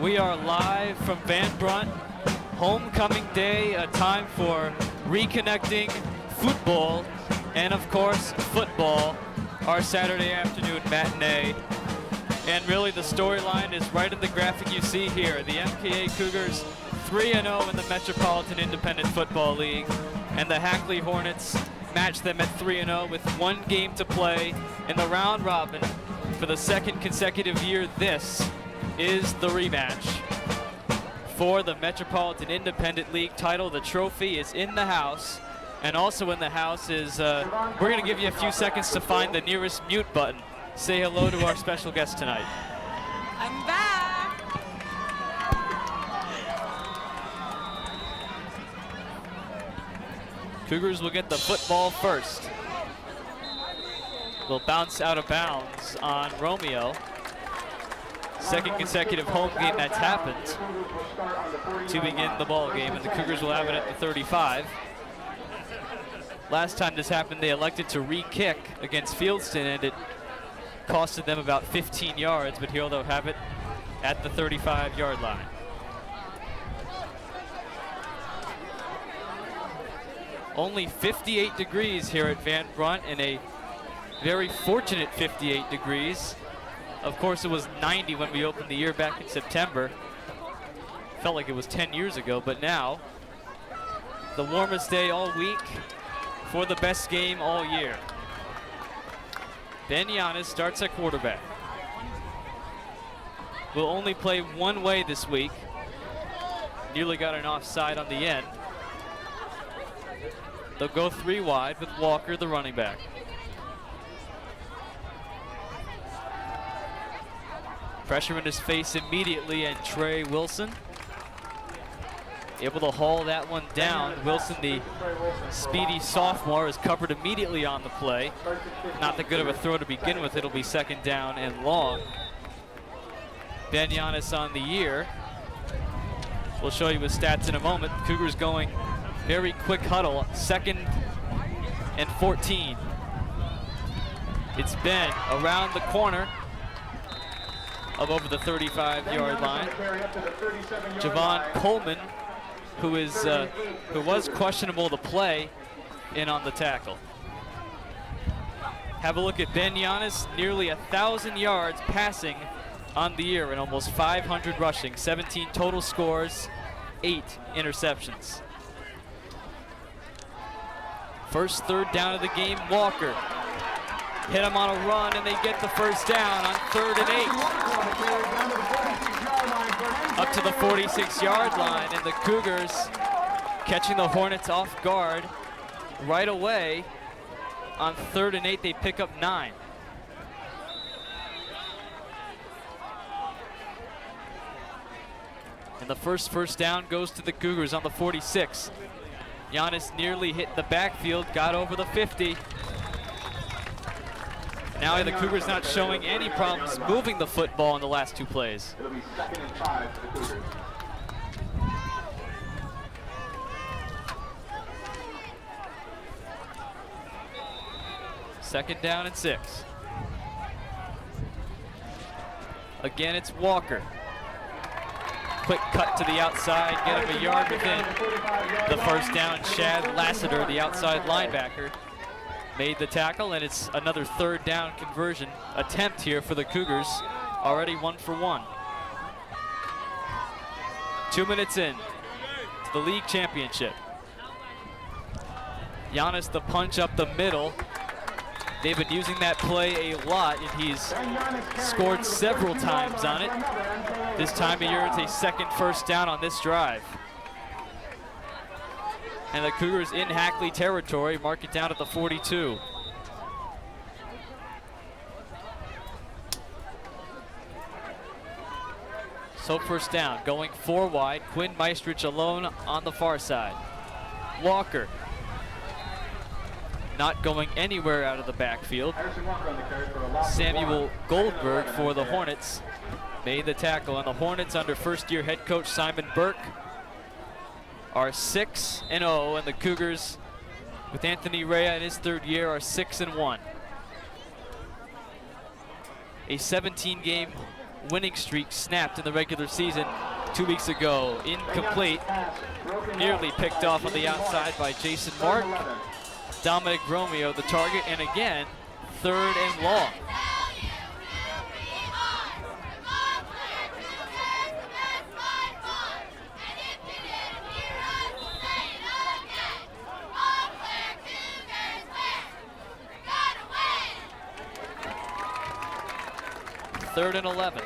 We are live from Van Brunt, homecoming day, a time for reconnecting football and of course football, our Saturday afternoon matinee. And really the storyline is right in the graphic you see here. The MKA Cougars 3-0 in the Metropolitan Independent Football League, and the Hackley Hornets match them at 3-0 with one game to play in the round robin. For the second consecutive year, this is the rematch for the Metropolitan Independent League title. The trophy is in the house, and also in the house is, we're going to give you a few seconds to find the nearest mute button. Say hello to our special guest tonight. I'm back. Cougars will get the football first. Will bounce out of bounds on Romeo. Second consecutive home game that's happened to begin the ball game, and the Cougars will have it at the 35. Last time this happened, they elected to re-kick against Fieldston, and it costed them about 15 yards, but here they'll have it at the 35-yard line. Only 58 degrees here at Van Brunt, and a very fortunate 58 degrees. Of course, it was 90 when we opened the year back in September. Felt like it was 10 years ago, but now the warmest day all week for the best game all year. Ben Giannis starts at quarterback. Will only play one way this week. Nearly got an offside on the end. They'll go three wide with Walker, the running back. Pressure in his face immediately, and Trey Wilson able to haul that one down. Wilson, the speedy sophomore, is covered immediately on the play. Not that good of a throw to begin with. It'll be second down and long. Ben Giannis on the year. We'll show you his stats in a moment. Cougars going very quick huddle, 2nd and 14. It's Ben around the corner of over the 35-yard line. Javon Coleman, who was questionable to play, in on the tackle. Have a look at Ben Giannis, nearly 1,000 yards passing on the year and almost 500 rushing, 17 total scores, 8 interceptions. First third down of the game, Walker. Hit him on a run, and they get the first down on 3rd and 8. Up to the 46-yard line, and the Cougars catching the Hornets off guard right away. On 3rd and 8, they pick up 9. And the first down goes to the Cougars on the 46. Giannis nearly hit the backfield, got over the 50. Now the Cougars not showing any problems moving the football in the last two plays. It'll be 2nd and 5 for the Cougars. Second down and 6. Again, it's Walker. Quick cut to the outside, get him a yard within the first down. Shad Lassiter, the outside linebacker, made the tackle, and it's another 3rd down conversion attempt here for the Cougars. Already 1 for 1. 2 minutes in to the league championship. Giannis, the punch up the middle. They've been using that play a lot, and he's scored several times on it. This time of year, it's a second first down on this drive. And the Cougars in Hackley territory, mark it down at the 42. So first down, going 4 wide. Quinn Maestrich alone on the far side. Walker not going anywhere out of the backfield. Samuel Goldberg for the Hornets made the tackle, and the Hornets under first-year head coach Simon Burke are 6-0, and the Cougars with Anthony Rea in his 3rd year are 6-1. A 17-game winning streak snapped in the regular season 2 weeks ago. Incomplete. Nearly picked off on the outside by Jason Mark. Dominic Romeo the target, and again, 3rd and long. Third and 11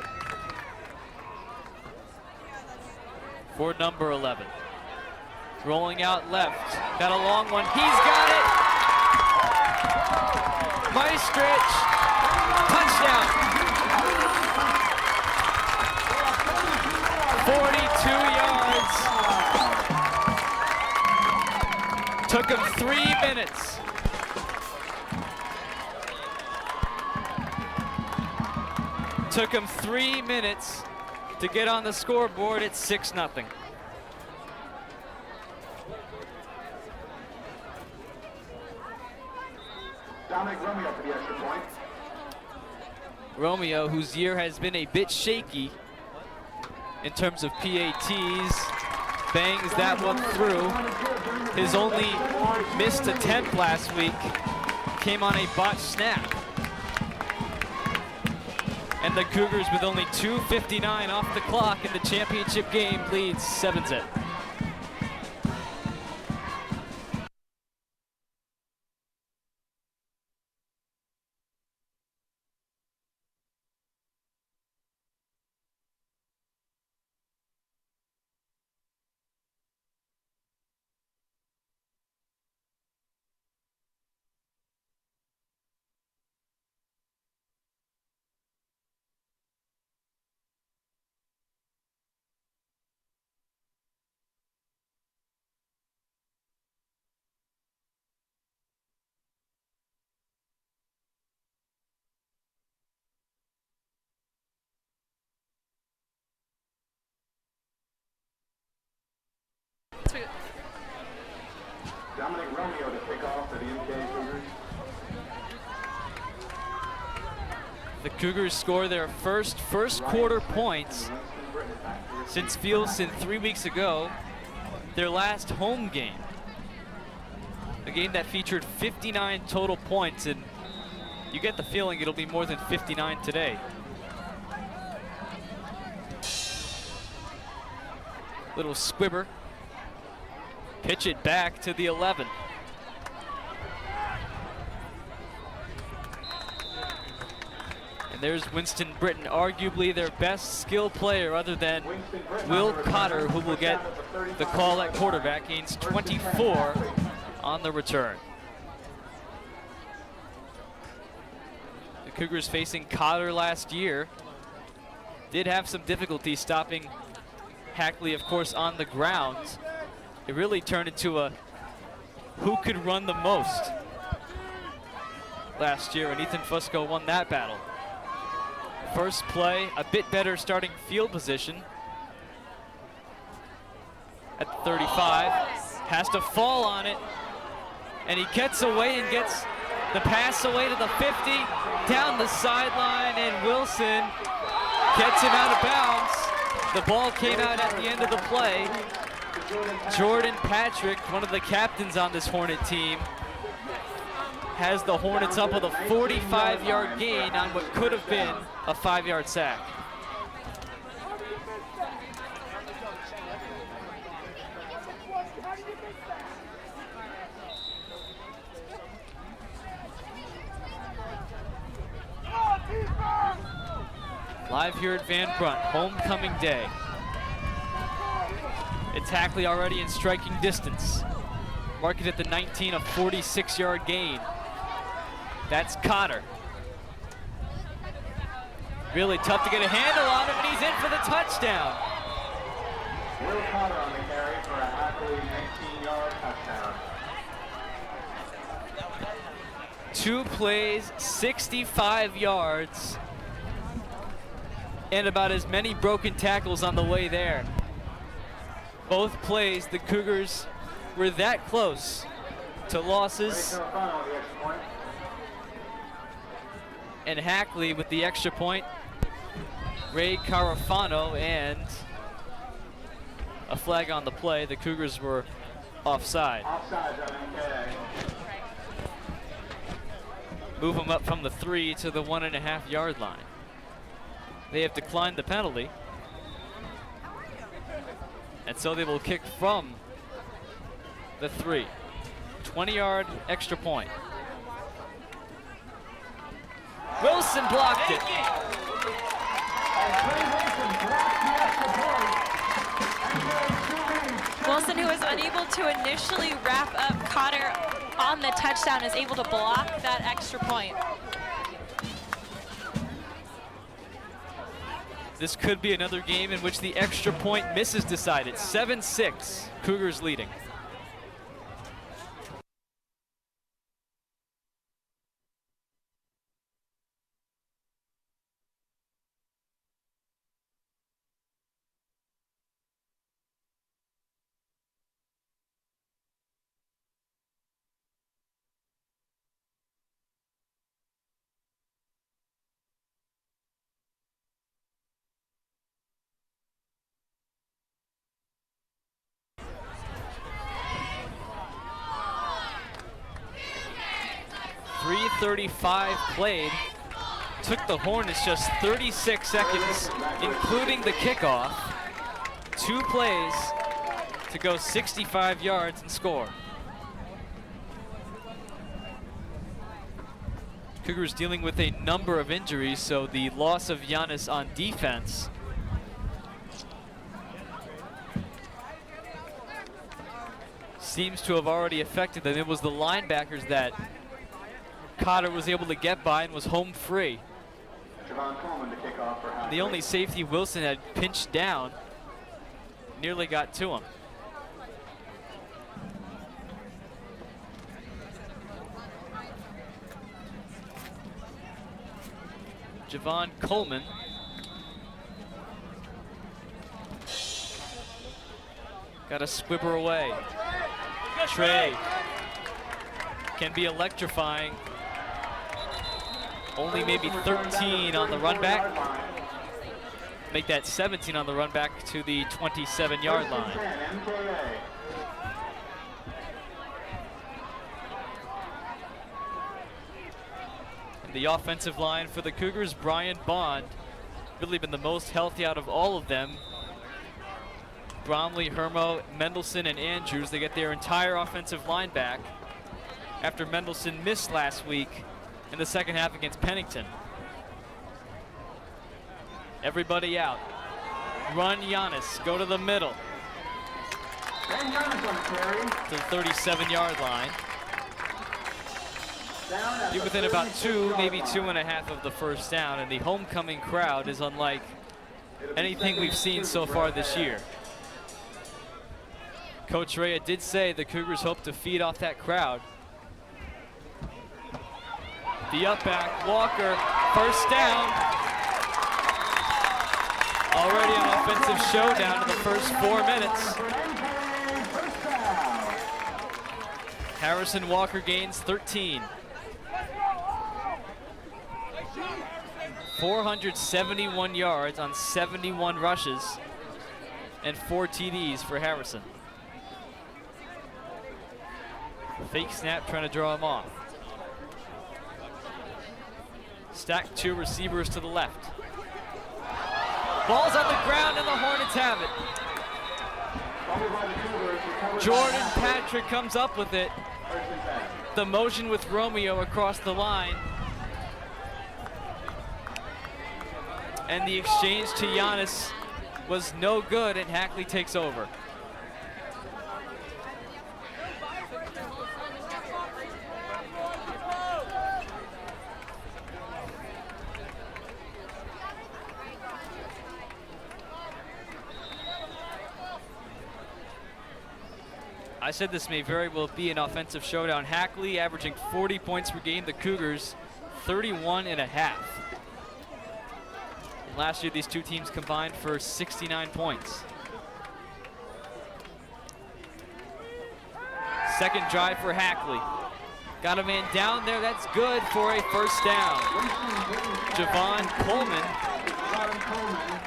for number 11. Rolling out left, got a long one, he's got it! Maestrich, touchdown! 42 yards. Took him 3 minutes. Took him 3 minutes to get on the scoreboard at 6-0. Dominic Romeo for the extra point. Romeo, whose year has been a bit shaky in terms of PATs, bangs that one through. His only missed attempt last week came on a botched snap. And the Cougars, with only 2:59 off the clock in the championship game, leads 7-0. Dominic Romeo to kick off for the MKA Cougars. The Cougars score their first quarter points since Fieldson 3 weeks ago, their last home game. A game that featured 59 total points, and you get the feeling it'll be more than 59 today. Little squibber. Pitch it back to the 11. And there's Winston Britton, arguably their best skill player other than Will Cotter, who will get the call at quarterback. Gains 24 on the return. The Cougars facing Cotter last year did have some difficulty stopping Hackley, of course, on the ground. It really turned into a who could run the most last year, and Ethan Fusco won that battle. First play, a bit better starting field position at the 35. Has to fall on it, and he gets away and gets the pass away to the 50, down the sideline, and Wilson gets him out of bounds. The ball came out at the end of the play. Jordan Patrick, one of the captains on this Hornet team, has the Hornets up with a 45-yard gain on what could have been a 5-yard sack. Live here at Van Brunt, homecoming day. It's Hackley already in striking distance. Mark it at the 19, a 46-yard gain. That's Cotter. Really tough to get a handle on him, and he's in for the touchdown. Will Cotter on the carry for a Hackley 19-yard touchdown. 2 plays, 65 yards, and about as many broken tackles on the way there. Both plays, the Cougars were that close to losses. And Hackley with the extra point Ray Carafano, and a flag on the play. The Cougars were offside. Offside on MKA. Move them up from the 3 to the 1.5 yard line. They have declined the penalty, and so they will kick from the 3. 20-yard extra point. Wilson blocked it. Wilson, who was unable to initially wrap up Cotter on the touchdown, is able to block that extra point. This could be another game in which the extra point miss is decided. 7-6, Cougars leading. .335 played. Took the Hornets just 36 seconds, including the kickoff. 2 plays to go 65 yards and score. Cougars dealing with a number of injuries, so the loss of Giannis on defense seems to have already affected them. It was the linebackers that Cotter was able to get by and was home free. The only safety Wilson had pinched down nearly got to him. Javon Coleman got a squibber away. Trey can be electrifying. Only maybe 13 on the run back. Make that 17 on the run back to the 27-yard line. And the offensive line for the Cougars, Brian Bond, really been the most healthy out of all of them. Bromley, Hermo, Mendelson, and Andrews, they get their entire offensive line back after Mendelson missed last week in the second half against Pennington. Everybody out. Run Giannis, go to the middle. To the 37-yard line. You're within about 2, maybe 2.5 of the first down, and the homecoming crowd is unlike anything we've seen so far this year. Coach Rea did say the Cougars hope to feed off that crowd. The up back, Walker, first down. Already an offensive showdown in the first 4 minutes. Harrison Walker gains 13. 471 yards on 71 rushes and 4 TDs for Harrison. Fake snap trying to draw him off. Stacked 2 receivers to the left. Ball's on the ground and the Hornets have it. Jordan Patrick comes up with it. The motion with Romeo across the line. And the exchange to Giannis was no good, and Hackley takes over. I said this may very well be an offensive showdown. Hackley averaging 40 points per game. The Cougars 31.5. Last year, these two teams combined for 69 points. Second drive for Hackley. Got a man down there. That's good for a first down. Javon Coleman Coleman.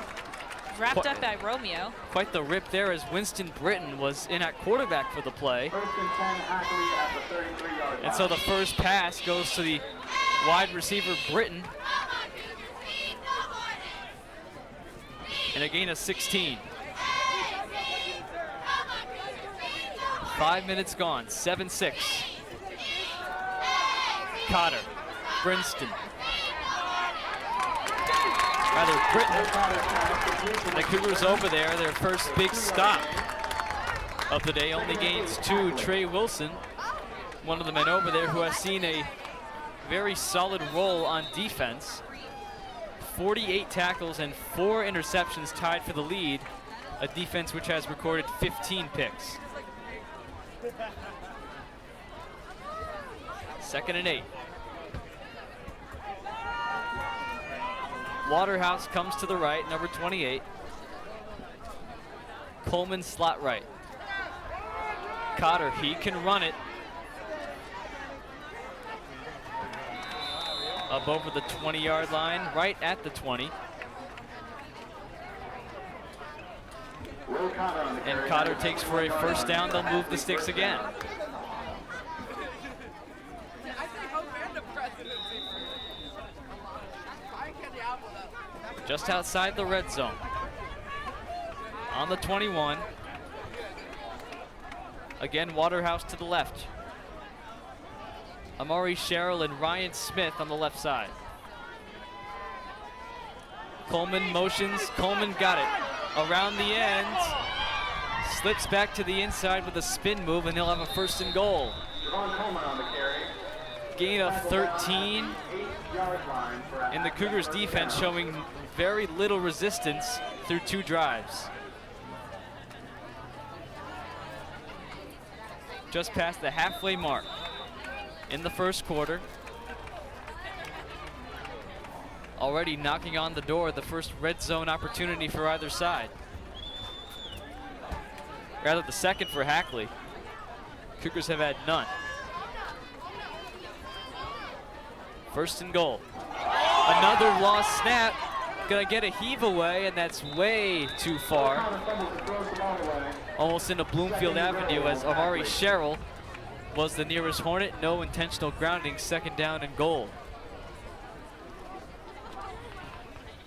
Wrapped up by Romeo. Quite the rip there as Winston Britton was in at quarterback for the play. First and 10, Hackley at the 33-yard line. And so the first pass goes to the wide receiver Britton. And a gain of 16. 5 minutes gone, 7-6. Cotter, Brinston. Rather, Britton. The Cougars over there, their first big stop of the day, only gains 2. Trey Wilson, one of the men over there who has seen a very solid role on defense. 48 tackles and 4 interceptions tied for the lead. A defense which has recorded 15 picks. 2nd and 8. Waterhouse comes to the right, number 28. Coleman slot right. Cotter, he can run it. Up over the 20-yard line, right at the 20. And Cotter takes for a first down. They'll move the sticks again. Just outside the red zone. On the 21. Again, Waterhouse to the left. Amari Sherrill and Ryan Smith on the left side. Coleman motions. Coleman got it. Around the end. Slips back to the inside with a spin move, and they'll have a first and goal. Gain of 13. And the Cougars defense showing very little resistance through 2 drives. Just past the halfway mark in the first quarter. Already knocking on the door, the first red zone opportunity for either side. Rather, the second for Hackley. Cougars have had none. First and goal. Another lost snap. Gonna get a heave away, and that's way too far. Almost into Bloomfield Avenue as Amari Sherrill was the nearest Hornet. No intentional grounding, 2nd down and goal.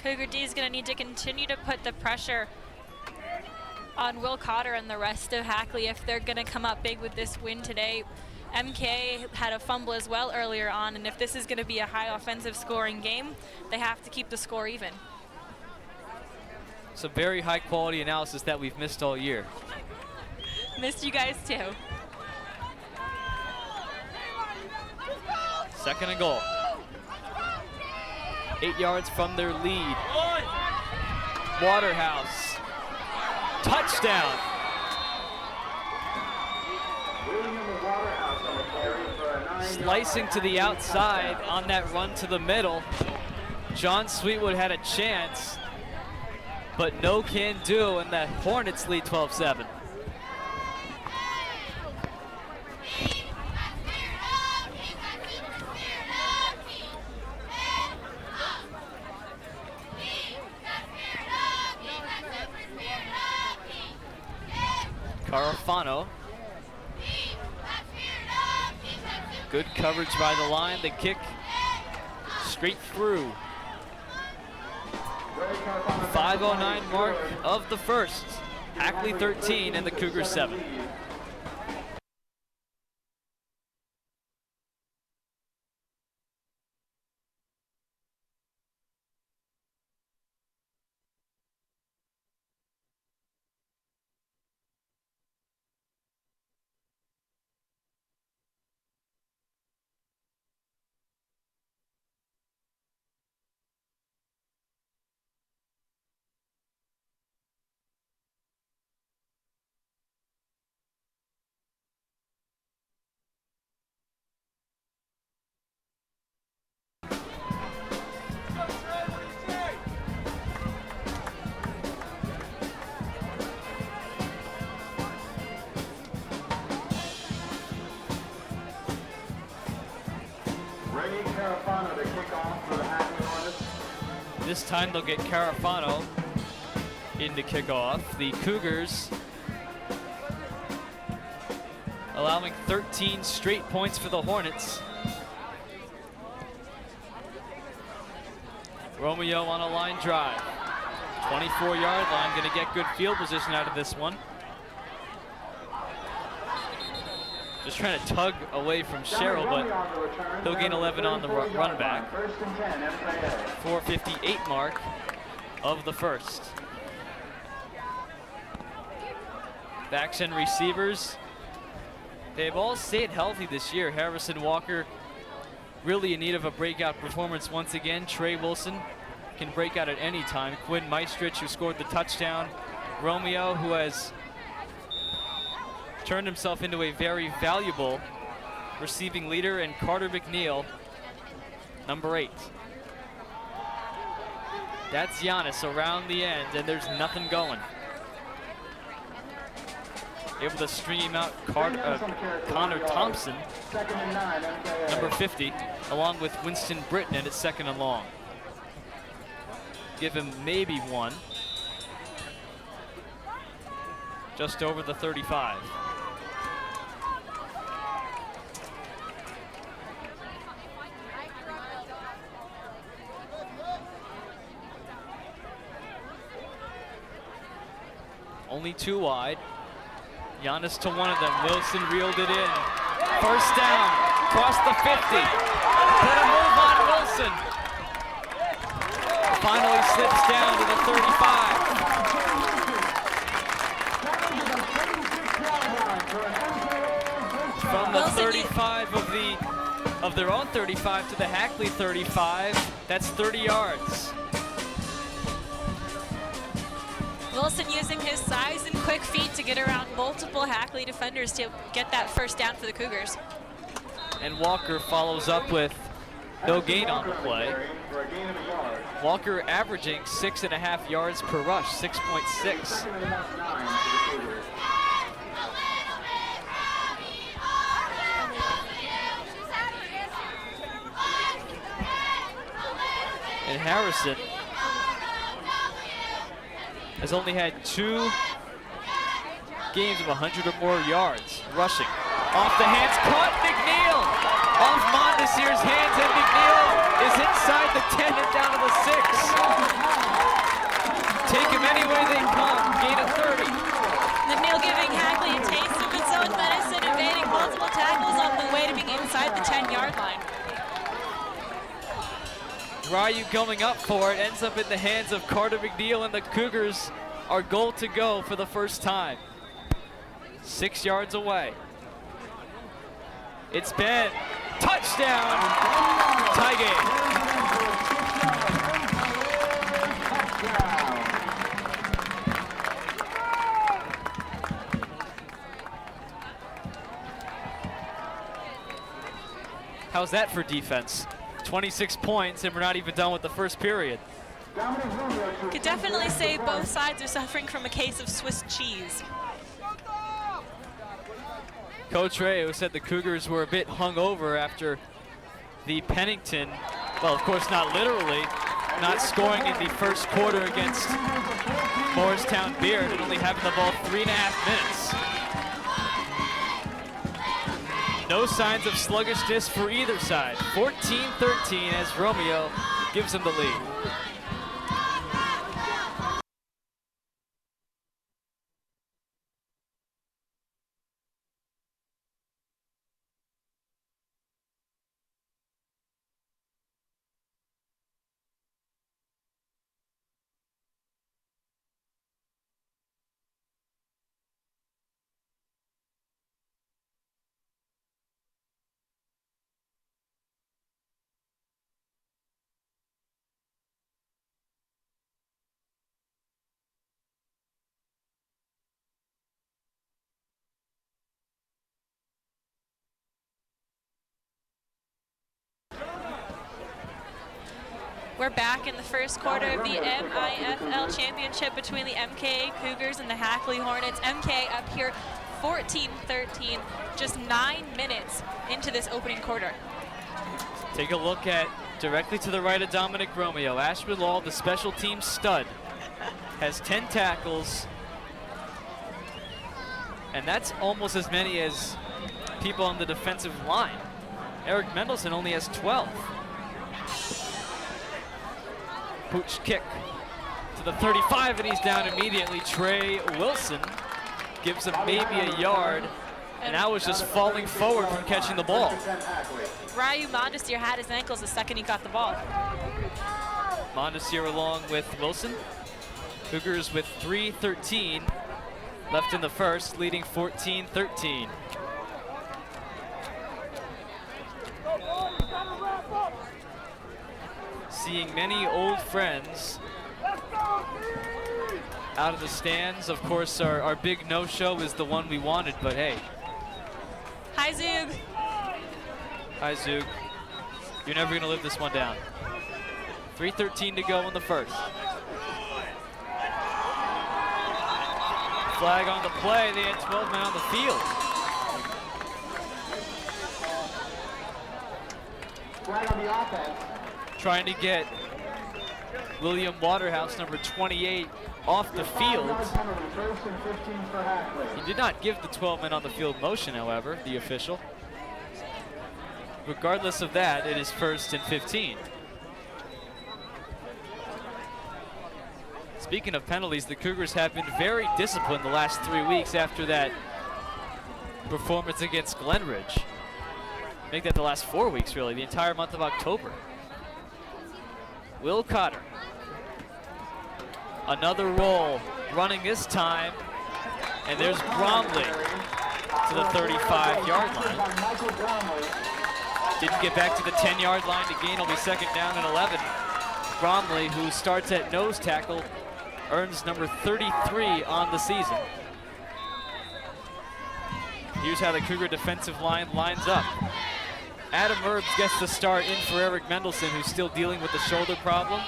Cougar D is going to need to continue to put the pressure on Will Cotter and the rest of Hackley if they're going to come up big with this win today. MKA had a fumble as well earlier on, and if this is going to be a high offensive scoring game, they have to keep the score even. Some very high quality analysis that we've missed all year. Missed you guys too. 2nd and goal. 8 yards from their lead. Waterhouse. Touchdown. Slicing to the outside on that run to the middle. John Sweetwood had a chance, but no can do, and the Hornets lead 12-7. Carafano. Good coverage by the line. The kick straight through. 5:09 mark of the first. Hackley 13 and the Cougars 7. This time they'll get Carafano in to kick off. The Cougars allowing 13 straight points for the Hornets. Romeo on a line drive. 24-yard line, gonna get good field position out of this one. Just trying to tug away from Sherrill, but they'll gain 11 on the run back. 4:58 mark of the first. Backs and receivers, they've all stayed healthy this year. Harrison Walker really in need of a breakout performance once again. Trey Wilson can break out at any time. Quinn Maestrich, who scored the touchdown. Romeo, who has turned himself into a very valuable receiving leader, and Carter McNeil, number 8. That's Giannis around the end, and there's nothing going. Able to string him out, Connor Thompson, number 50, along with Winston Britton, and it's 2nd and long. Give him maybe 1. Just over the 35. Only 2 wide. Giannis to one of them. Wilson reeled it in. First down, across the 50. Put a move on Wilson. Finally slips down to the 35. From the 35 of their own 35 to the Hackley 35, that's 30 yards. Wilson using his size and quick feet to get around multiple Hackley defenders to get that first down for the Cougars. And Walker follows up with no gain on the play. Walker averaging 6.5 yards per rush, 6.6. And Harrison has only had 2 games of 100 or more yards rushing. Off the hands, caught McNeil! Off Mondesir's hands, and McNeil is inside the 10 and down to the 6. Take him any way they come, gain of 30. McNeil giving Hackley a taste of its own medicine, evading multiple tackles on the way to being inside the 10-yard line. Ryu going up for it, ends up in the hands of Carter McNeil, and the Cougars are goal to go for the first time. 6 yards away. It's been touchdown, tie game. How's that for defense? 26 points, and we're not even done with the first period. Could definitely say both sides are suffering from a case of Swiss cheese. Coach Ray, who said the Cougars were a bit hungover after the Pennington, well, of course not literally, not scoring in the first quarter against Morristown Beard and only having the ball 3.5 minutes. No signs of sluggishness for either side. 14-13 as Romeo gives them the lead. We're back in the first quarter of the MIFL championship between the MKA Cougars and the Hackley Hornets. MKA up here 14-13, just 9 minutes into this opening quarter. Take a look at Directly to the right of Dominic Romeo. Ashby Law, the special team stud, has 10 tackles. And that's almost as many as people on the defensive line. Eric Mendelson only has 12. Pooch kick to the 35, and he's down immediately. Trey Wilson gives him maybe a yard, and that was just falling forward from catching the ball. Ryu Mondesir had his ankles the second he got the ball. Mondesir along with Wilson. Cougars with 3:13 left in the first, leading 14-13. Seeing many old friends out of the stands. Of course, our big no-show is the one we wanted, but hey. Hi, Zug. Hi, Zug. You're never gonna live this one down. 3:13 to go in the first. Flag on the play. They had 12 men on the field. Flag on the offense. Trying to get William Waterhouse, number 28, off the field. First and 15 for Hackley. He did not give the 12 men on the field motion, however, the official. Regardless of that, it is 1st and 15. Speaking of penalties, the Cougars have been very disciplined the last 3 weeks after that performance against Glenridge. Make that the last 4 weeks, really, the entire month of October. Will Cotter. Another roll, running this time, and there's Bromley to the 35-yard line. Didn't get back to the 10-yard line to gain, will be 2nd down and 11. Bromley, who starts at nose tackle, earns number 33 on the season. Here's how the Cougar defensive line lines up. Adam Herbs gets the start in for Eric Mendelson, who's still dealing with the shoulder problem.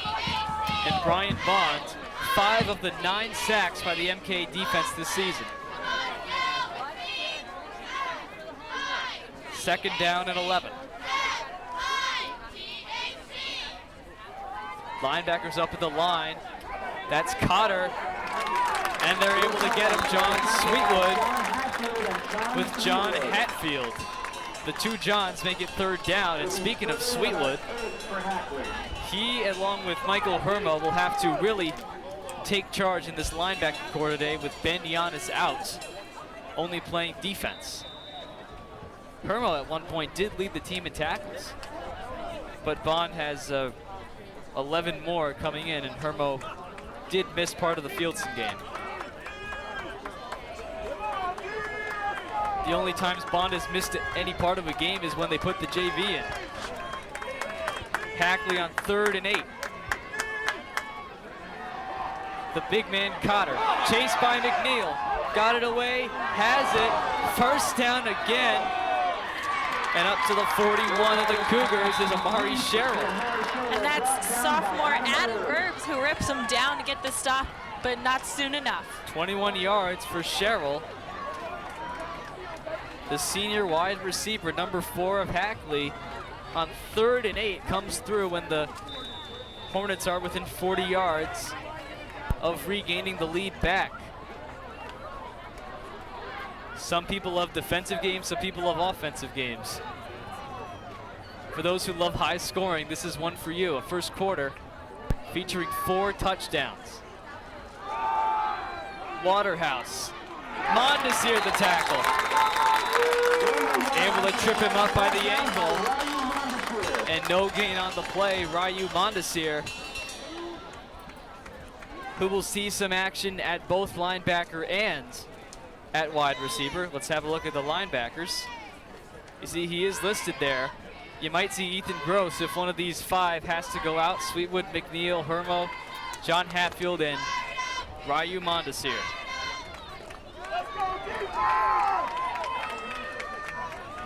And Brian Bond, 5 of the 9 sacks by the MKA defense this season. 2nd down and 11. Linebackers up at the line. That's Cotter, and they're able to get him. John Sweetwood with John Hatfield. The 2 Johns make it 3rd down, and speaking of Sweetwood, he, along with Michael Hermo, will have to really take charge in this linebacker core today with Ben Giannis out, only playing defense. Hermo at one point did lead the team in tackles, but Bond has 11 more coming in, and Hermo did miss part of the Fieldson game. The only times Bond has missed any part of a game is when they put the JV in. Hackley on 3rd and 8. The big man Cotter, chased by McNeil, got it away, has it, 1st down again, and up to the 41 of the Cougars is Amari Sherrill. And that's sophomore Adam Herbs who rips him down to get the stop, but not soon enough. 21 yards for Sherrill. The senior wide receiver, number 4 of Hackley, on 3rd and 8 comes through when the Hornets are within 40 yards of regaining the lead back. Some people love defensive games, some people love offensive games. For those who love high scoring, this is one for you. A first quarter featuring 4 touchdowns. Waterhouse. Mondesir the tackle. Able to trip him up by the ankle. And no gain on the play. Ryu Mondesir, who will see some action at both linebacker and at wide receiver. Let's have a look at the linebackers. You see he is listed there. You might see Ethan Gross if one of these 5 has to go out. Sweetwood, McNeil, Hermo, John Hatfield, and Ryu Mondesir.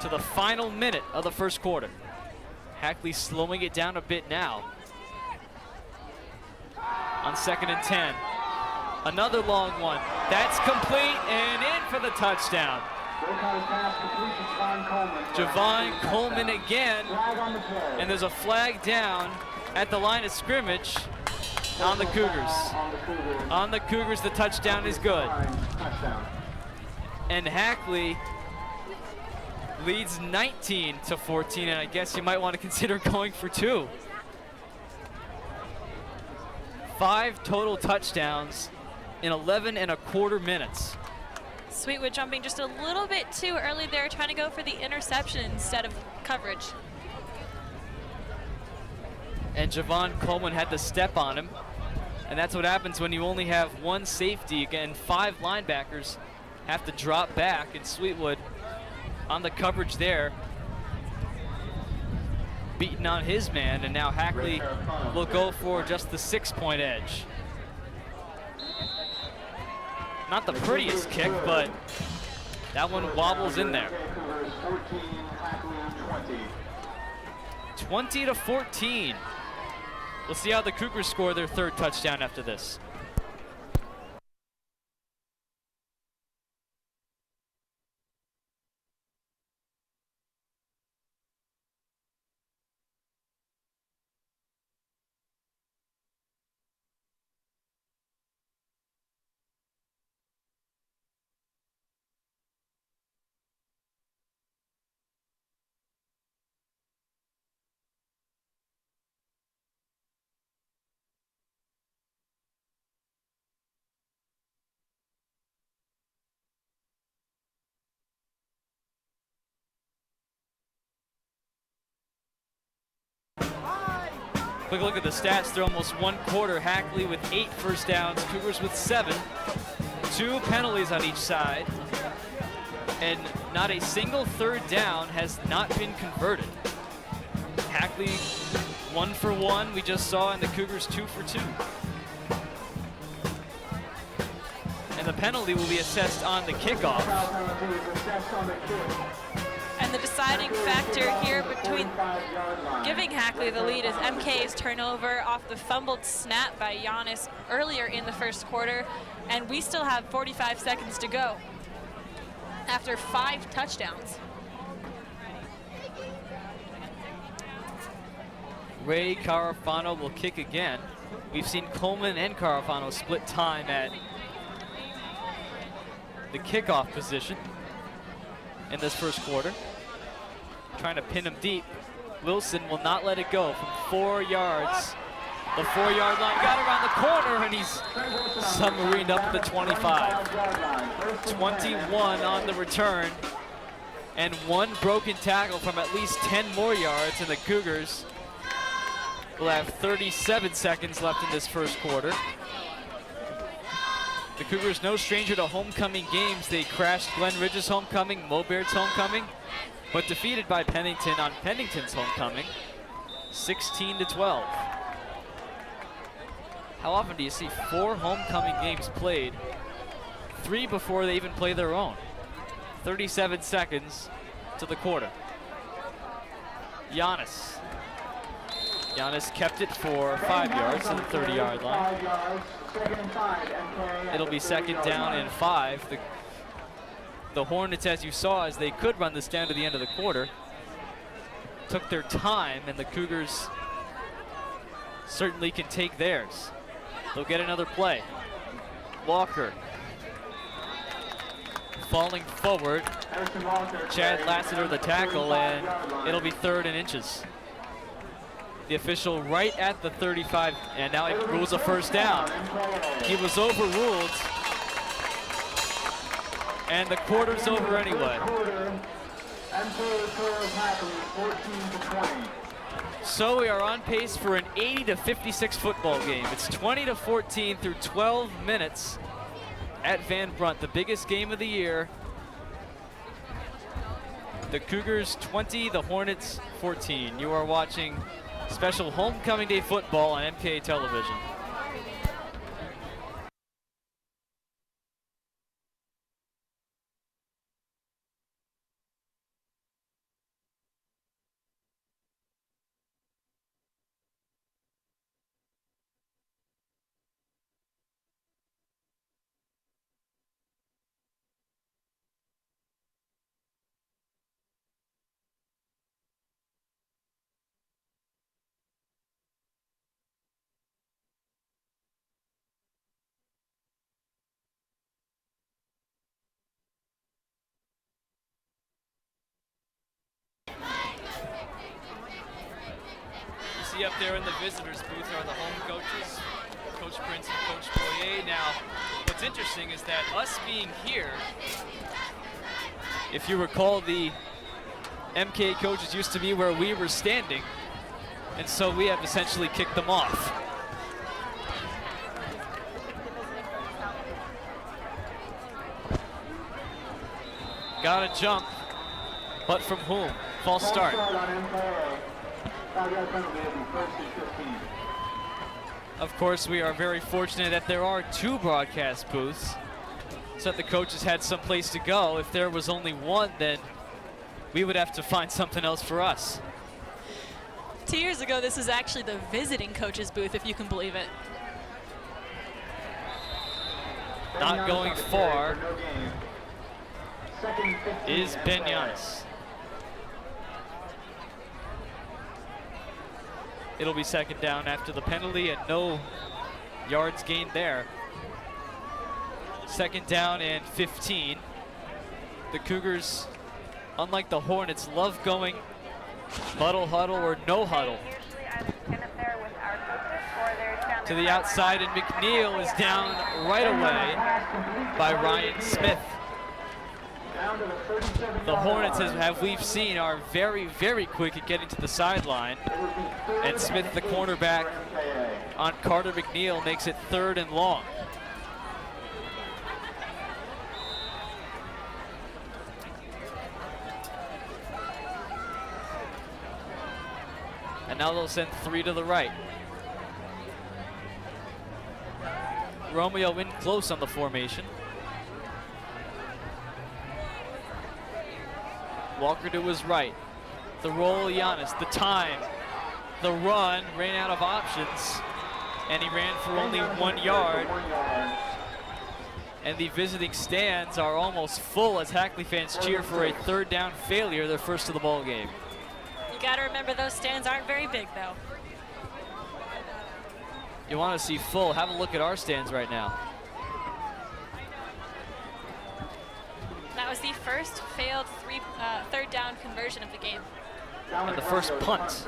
To the final minute of the first quarter. Hackley slowing it down a bit now. On 2nd and 10. Another long one. That's complete and in for the touchdown. Javon Coleman again, and there's a flag down at the line of scrimmage on the Cougars. On the Cougars, the touchdown is good. And Hackley leads 19-14, and I guess you might want to consider going for two. 5 total touchdowns in 11 and a quarter minutes. Sweetwood jumping just a little bit too early there, trying to go for the interception instead of coverage. And Javon Coleman had to step on him. And that's what happens when you only have one safety. Again, 5 linebackers have to drop back, and Sweetwood on the coverage there, beating on his man, and now Hackley will go for just the 6-point edge. Not the prettiest kick, but that one wobbles in there. 20-14. We'll see how the Cougars score their 3rd touchdown after this. Quick look at the stats through almost 1 quarter. Hackley with 8 first downs, Cougars with 7. 2 penalties on each side. And not a single 3rd down has not been converted. Hackley 1 for 1, we just saw, and the Cougars 2 for 2. And the penalty will be assessed on the kickoff. And the deciding factor here between giving Hackley the lead is MKA's turnover off the fumbled snap by Giannis earlier in the 1st quarter. And we still have 45 seconds to go after 5 touchdowns. Ray Carafano will kick again. We've seen Coleman and Carafano split time at the kickoff position in this 1st quarter. Trying to pin him deep. Wilson will not let it go from 4 yards. The 4-yard line, got around the corner, and he's submarined up at the 25. 21 on the return, and 1 broken tackle from at least 10 more yards, and the Cougars will have 37 seconds left in this 1st quarter. The Cougars no stranger to homecoming games. They crashed Glen Ridge's homecoming, Mobaird's homecoming, but defeated by Pennington on Pennington's homecoming, 16-12. How often do you see 4 homecoming games played, 3 before they even play their own? 37 seconds to the quarter. Giannis kept it for 5 yards to the 30-yard line. It'll be 2nd down and 5. The Hornets, as you saw, as they could run this down to the end of the quarter, took their time, and the Cougars certainly can take theirs. They'll get another play. Walker falling forward. Chad Lassiter the tackle, and it'll be 3rd and inches. The official right at the 35, and now it rules a 1st down. He was overruled, and the quarter's over anyway. So we are on pace for an 80-56 football game. It's 20-14 through 12 minutes at Van Brunt, the biggest game of the year. The Cougars 20, the Hornets 14. You are watching special Homecoming Day football on MKA television. see up there in the visitors booth are the home coaches, Coach Prince and Coach Boyer. Now, what's interesting is that us being here, if you recall, the MKA coaches used to be where we were standing, and so we have essentially kicked them off. Got a jump, but from whom? False start. Of course, we are very fortunate that there are 2 broadcast booths, so that the coaches had some place to go. If there was only one, then we would have to find something else for us. 2 years ago, this was actually the visiting coaches booth, if you can believe it. Not going far is Ben Giannis. It'll be second down after the penalty and no yards gained there. Second down and 15. The Cougars, unlike the Hornets, love going muddle, huddle, or no huddle. To the outside, and McNeil is down right away by Ryan Smith. The Hornets, as we've seen, are very, very quick at getting to the sideline. And Smith, the cornerback on Carter McNeil, makes it 3rd and long. And now they'll send 3 to the right. Romeo in close on the formation. Walker to his right. The roll, Giannis. The time. The run. Ran out of options. And he ran for only 1 yard. And the visiting stands are almost full as Hackley fans cheer for a 3rd down failure, their first of the ball game. You got to remember those stands aren't very big, though. You want to see full. Have a look at our stands right now. That was the first failed 3rd down conversion of the game. And the first punt.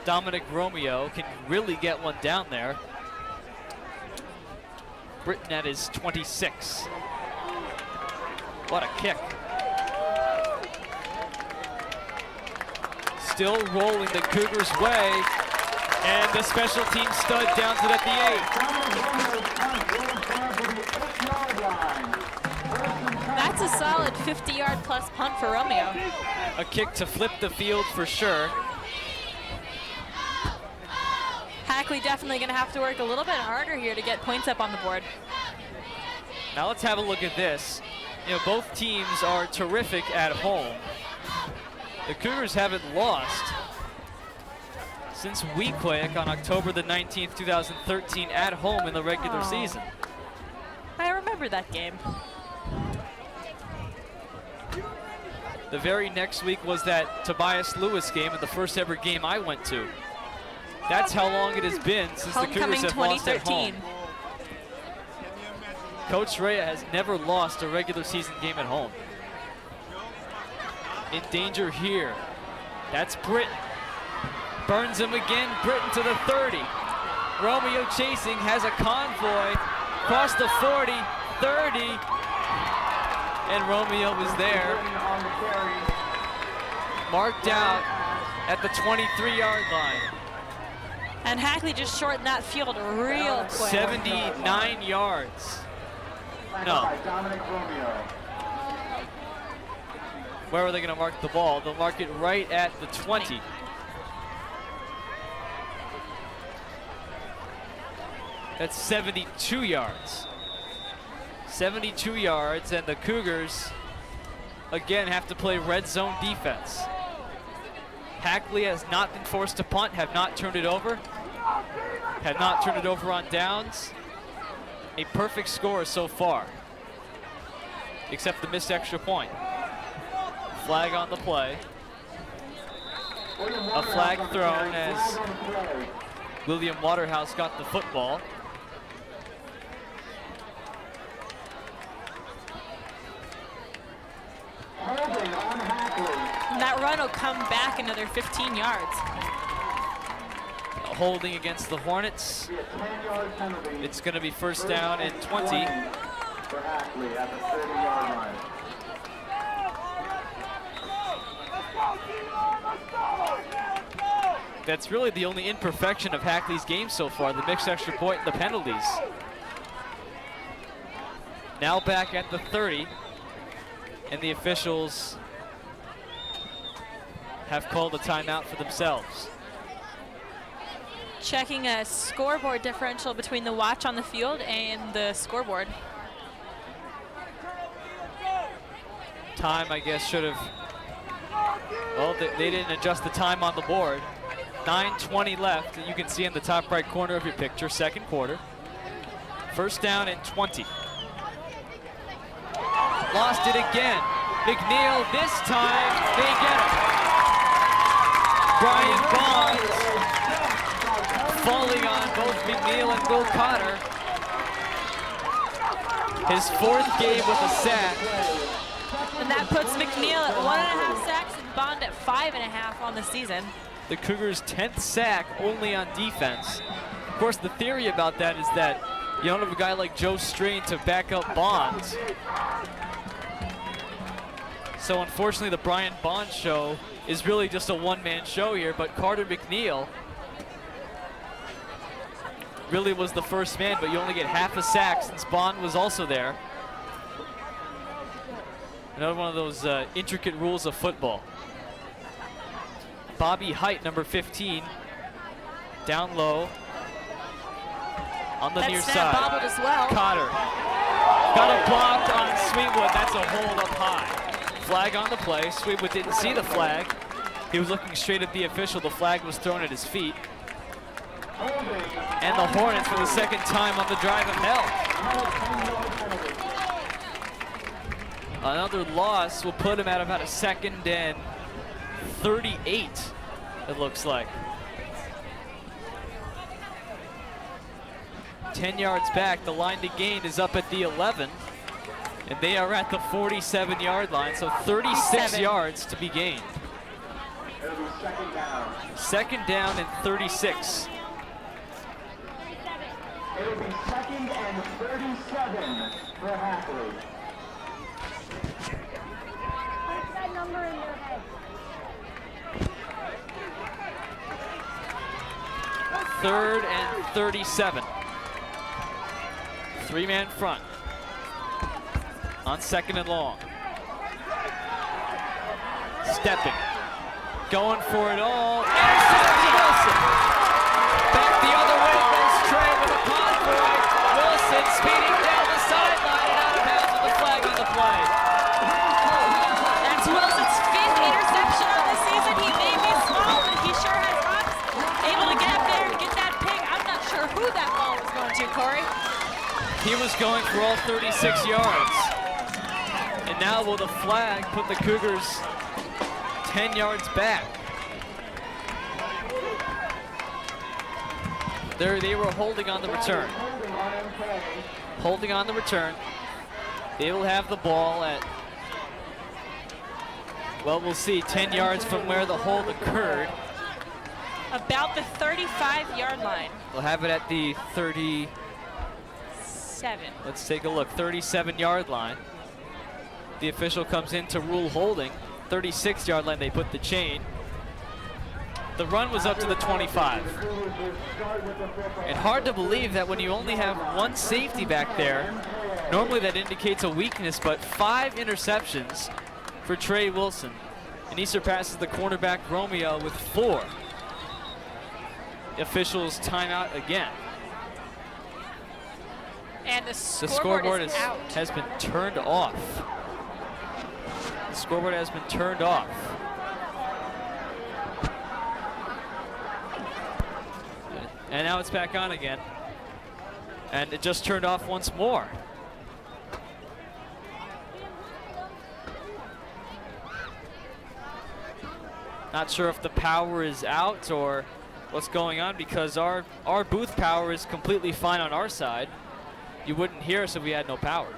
Dominic Romeo can really get one down there. Britton at his 26. What a kick. Still rolling the Cougars' way. And the special team stud downs it at the 8. That's a solid 50-yard plus punt for Romeo. A kick to flip the field for sure. Hackley definitely going to have to work a little bit harder here to get points up on the board. Now let's have a look at this. You know, both teams are terrific at home. The Cougars haven't lost since Weequahic on October the 19th, 2013 at home in the regular season. I remember that game. The very next week was that Tobias Lewis game, and the first ever game I went to. That's how long it has been since the Cougars have lost at home. Coach Rhea has never lost a regular season game at home. In danger here. That's Britton. Burns him again. Britton to the 30. Romeo chasing, has a convoy. Cross the 40, 30. And Romeo was there. Marked out at the 23-yard line. And Hackley just shortened that field real quick. 79 yards. No. Where are they going to mark the ball? They'll mark it right at the 20. That's 72 yards. 72 yards, and the Cougars again have to play red zone defense. Hackley has not been forced to punt, have not turned it over. Have not turned it over on downs. A perfect score so far, except the missed extra point. Flag on the play. A flag thrown as William Waterhouse got the football. And that run will come back another 15 yards. holding against the Hornets. Be a 10-yard penalty. It's going to be first down and 20. For Hackley at the 30-yard line. That's really the only imperfection of Hackley's game so far, the mixed extra point and the penalties. Now back at the 30, and the officials have called a timeout for themselves. Checking a scoreboard differential between the watch on the field and the scoreboard. Time, I guess, should have, well, they didn't adjust the time on the board. 9:20 left, you can see in the top right corner of your picture, second quarter. First down and 20. Lost it again. McNeil, this time, they get it. Brian Bonds falling on both McNeil and Will Cotter. His fourth game with a sack. And that puts McNeil at 1.5 sacks and Bond at 5.5 on the season. The Cougars' 10th sack only on defense. Of course, the theory about that is that you don't have a guy like Joe Strain to back up Bonds. So unfortunately, the Brian Bond show is really just a one-man show here, but Carter McNeil really was the first man, but you only get half a sack since Bond was also there. Another one of those intricate rules of football. Bobby Height, number 15, down low on the near side. That bobbled as well. Cotter got a blocked on Sweetwood. That's a hold up high. Flag on the play. Sweetwood didn't see the flag. He was looking straight at the official. The flag was thrown at his feet. And the Hornets, for the second time on the drive, have held. Another loss will put him at about a 2nd and 38, it looks like. 10 yards back, the line to gain is up at the 11, and they are at the 47-yard line, so 36 yards to be gained. It'll be second down. Second down and 36. It'll be 2nd and 37 for Hackley. What's that number in your head? Third and 37. Three-man front on 2nd and long. Stepping, going for it all. Intercepted Wilson. Back the other way goes Trey with a convoy. Wilson speeding down the sideline and out of bounds with the flag on the play. That's Wilson's 5th interception of the season. He may be small, but he sure has hops. Able to get up there and get that pick. I'm not sure who that ball was going to, Corey. He was going for all 36 yards. And now will the flag put the Cougars 10 yards back. They were holding on the return. Holding on the return. They will have the ball at, well, we'll see, 10 yards from where the hold occurred. About the 35-yard line. They'll have it at the 37. Let's take a look, 37-yard line. The official comes in to rule holding. 36-yard line, they put the chain. The run was up to the 25. And hard to believe that when you only have one safety back there, normally that indicates a weakness, but 5 interceptions for Trey Wilson. And he surpasses the cornerback Romeo with 4. Officials timeout again. And the The scoreboard is out. has been turned off. The scoreboard has been turned off. And now it's back on again. And it just turned off once more. Not sure if the power is out or what's going on, because our booth power is completely fine on our side. You wouldn't hear us if we had no power.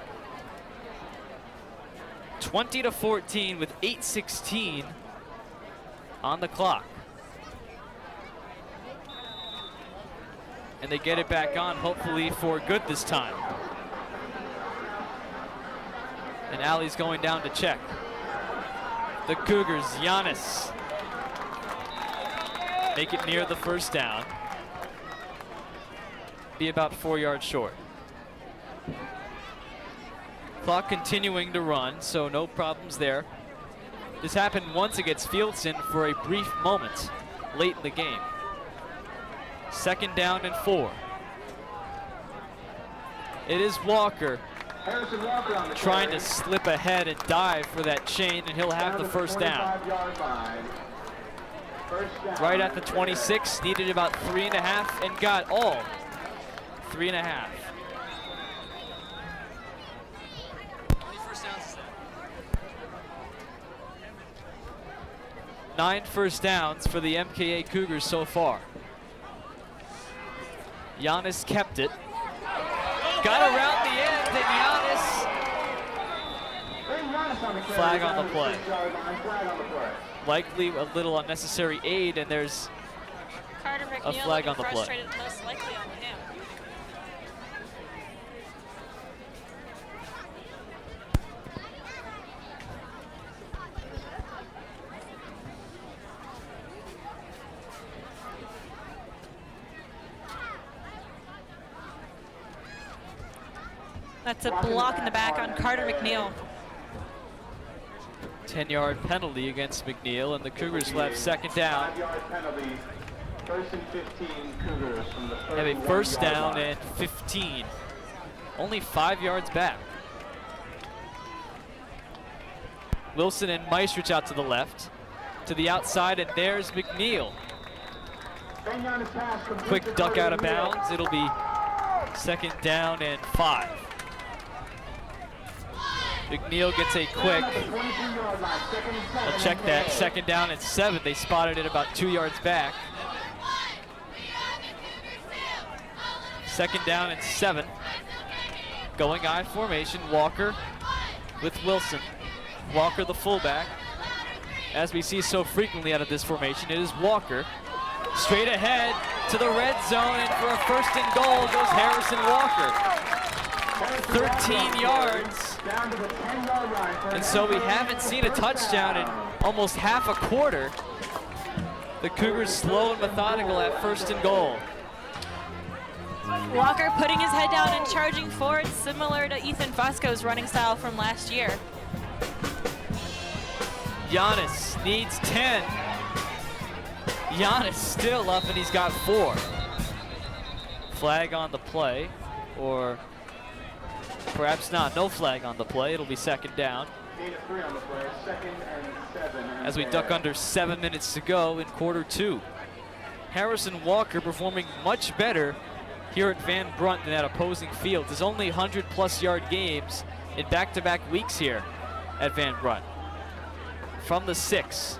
20-14 with 8:16 on the clock. and they get it back on, hopefully for good this time. And Alley's going down to check. The Cougars, Giannis, make it near the first down. Be about 4 yards short. Clock continuing to run, so no problems there. This happened once against Fieldson for a brief moment late in the game. 2nd down and 4. It is Walker trying to slip ahead and dive for that chain, and he'll have the first down. Right at the 26, needed about 3.5 and got all 3.5. 9 first downs for the MKA Cougars so far. Giannis kept it. Got around the end, and Giannis. Flag on the play. Likely a little unnecessary aid, and there's a flag on the play. Most likely on him. That's a block in the back on Carter McNeil. 10-yard penalty against McNeil, and the Cougars will have 2nd down. First and 15 Cougars from the Have a first down and 15. Only 5 yards back. Wilson and Meistrich out to the left. To the outside, and there's McNeil. Quick duck out of bounds. It'll be 2nd down and 5. McNeil gets a quick, I'll check that, 2nd down and 7. They spotted it about 2 yards back. 2nd down and 7. Going I formation, Walker with Wilson. Walker the fullback. As we see so frequently out of this formation, it is Walker. Straight ahead to the red zone, and for a 1st and goal goes Harrison Walker. 13 yards. And so we haven't seen a touchdown in almost half a quarter. The Cougars slow and methodical at 1st and goal. Walker putting his head down and charging forward, similar to Ethan Fusco's running style from last year. Giannis needs 10. Giannis still up, and he's got 4. Flag on the play, or perhaps not. No flag on the play. It'll be 2nd down. 3 on the play, 2nd and 7. As we duck under 7 minutes to go in quarter 2. Harrison Walker performing much better here at Van Brunt than at opposing fields. There's only 100+ yard games in back-to-back weeks here at Van Brunt. From the 6.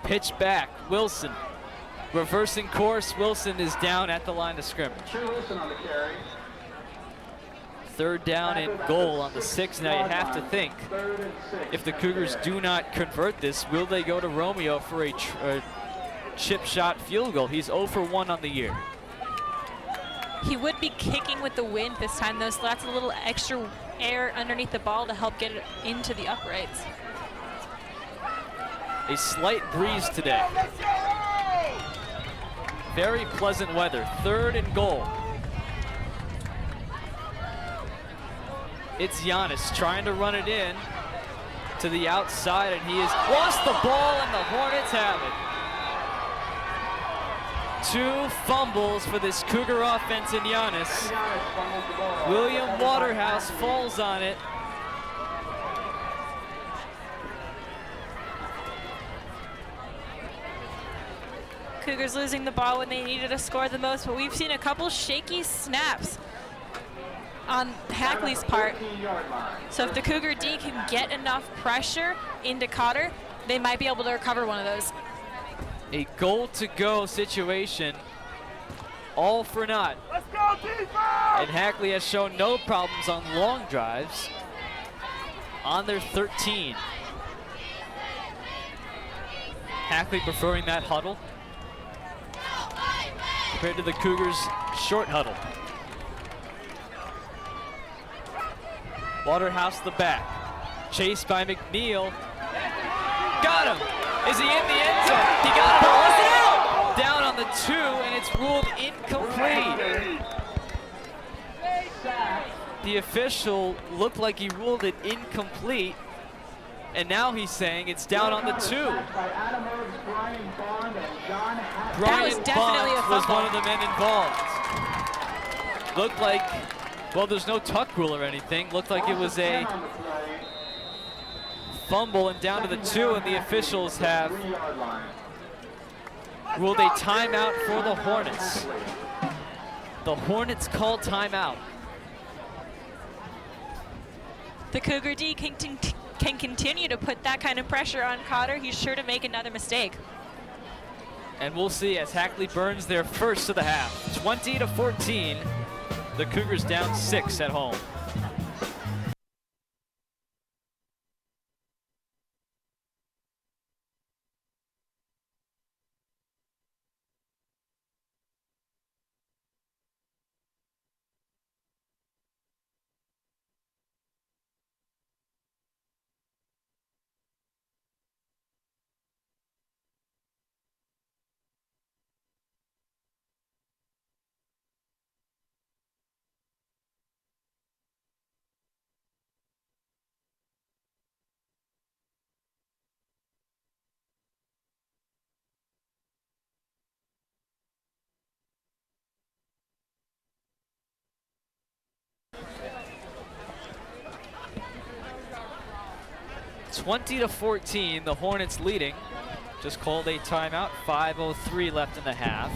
Pitch back, Wilson. Reversing course, Wilson is down at the line of scrimmage. Wilson on the carry. 3rd down and goal on the 6. Now you have to think, if the Cougars do not convert this, will they go to Romeo for a chip shot field goal? He's 0 for 1 on the year. He would be kicking with the wind this time, though, so that's a little extra air underneath the ball to help get it into the uprights. A slight breeze today. Very pleasant weather. 3rd and goal. It's Giannis trying to run it in to the outside, and he has lost the ball, and the Hornets have it. 2 fumbles for this Cougar offense in Giannis. William Waterhouse falls on it. Cougars losing the ball when they needed to score the most, but we've seen a couple shaky snaps on Hackley's part. So if the Cougar D can get enough pressure into Cotter, they might be able to recover one of those. A goal-to-go situation, all for naught. Let's go, defense! And Hackley has shown no problems on long drives on their 13. Hackley preferring that huddle compared to the Cougars' short huddle. Waterhouse the back. Chased by McNeil. Got him! Is he in the end zone? He got him! Down on the 2, and it's ruled incomplete. The official looked like he ruled it incomplete, and now he's saying it's down on the 2. Brian Bonds was one of the men involved. Looked like, well, there's no tuck rule or anything. Looked like it was a fumble and down to the 2, and the officials have ruled a timeout for the Hornets. The Hornets call timeout. The Cougar D can continue to put that kind of pressure on Cotter. He's sure to make another mistake. And we'll see as Hackley burns their first of the half. 20-14, the Cougars down 6 at home. (20-14), the Hornets leading. Just called a timeout, 5:03 left in the half.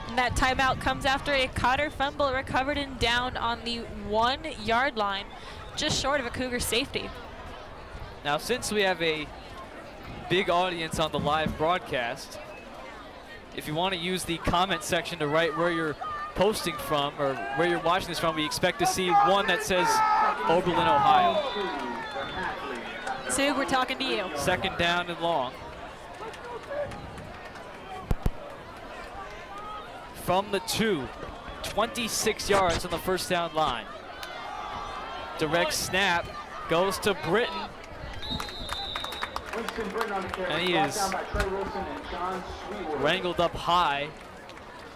And that timeout comes after a Cotter fumble recovered and down on the 1-yard line, just short of a Cougar safety. Now, since we have a big audience on the live broadcast, if you want to use the comment section to write where you're posting from or where you're watching this from, we expect to see one that says Oberlin, Ohio. Sue, we're talking to you. Second down and long. From the 2, 26 yards on the first down line. Direct snap goes to Britton. And he is wrangled up high.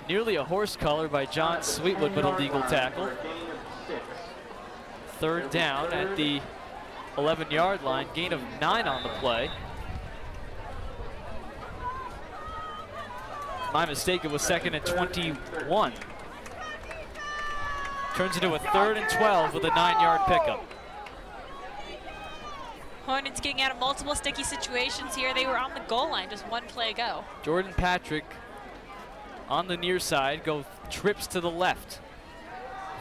Nearly a horse collar by John Sweetwood, but a legal tackle. Third down at the 11-yard line, gain of 9 on the play. My mistake, it was 2nd and 21. Turns into a 3rd and 12 with a 9-yard pickup. Hornets getting out of multiple sticky situations here. They were on the goal line, just one play ago. Jordan Patrick on the near side, trips to the left.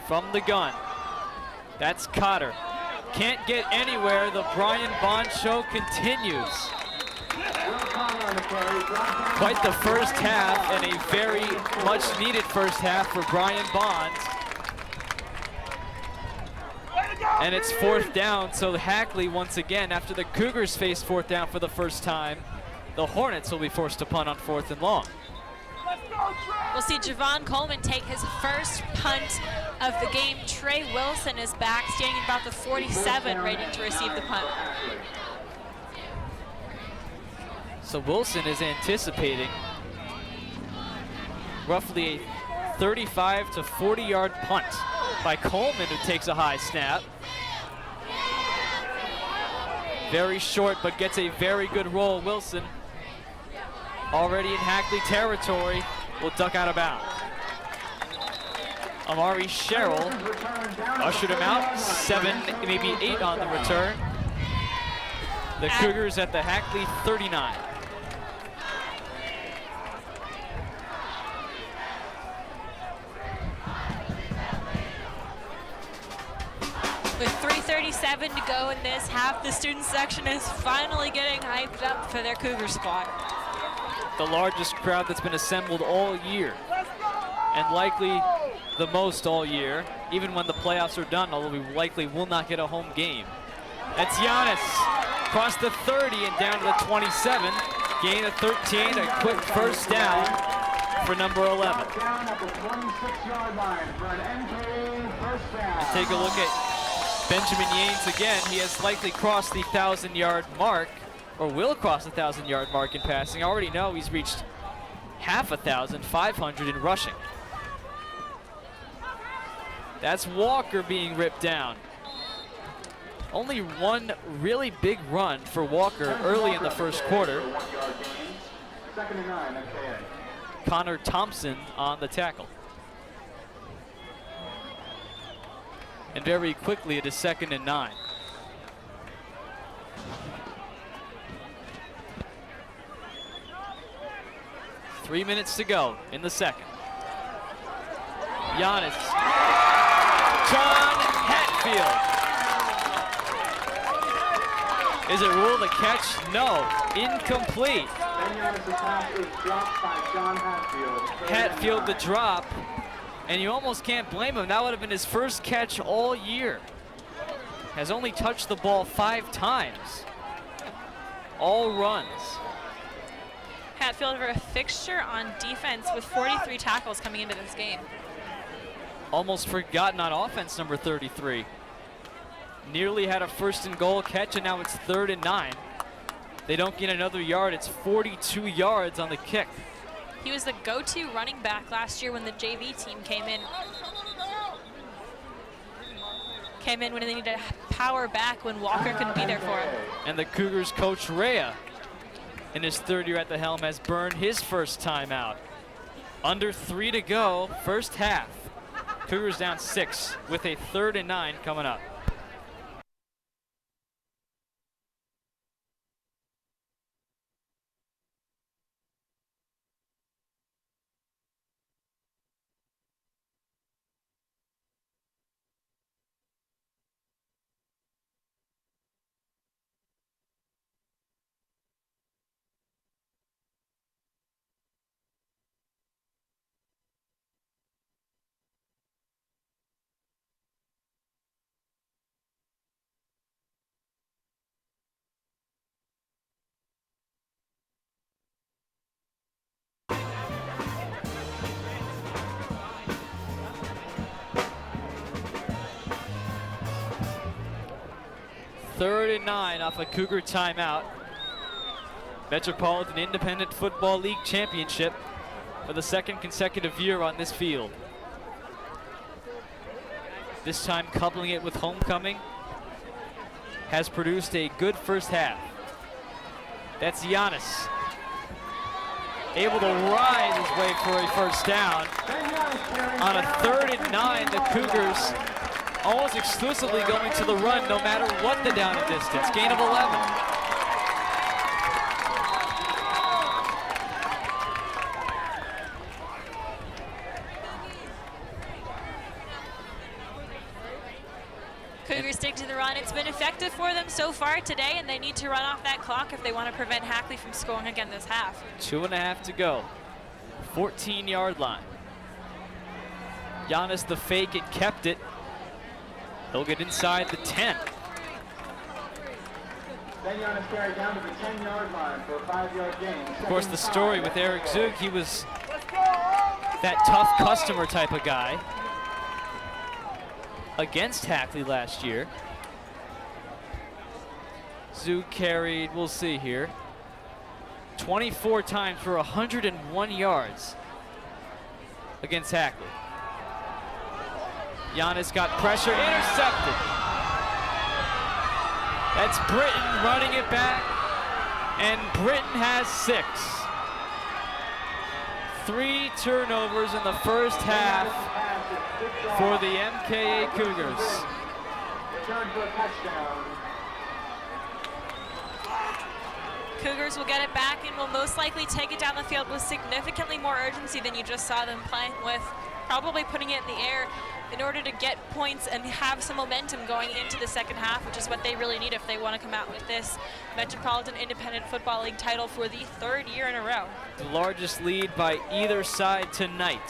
From the gun, that's Cotter. Can't get anywhere. The Brian Bond show continues. Quite the first half, and a very much needed first half for Brian Bond. And it's 4th down, so Hackley once again, after the Cougars face 4th down for the first time, the Hornets will be forced to punt on 4th and long. We'll see Javon Coleman take his first punt of the game. Trey Wilson is back, standing about the 47, ready to receive the punt. So Wilson is anticipating roughly a 35 to 40-yard punt by Coleman, who takes a high snap. Very short, but gets a very good roll. Wilson, already in Hackley territory, will duck out of bounds. Amari Sherrill ushered him out. 7, maybe 8 on the return. The Cougars at the Hackley 39. With 3:37 to go in this half, the student section is finally getting hyped up for their Cougar squad. The largest crowd that's been assembled all year, and likely the most all year, even when the playoffs are done, although we likely will not get a home game. That's Giannis across the 30 and down to the 27. Gain of 13, a quick first down for number 11. Down at the 26-yard line for an MKA first down. Take a look at Benjamin Yanes again. He has likely crossed the 1,000-yard mark, or will cross the 1,000-yard mark in passing. I already know he's reached half 1,500 in rushing. That's Walker being ripped down. Only one really big run for Walker early in the first quarter. Second and 9, MKA. Connor Thompson on the tackle. And very quickly it is 2nd and 9. Three minutes to go in the second. Giannis. John Hatfield. Is it ruled a catch? No. Incomplete. Pass is dropped by John Hatfield. Hatfield the drop, and you almost can't blame him. That would have been his first catch all year. Has only touched the ball 5 times. All runs. Hatfield for a fixture on defense with 43 tackles coming into this game. Almost forgotten on offense, number 33. Nearly had a 1st and goal catch, and now it's 3rd and 9. They don't get another yard. It's 42 yards on the kick. He was the go-to running back last year when the JV team came in. Came in when they needed to power back when Walker couldn't be there for him. And the Cougars coach Rhea, in his 3rd year at the helm, has burned his first time out. Under 3 to go, first half. Cougars down 6 with a 3rd and 9 coming up. Third and 9 off a Cougar timeout. Metropolitan Independent Football League Championship for the 2nd consecutive year on this field. This time coupling it with homecoming has produced a good first half. That's Giannis. Able to ride his way for a first down. On a 3rd and 9, the Cougars almost exclusively going to the run no matter what the down and distance. Gain of 11. Cougars stick to the run. It's been effective for them so far today, and they need to run off that clock if they want to prevent Hackley from scoring again this half. 2.5 to go. 14-yard line. Giannis the fake and kept it. He'll get inside the 10. Then Giannis carried down to the 10-yard line for a 5-yard gain. Of course, the story with Eric Zug, he was that tough customer type of guy against Hackley last year. Zug carried, we'll see here, 24 times for 101 yards against Hackley. Giannis got pressure, intercepted. That's Britton running it back, and Britton has 6. 3 turnovers in the first half for the MKA Cougars. Return for a touchdown. Cougars will get it back and will most likely take it down the field with significantly more urgency than you just saw them playing with, probably putting it in the air in order to get points and have some momentum going into the second half, which is what they really need if they want to come out with this Metropolitan Independent Football League title for the 3rd year in a row. The largest lead by either side tonight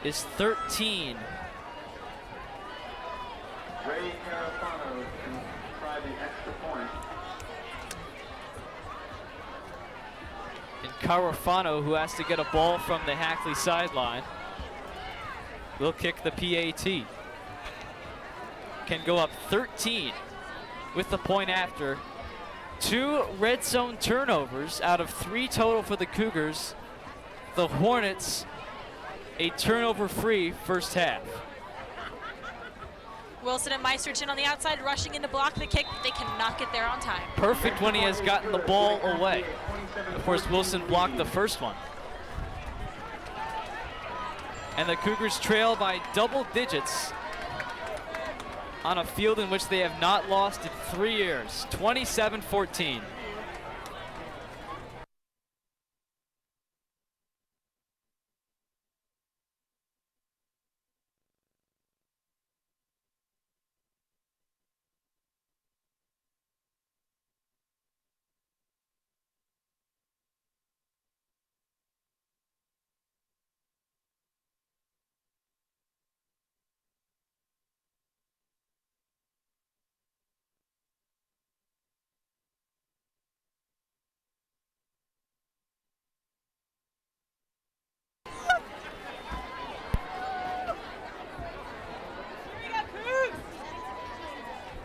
is 13. Ray Carafano can try the extra point. And Carafano, who has to get a ball from the Hackley sideline, will kick the PAT. Can go up 13 with the point after. 2 red zone turnovers out of 3 total for the Cougars. The Hornets, a turnover-free first half. Wilson and Meisterich in on the outside, rushing in to block the kick, but they cannot get there on time. Perfect when he has gotten the ball away. Of course, Wilson blocked the first one. And the Cougars trail by double digits on a field in which they have not lost in 3 years, 27-14.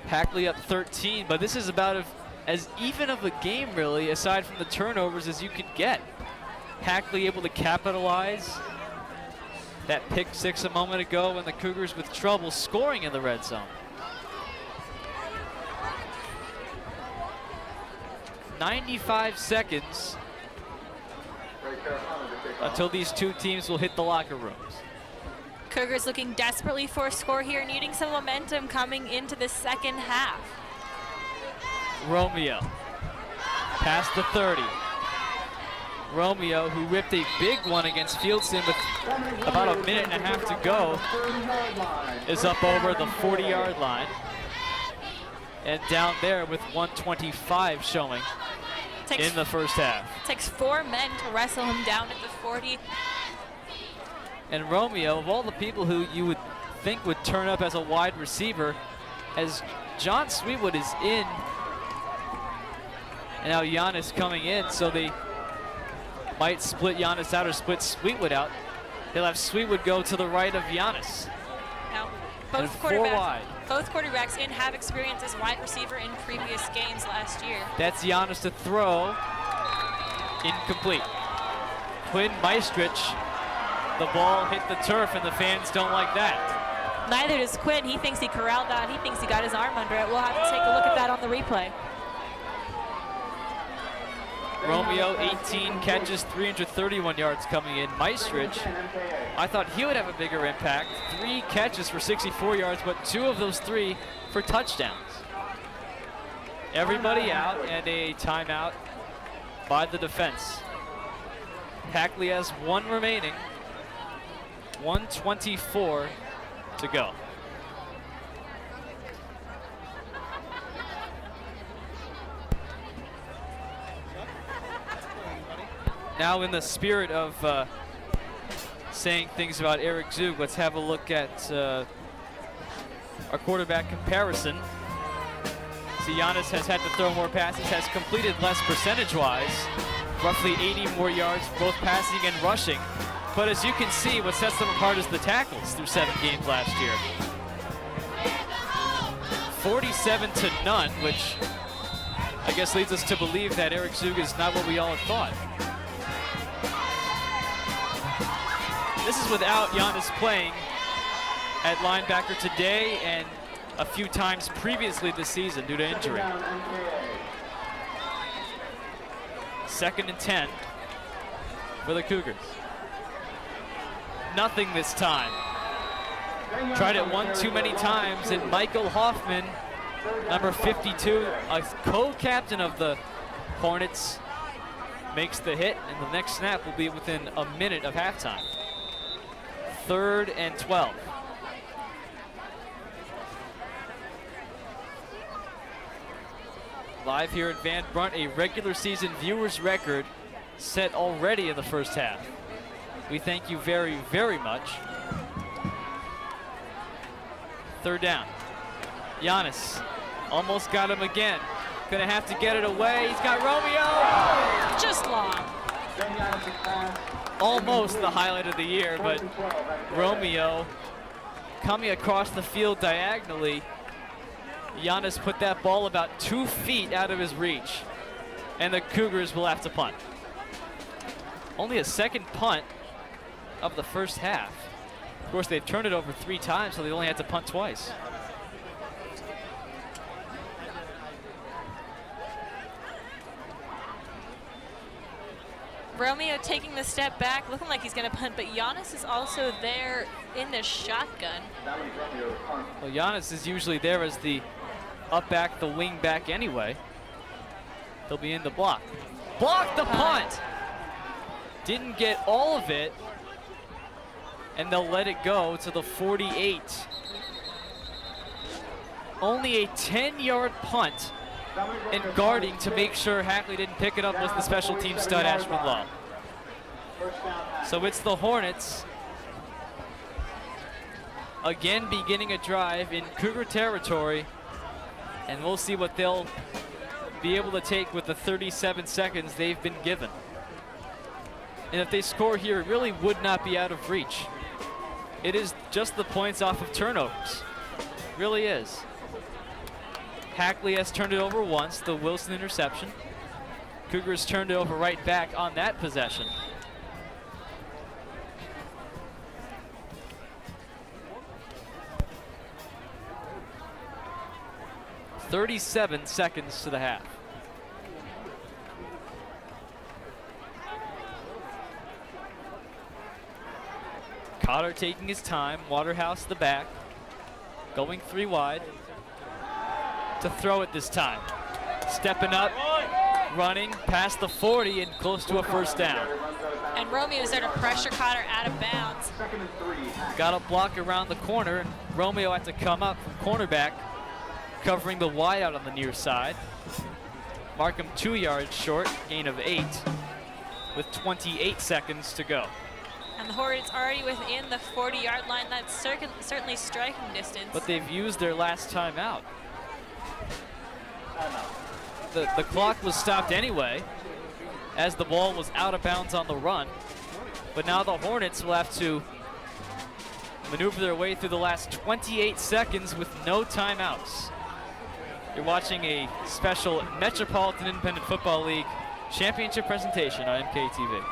Hackley up 13, but this is about as even of a game, really, aside from the turnovers, as you could get. Hackley able to capitalize that pick six a moment ago, and the Cougars with trouble scoring in the red zone. 95 seconds until these two teams will hit the locker rooms. Cougars looking desperately for a score here, needing some momentum coming into the second half. Romeo past the 30. Romeo, who ripped a big one against Fieldson with about a minute and a half to go, is up over the 40-yard line. And down there with 1:25 showing in the first half. Takes 4 men to wrestle him down at the 40. And Romeo, of all the people who you would think would turn up as a wide receiver, as John Sweetwood is in, and now Giannis coming in, so they might split Giannis out or split Sweetwood out. They'll have Sweetwood go to the right of Giannis. Now, And four wide. both quarterbacks in have experience as wide receiver in previous games last year. That's Giannis to throw. Incomplete. Quinn Meistrich, the ball hit the turf, and the fans don't like that. Neither does Quinn. He thinks he corralled that. He thinks he got his arm under it. We'll have to take a look at that on the replay. Romeo, 18 catches, 331 yards coming in. Meistrich, I thought he would have a bigger impact. 3 catches for 64 yards, but 2 of those 3 for touchdowns. Everybody out, and a timeout by the defense. Hackley has 1 remaining. 1:24 to go. Now, in the spirit of saying things about Eric Zug, let's have a look at our quarterback comparison. See, Giannis has had to throw more passes, has completed less percentage-wise, roughly 80 more yards, both passing and rushing. But as you can see, what sets them apart is the tackles through 7 games last year. 47 to none, which I guess leads us to believe that Eric Zug is not what we all had thought. This is without Giannis playing at linebacker today and a few times previously this season due to injury. 2nd and 10 for the Cougars. Nothing this time. Tried it one too many times, and Michael Hoffman, number 52, a co-captain of the Hornets, makes the hit, and the next snap will be within a minute of halftime. 3rd and 12. Live here at Van Brunt, a regular season viewers record set already in the first half. We thank you very, very much. 3rd down. Giannis almost got him again. Gonna have to get it away. He's got Romeo. Just long. almost the highlight of the year, but Romeo coming across the field diagonally. Giannis put that ball about 2 feet out of his reach, and the Cougars will have to punt. Only a second punt of the first half. Of course, they've turned it over 3 times, so they only had to punt twice. Romeo taking the step back, looking like he's going to punt, but Giannis is also there in the shotgun. Well, Giannis is usually there as the up back, the wing back anyway. He'll be in the block. Block the punt! Didn't get all of it, and they'll let it go to the 48. Only a 10-yard punt, and guarding to make sure Hackley didn't pick it up was the special team stud Ashman Law. So it's the Hornets again beginning a drive in Cougar territory, and we'll see what they'll be able to take with the 37 seconds they've been given. And if they score here, it really would not be out of reach. It is just the points off of turnovers. It really is. Hackley has turned it over once, the Wilson interception. Cougars turned it over right back on that possession. "37 seconds to the half." Cotter taking his time, Waterhouse the back, going 3 wide. To throw it this time. Stepping up, running past the 40 and close to a first down. And Romeo's there to pressure Cotter out of bounds. Got a block around the corner, and Romeo had to come up from cornerback, covering the Y out on the near side. Markham 2 yards short, gain of 8, with 28 seconds to go. And the Hornets already within the 40-yard line. That's certainly striking distance. But they've used their last timeout. The clock was stopped anyway, as the ball was out of bounds on the run. But now the Hornets will have to maneuver their way through the last 28 seconds with no timeouts. You're watching a special Metropolitan Independent Football League championship presentation on MKA TV.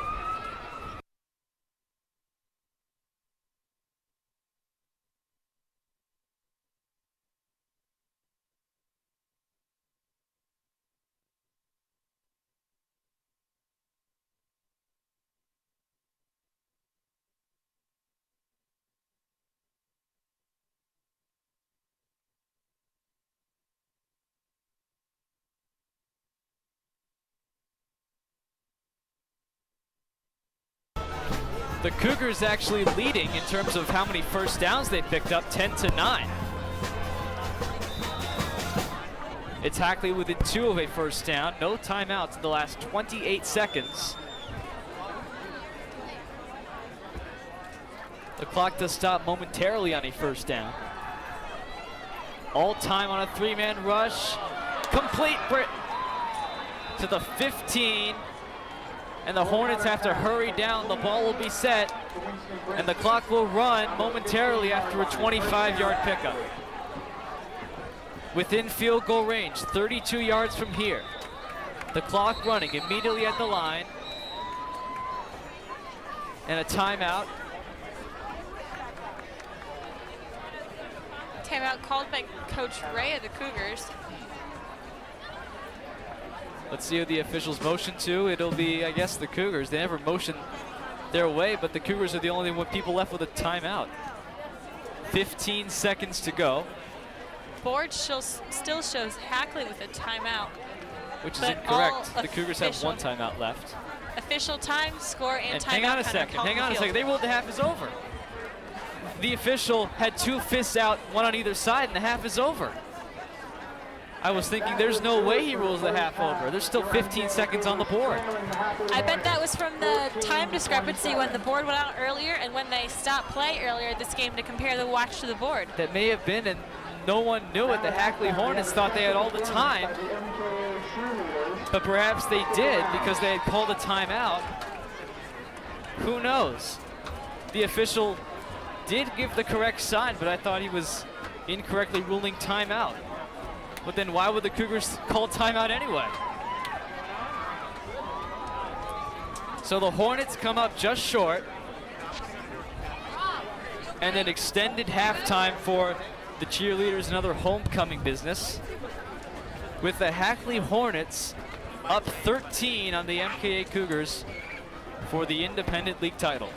The Cougars actually leading in terms of how many first downs they picked up, 10-9. It's Hackley within 2 of a first down. No timeouts in the last 28 seconds. The clock does stop momentarily on a first down. All time on a 3-man rush. Complete to the 15. And the Hornets have to hurry down. The ball will be set, and the clock will run momentarily after a 25-yard pickup. Within field goal range, 32 yards from here. The clock running immediately at the line. And a timeout. Timeout called by Coach Ray of the Cougars. Let's see who the officials motion to. It'll be, I guess, the Cougars. They never motion their way, but the Cougars are the only one people left with a timeout. 15 seconds to go. Board still shows Hackley with a timeout. Which is but incorrect. The Cougars have 1 timeout left. Official time, score, and timeout. Hang on a second. Hang on a second. They ruled the half is over. The official had 2 fists out, 1 on either side, and the half is over. I was thinking there's no way he rules the half over. There's still 15 seconds on the board. I bet that was from the time discrepancy when the board went out earlier and when they stopped play earlier this game to compare the watch to the board. That may have been, and no one knew it. The Hackley Hornets thought they had all the time, but perhaps they did because they had called a timeout Who knows? The official did give the correct sign, but I thought he was incorrectly ruling timeout. But then why would the Cougars call timeout anyway? So the Hornets come up just short, and then extended halftime for the cheerleaders and other homecoming business, with the Hackley Hornets up 13 on the MKA Cougars for the Independent League title.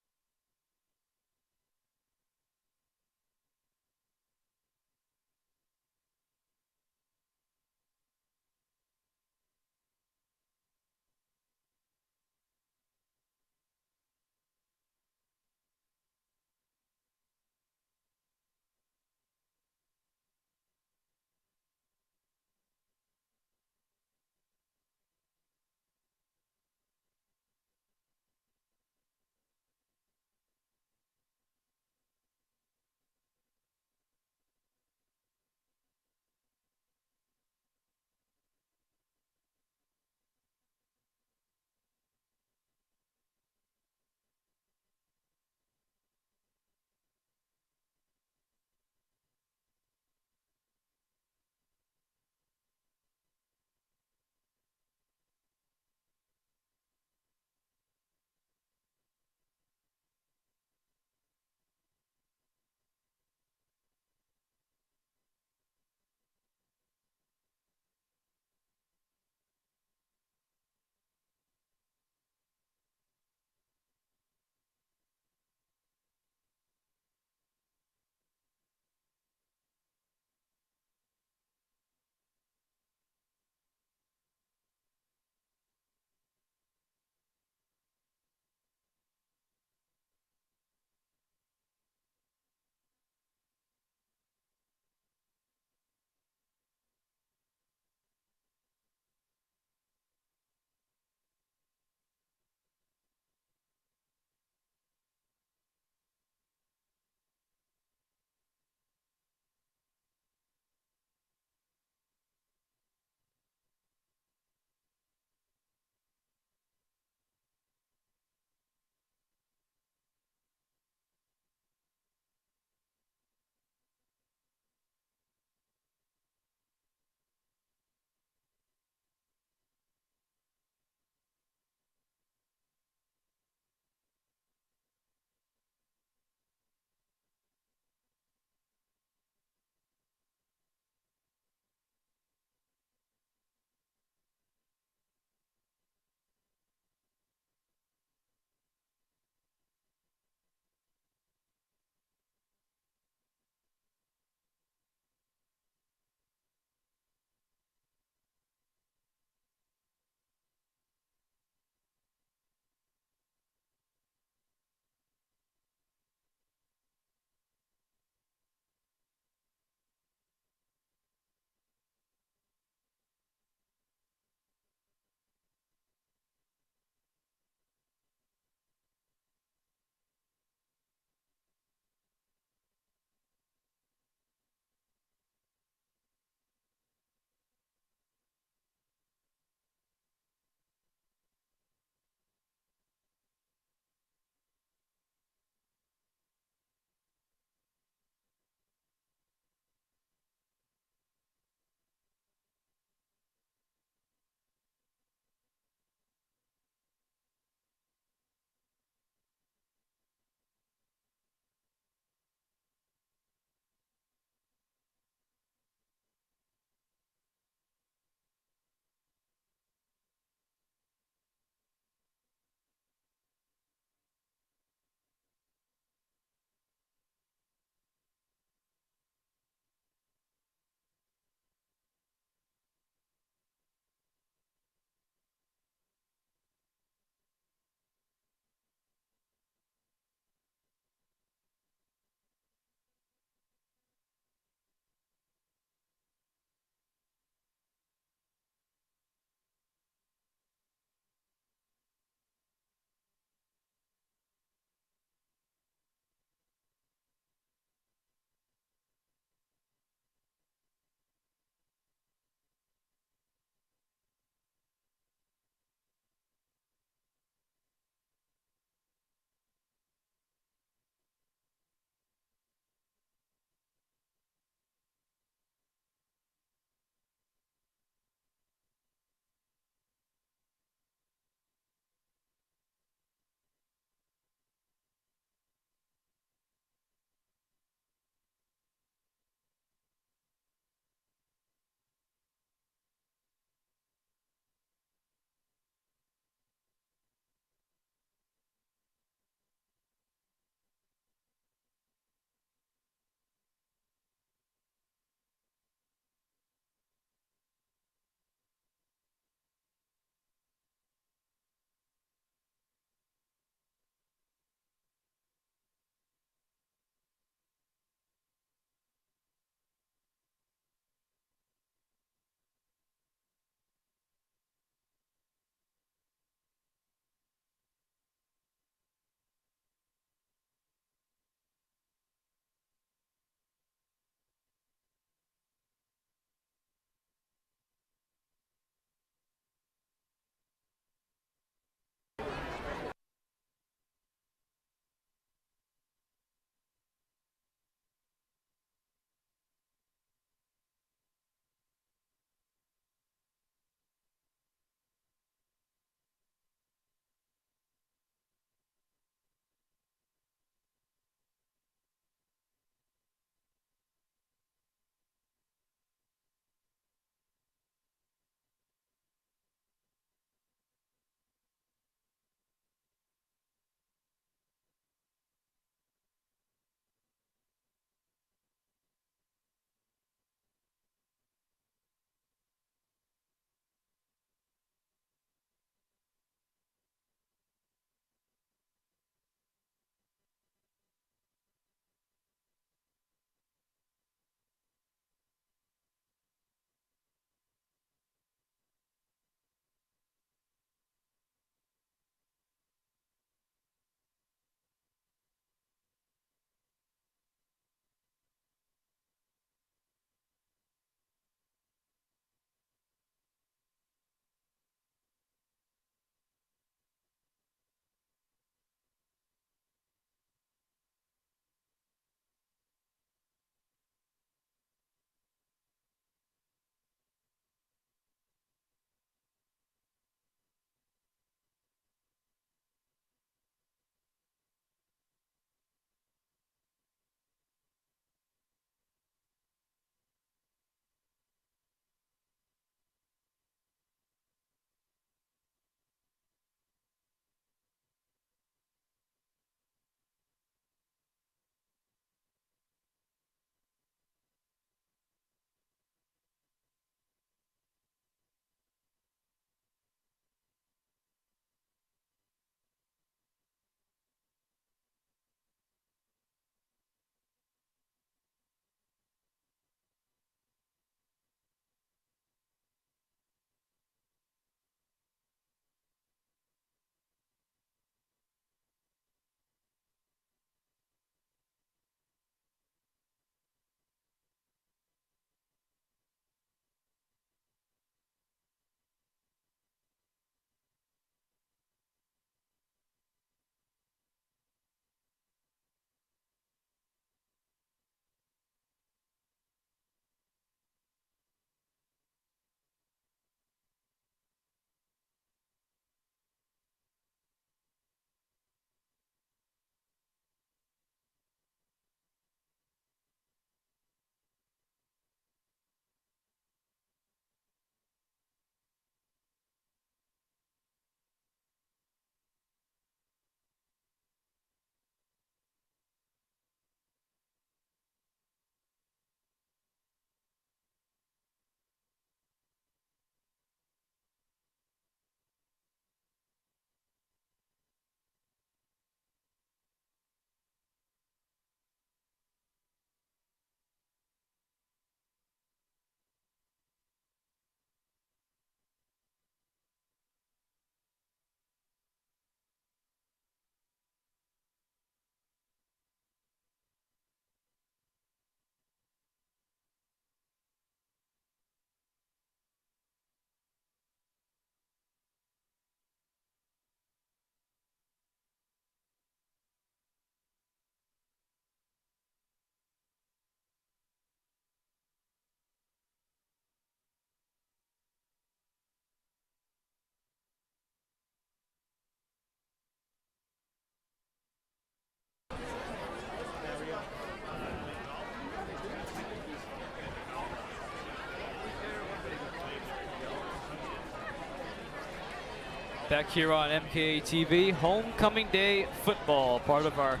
Back here on MKA TV, Homecoming Day football, part of our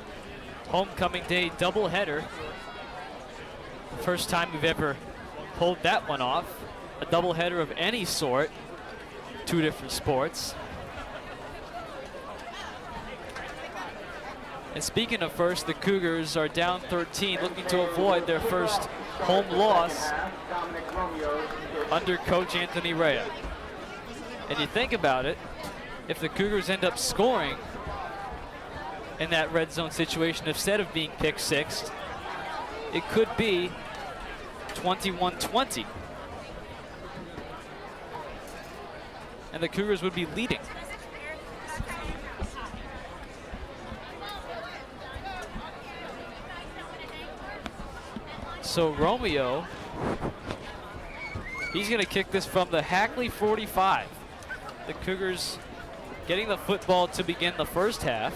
Homecoming Day doubleheader. First time we've ever pulled that one off. A doubleheader of any sort, 2 different sports. And speaking of first, the Cougars are down 13, looking to avoid their first home loss under Coach Anthony Rea. And you think about it, if the Cougars end up scoring in that red zone situation, instead of being pick sixed, it could be 21-20. And the Cougars would be leading. So Romeo, he's going to kick this from the Hackley 45. The Cougars getting the football to begin the first half.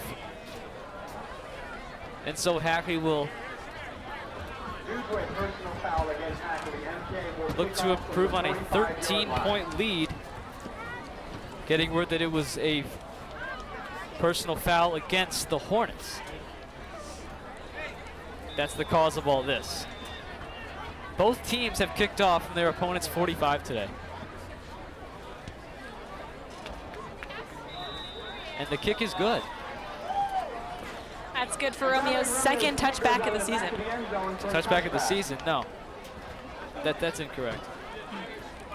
And so Hackley will look to improve on a 13-point lead. Getting word that it was a personal foul against the Hornets. That's the cause of all this. Both teams have kicked off from their opponent's 45 today. And the kick is good. That's good for Romeo's second touchback of the season. Touchback of the season? No. That's incorrect.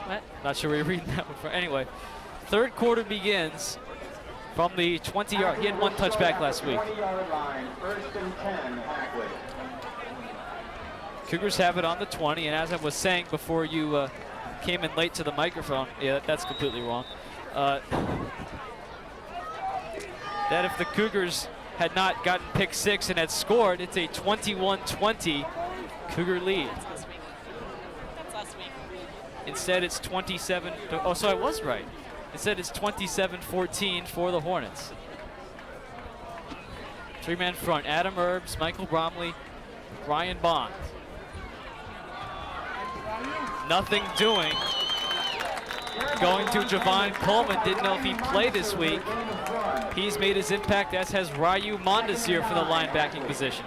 What? Not sure where you're reading that one from. Anyway, third quarter begins from the 20-yard. He had 1 touchback last week. 20-yard line, 1st and 10, Hackley. Cougars have it on the 20, and as I was saying before you came in late to the microphone, yeah, that's completely wrong. That if the Cougars had not gotten pick 6 and had scored, it's a 21-20 Cougar lead. That's last week. Instead, it's 27. Oh, so I was right. Instead, it's 27-14 for the Hornets. 3-man front: Adam Erbs, Michael Bromley, Ryan Bond. Nothing doing. Going to Javon Coleman. Didn't know if he'd play this week. He's made his impact, as has Ryu Mondesir for the linebacking position.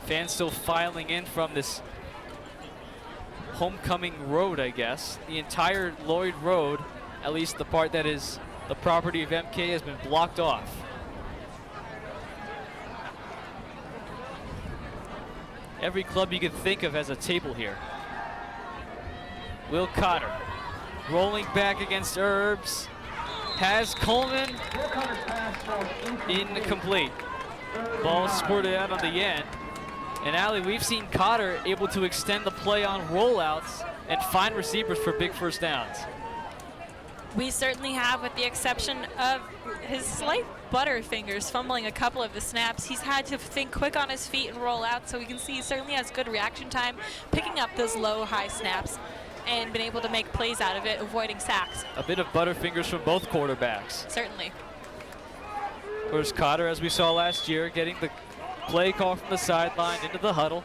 Fans still filing in from this homecoming road, I guess. The entire Lloyd Road, at least the part that is the property of MKA, has been blocked off. Every club you can think of has a table here. Will Cotter rolling back against Erbs. Has Coleman. Incomplete. Ball squirted out on the end. And Allie, we've seen Cotter able to extend the play on rollouts and find receivers for big first downs. We certainly have, with the exception of his slight butterfingers fumbling a couple of the snaps. He's had to think quick on his feet and roll out, so we can see he certainly has good reaction time, picking up those low, high snaps and been able to make plays out of it, avoiding sacks. A bit of butterfingers from both quarterbacks. Certainly. Where's Cotter, as we saw last year, getting the play call from the sideline into the huddle.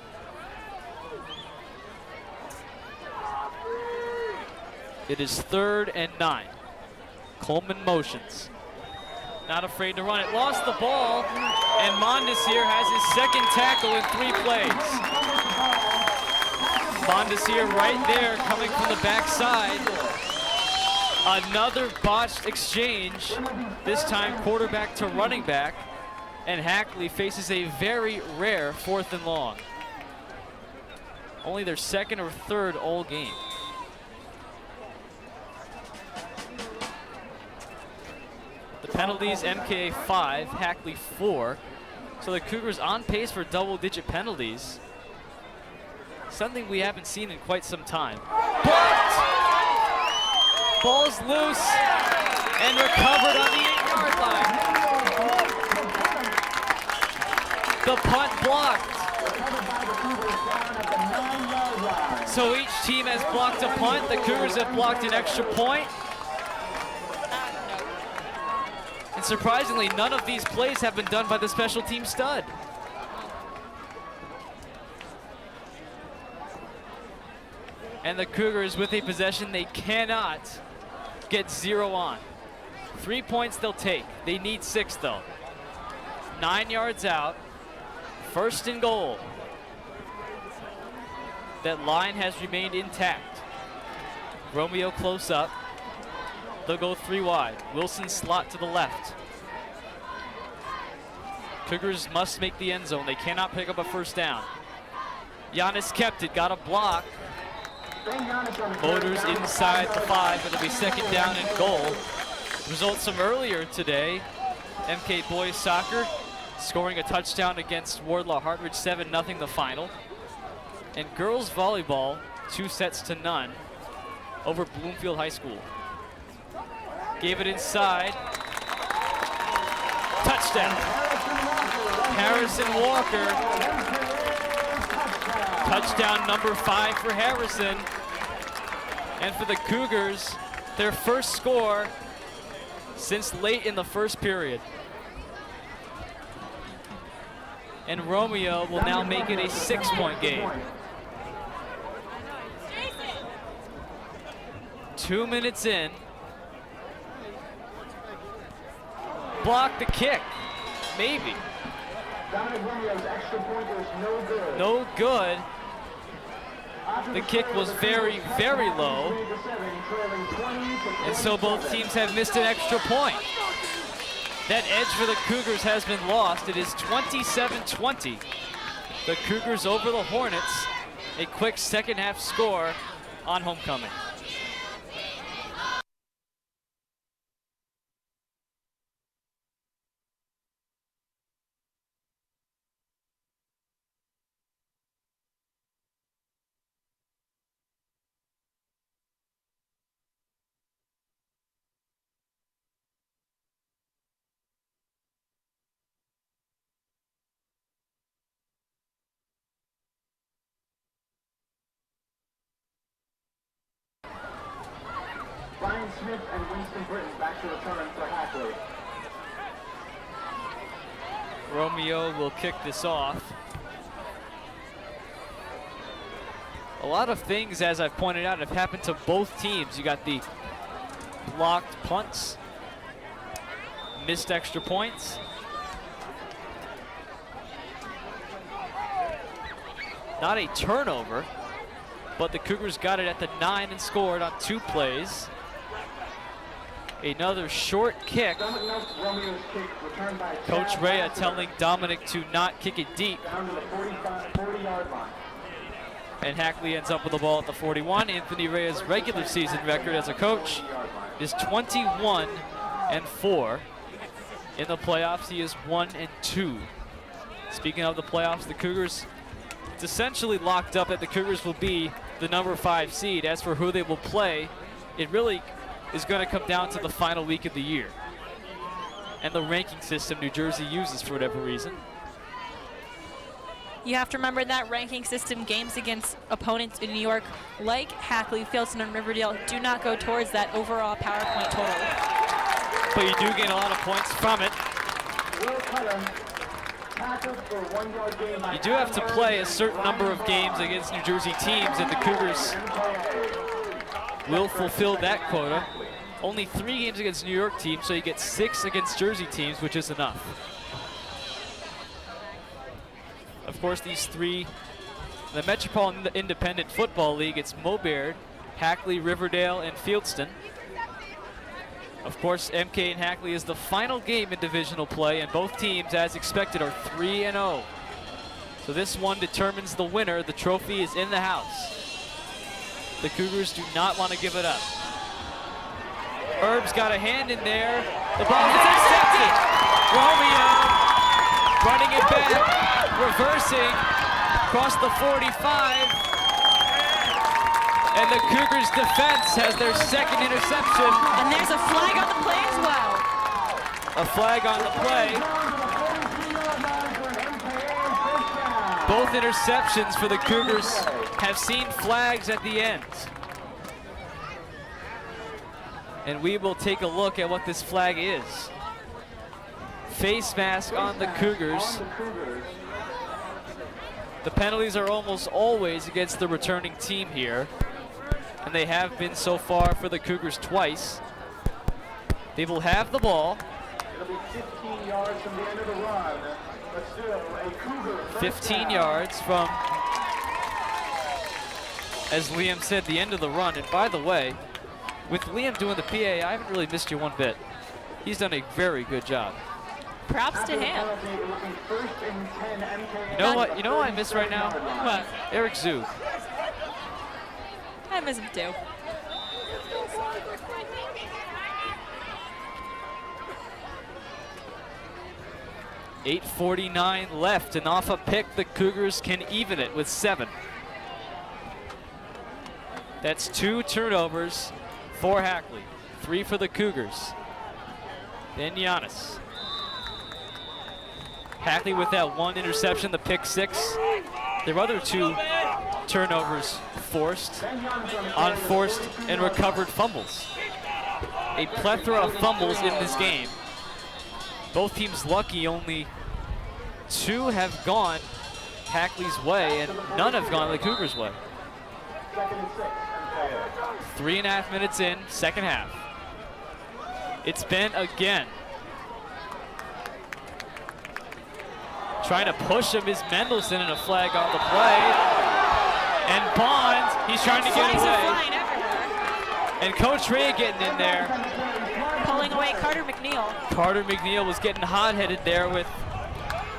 It is 3rd and 9. Coleman motions. Not afraid to run it. Lost the ball, and Mondesir has his second tackle in 3 plays. Mondesir right there coming from the backside. Another botched exchange, this time quarterback to running back, and Hackley faces a very rare 4th and long. Only their 2nd or 3rd all game. The penalties: MKA 5, Hackley 4. So the Cougars on pace for double-digit penalties. Something we haven't seen in quite some time. Blocked! Ball's loose and recovered on the 8-yard line. The punt blocked. So each team has blocked a punt. The Cougars have blocked an extra point. And surprisingly, none of these plays have been done by the special team stud. And the Cougars with a possession they cannot get 0 on. 3 points they'll take. They need 6 though. 9 yards out. First and goal. That line has remained intact. Romeo close up. They'll go 3 wide. Wilson slot to the left. Cougars must make the end zone. They cannot pick up a first down. Giannis kept it, got a block. Motors inside the 5. It'll be second down and goal. Results from earlier today. MK boys soccer scoring a touchdown against Wardlaw Hartridge, 7-0 the final. And girls volleyball, 2-0 over Bloomfield High School. Gave it inside. Touchdown. Harrison Walker. Touchdown number 5 for Harrison. And for the Cougars, their first score since late in the first period. And Romeo will now make it a 6-point game. 2 minutes in. Block the kick. Maybe. No good. The kick was very, very low. And so both teams have missed an extra point. That edge for the Cougars has been lost. It is 27-20. The Cougars over the Hornets. A quick second half score on homecoming. Ryan Smith and Winston Britton back to return for Hackley. Romeo will kick this off. A lot of things, as I've pointed out, have happened to both teams. You got the blocked punts, missed extra points. Not a turnover, but the Cougars got it at the 9 and scored on 2 plays. Another short kick. Coach Rea telling Dominic to not kick it deep. And Hackley ends up with the ball at the 41. Anthony Rea's regular season record as a coach is 21-4. In the playoffs, he is 1-2. Speaking of the playoffs, the Cougars, it's essentially locked up that the Cougars will be the number 5 seed. As for who they will play, it really is going to come down to the final week of the year and the ranking system New Jersey uses for whatever reason. You have to remember that ranking system, games against opponents in New York like Hackley, Fieldston, and Riverdale do not go towards that overall PowerPoint total. But you do gain a lot of points from it. You do have to play a certain number of games against New Jersey teams, and the Cougars will fulfill that quota. Only 3 games against New York teams, so you get 6 against Jersey teams, which is enough. Of course, these 3, the Metropolitan Independent Football League, it's Mobaird, Hackley, Riverdale, and Fieldston. Of course, MK and Hackley is the final game in divisional play, and both teams, as expected, are 3-0. So this one determines the winner. The trophy is in the house. The Cougars do not want to give it up. Herb's got a hand in there. The ball is intercepted. Romeo running it back, reversing across the 45. And the Cougars defense has their second interception. And there's a flag on the play as well. A flag on the play. Both interceptions for the Cougars have seen flags at the end. And we will take a look at what this flag is. Face mask on the Cougars. The penalties are almost always against the returning team here. and they have been so far for the Cougars twice. They will have the ball. It'll be 15 yards from the end of the run, but still a Cougar first 15 down. yards from, as Liam said, the end of the run. And by the way, with Liam doing the PA, I haven't really missed you one bit. He's done a very good job. Props to him. You know what? You know what I miss right now? What? Eric Zug. I miss him too. .849 left, and off a pick, the Cougars can even it with 7. That's 2 turnovers for Hackley, 3 for the Cougars. Then Giannis. Hackley with that 1 interception, the pick 6. Their other 2 turnovers forced, unforced, and recovered fumbles. A plethora of fumbles in this game. Both teams lucky, only 2 have gone Hackley's way, and none have gone the Cougars' way. 3.5 minutes in, second half. It's Ben again. Trying to push him is Mendelson, and a flag on the play. And Bonds, he's trying to get away. And Coach Ray getting in there. Pulling away Carter McNeil. Carter McNeil was getting hot-headed there with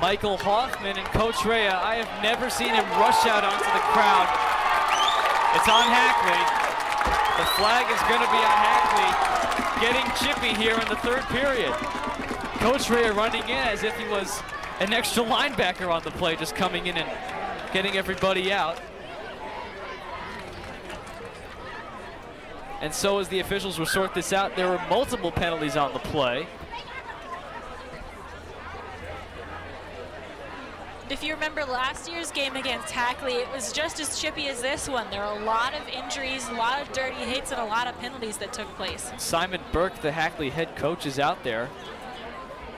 Michael Hoffman, and Coach Ray, I have never seen him rush out onto the crowd. It's on Hackley. The flag is going to be on Hackley, getting chippy here in the 3rd period. Coach Ray running in as if he was an extra linebacker on the play, just coming in and getting everybody out. And so as the officials will sort this out, there were multiple penalties on the play. If you remember last year's game against Hackley, it was just as chippy as this one. There were a lot of injuries, a lot of dirty hits, and a lot of penalties that took place. Simon Burke, the Hackley head coach, is out there,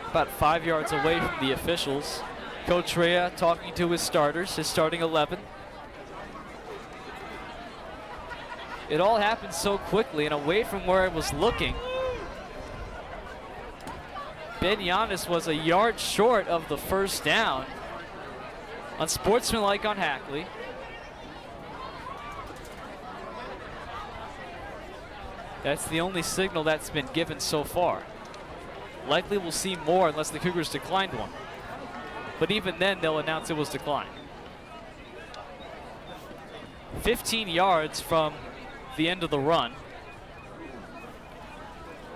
about 5 yards away from the officials. Coach Rea talking to his starters, his starting 11. It all happened so quickly and away from where I was looking. Ben Giannis was a yard short of the first down. Unsportsmanlike on Hackley. That's the only signal that's been given so far. Likely we'll see more unless the Cougars declined one. But even then, they'll announce it was declined. 15 yards from the end of the run,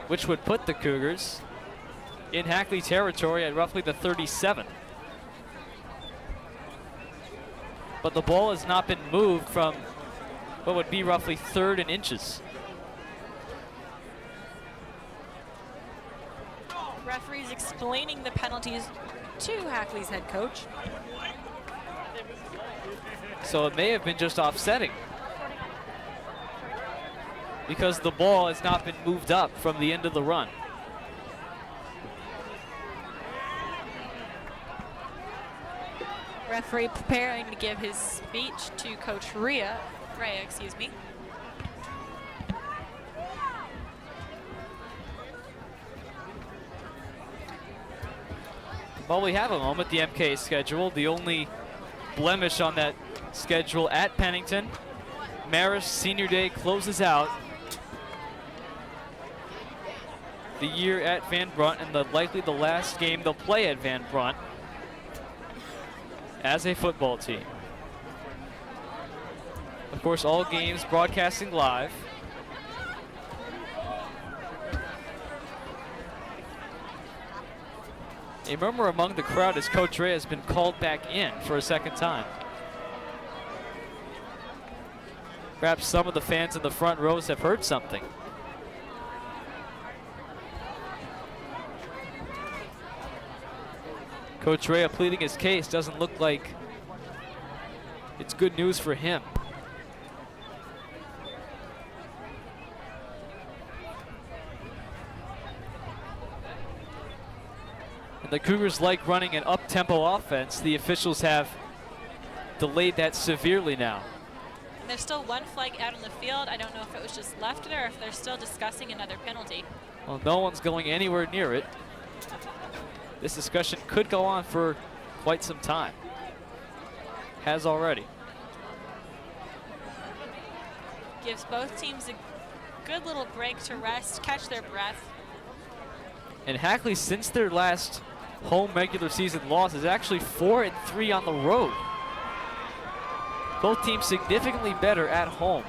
which would put the Cougars in Hackley territory at roughly the 37. But the ball has not been moved from what would be roughly 3rd and inches. Referees explaining the penalties to Hackley's head coach. So it may have been just offsetting, because the ball has not been moved up from the end of the run. Referee preparing to give his speech to Coach Ray, excuse me. Well, we have a moment, the MKA schedule. The only blemish on that schedule at Pennington. Marist Senior Day closes out the year at Van Brunt, and likely the last game they'll play at Van Brunt as a football team. Of course, all games broadcasting live. A murmur among the crowd as Coach Ray has been called back in for a second time. Perhaps some of the fans in the front rows have heard something. Coach Ray pleading his case. Doesn't look like it's good news for him. And the Cougars like running an up-tempo offense. The officials have delayed that severely now. There's still one flag out on the field. I don't know if it was just left there or if they're still discussing another penalty. Well, no one's going anywhere near it. This discussion could go on for quite some time. Has already. Gives both teams a good little break to rest, catch their breath. And Hackley, since their last home regular season loss, is actually 4-3 on the road. Both teams significantly better at home,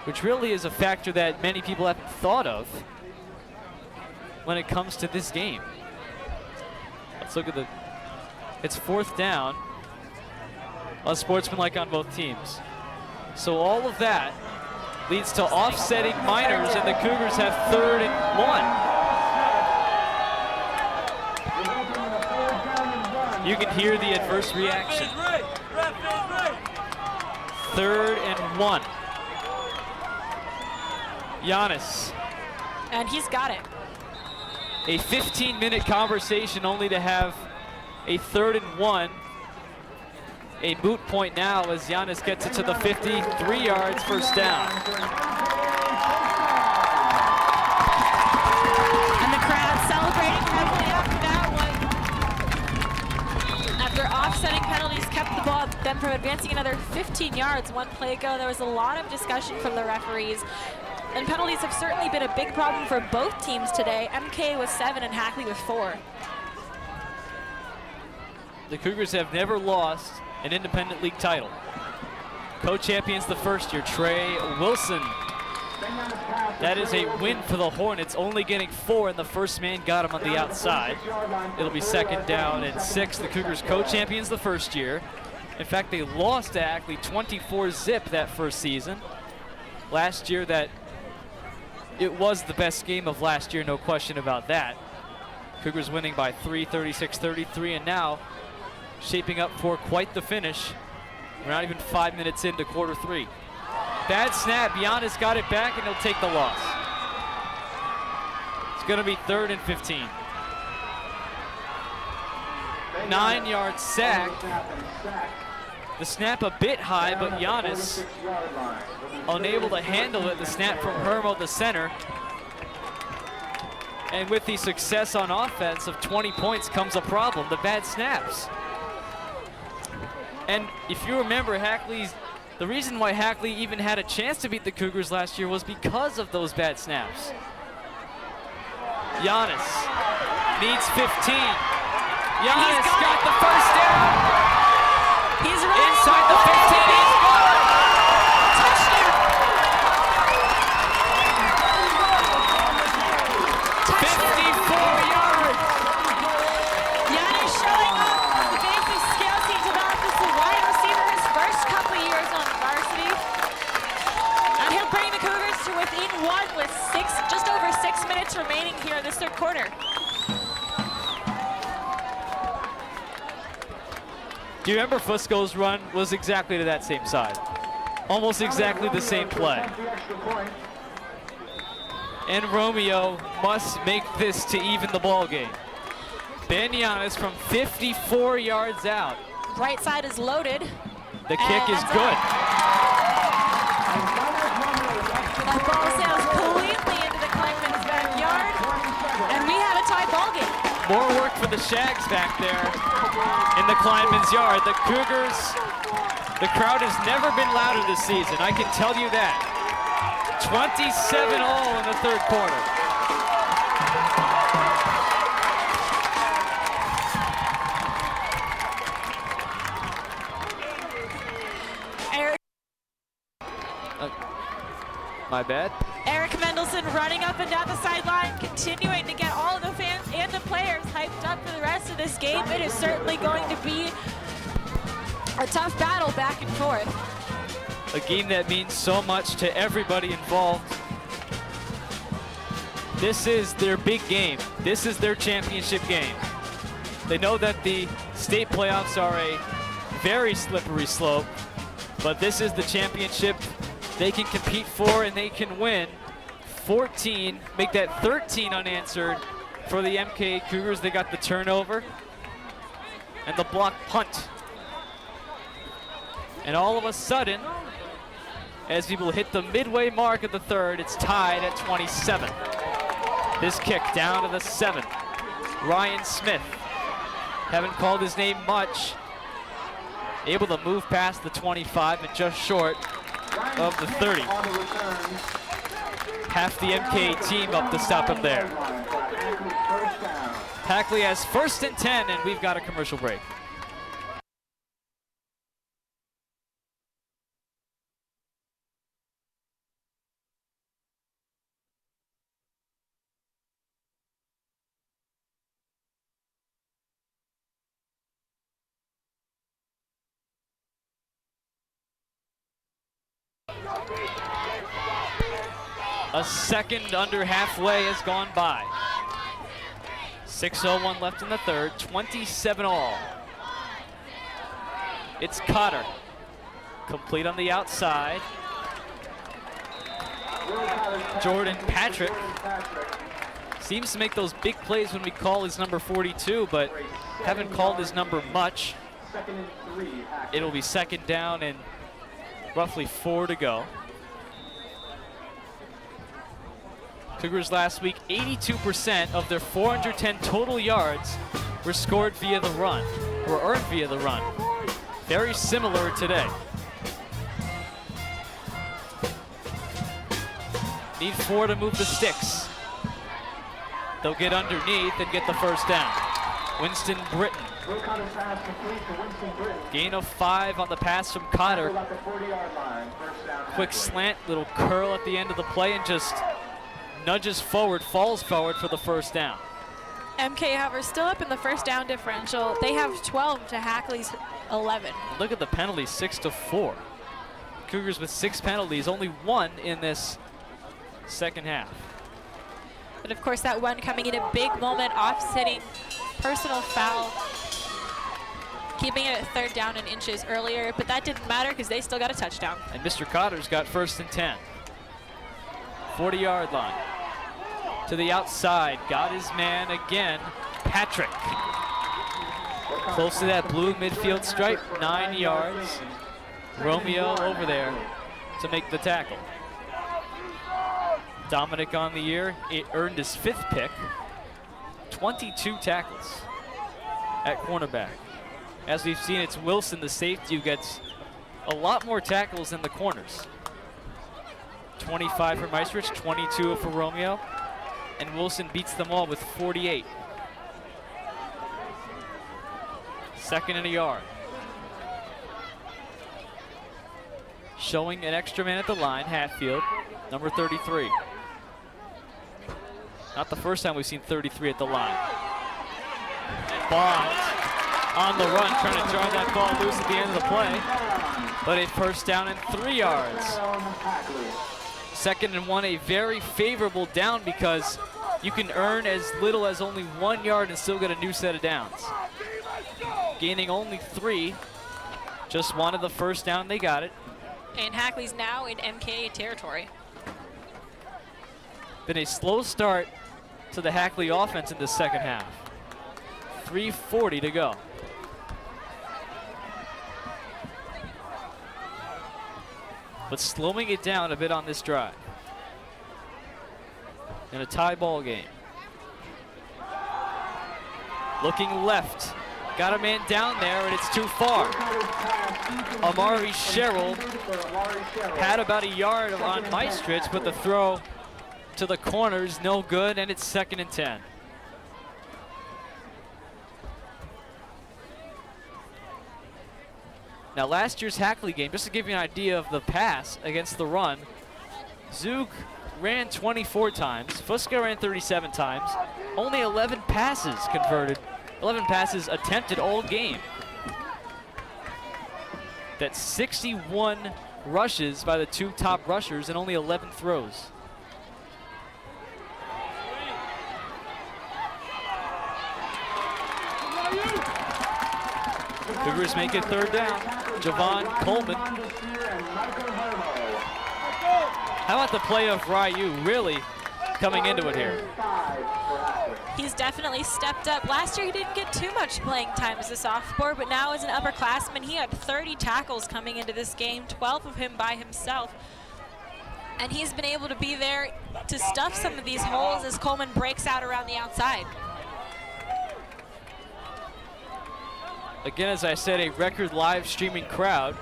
which really is a factor that many people haven't thought of when it comes to this game. Let's look at it's 4th down. Unsportsmanlike on both teams. So all of that leads to offsetting minors, and the Cougars have 3rd and 1. You can hear the adverse reaction. 3rd and 1. Giannis. And he's got it. A 15-minute conversation only to have a 3rd and 1. A moot point now as Giannis gets it to the 53 yards, first down. And the crowd celebrating heavily after that one. After offsetting penalties kept the ball them from advancing another 15 yards one play ago, there was a lot of discussion from the referees. And penalties have certainly been a big problem for both teams today. MKA with 7 and Hackley with 4. The Cougars have never lost an independent league title. Co-champions the first year, Trey Wilson. That is a win for the Hornets, only getting 4, and the first man got him on the outside. It'll be 2nd down and 6. The Cougars co-champions the first year. In fact, they lost to Hackley 24-zip that first season. Last year, it was the best game of last year, no question about that. Cougars winning by 3, 36-33, and now shaping up for quite the finish. We're not even 5 minutes into quarter 3. Bad snap, Giannis got it back and he'll take the loss. It's gonna be 3rd and 15. 9-yard sack. The snap a bit high, but Giannis unable to handle it. The snap from Hermo, the center. And with the success on offense of 20 points comes a problem, the bad snaps. And if you remember, the reason why Hackley even had a chance to beat the Cougars last year was because of those bad snaps. Giannis needs 15. Giannis got the first down. He's running inside the 15. He's gone. Touchdown. 54 yards. Giannis showing up the basic skills he developed as a wide receiver his first couple of years on varsity. And he'll bring the Cougars to within 1 with just over 6 minutes remaining here in this 3rd quarter. Do you remember Fusco's run was exactly to that same side? Almost exactly the same play. And Romeo must make this to even the ball game. Ben Giannis from 54 yards out. Right side is loaded. The kick is good. That ball sails completely into the Kleinman's backyard. And we have a tie ball game. More work for the Shags back there in the Kleinman's yard. The Cougars, the crowd has never been louder this season, I can tell you that. 27-all in the 3rd quarter. My bad. Eric Mendelson running up and down the sideline, continuing to get all of the fans and the players hyped up for the rest of this game. It is certainly going to be a tough battle back and forth. A game that means so much to everybody involved. This is their big game. This is their championship game. They know that the state playoffs are a very slippery slope, but this is the championship they can compete for and they can win. 14, make that 13 unanswered for the MKA Cougars. They got the turnover and the block punt. And all of a sudden, as we will hit the midway mark of the third. It's tied at 27. This kick down to the 7. Ryan Smith, haven't called his name much, able to move past the 25 and just short of the 30. Half the MKA team up to stop him there. Hackley has 1st and 10, and we've got a commercial break. A second under halfway has gone by. 6:01 left in the third, 27 all. It's Cotter, complete on the outside. Jordan Patrick seems to make those big plays when we call his number 42, but haven't called his number much. It'll be second down and roughly 4 to go. Cougars last week, 82% of their 410 total yards were scored via the run, or earned via the run. Very similar today. Need 4 to move the sticks. They'll get underneath and get the first down. Winston Britton. Gain of 5 on the pass from Cotter. Quick slant, little curl at the end of the play, and just nudges forward, falls forward for the first down. MKA, however, still up in the first down differential. They have 12 to Hackley's 11. Look at the penalties, 6-4. Cougars with 6 penalties, only 1 in this second half. But of course, that one coming in a big moment, offsetting personal foul, keeping it at 3rd down and inches earlier, but that didn't matter because they still got a touchdown. And Mr. Cotter's got 1st and 10. 40-yard line. To the outside, got his man again, Patrick. Close to that blue midfield stripe, 9 yards. Romeo over there to make the tackle. Dominic on the year, it earned his 5th pick. 22 tackles at cornerback. As we've seen, it's Wilson, the safety, who gets a lot more tackles than the corners. 25 for Meistrich, 22 for Romeo, and Wilson beats them all with 48. 2nd and a yard. Showing an extra man at the line, Hatfield, number 33. Not the first time we've seen 33 at the line. Bond on the run, trying to turn that ball loose at the end of the play, but a first down and 3 yards. 2nd and 1, a very favorable down because you can earn as little as only 1 yard and still get a new set of downs. Gaining only 3, just wanted the first down, they got it. And Hackley's now in MKA territory. Been a slow start to the Hackley offense in the second half. 3:40 to go. But slowing it down a bit on this drive. In a tie ball game. Looking left. Got a man down there, and it's too far. Amari Sherrill had about a yard on Meistrich, but the throw to the corners, no good, and it's 2nd and 10. Now, last year's Hackley game, just to give you an idea of the pass against the run, Zug ran 24 times, Fusca ran 37 times, only 11 passes converted, 11 passes attempted all game. That's 61 rushes by the 2 top rushers and only 11 throws. Cougars make it 3rd down. Javon Coleman. How about the play of Ryu really coming into it here? He's definitely stepped up. Last year he didn't get too much playing time as a sophomore, but now as an upperclassman he had 30 tackles coming into this game, 12 of him by himself. And he's been able to be there to stuff some of these holes as Coleman breaks out around the outside. Again, as I said, a record live streaming crowd.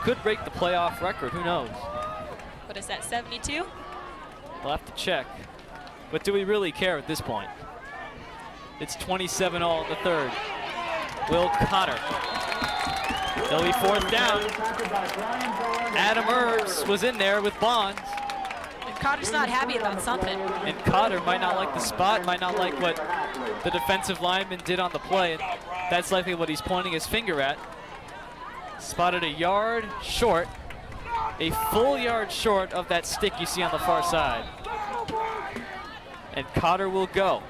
Could break the playoff record, who knows? What is that, 72? We'll have to check. But do we really care at this point? It's 27-all in the third. Will Cotter. They'll be 4th down. Adam Herbs was in there with Bonds. And Cotter's not happy about something. And Cotter might not like the spot, might not like what the defensive lineman did on the play. And that's likely what he's pointing his finger at. Spotted a yard short, a full yard short of that stick you see on the far side. And Cotter will go.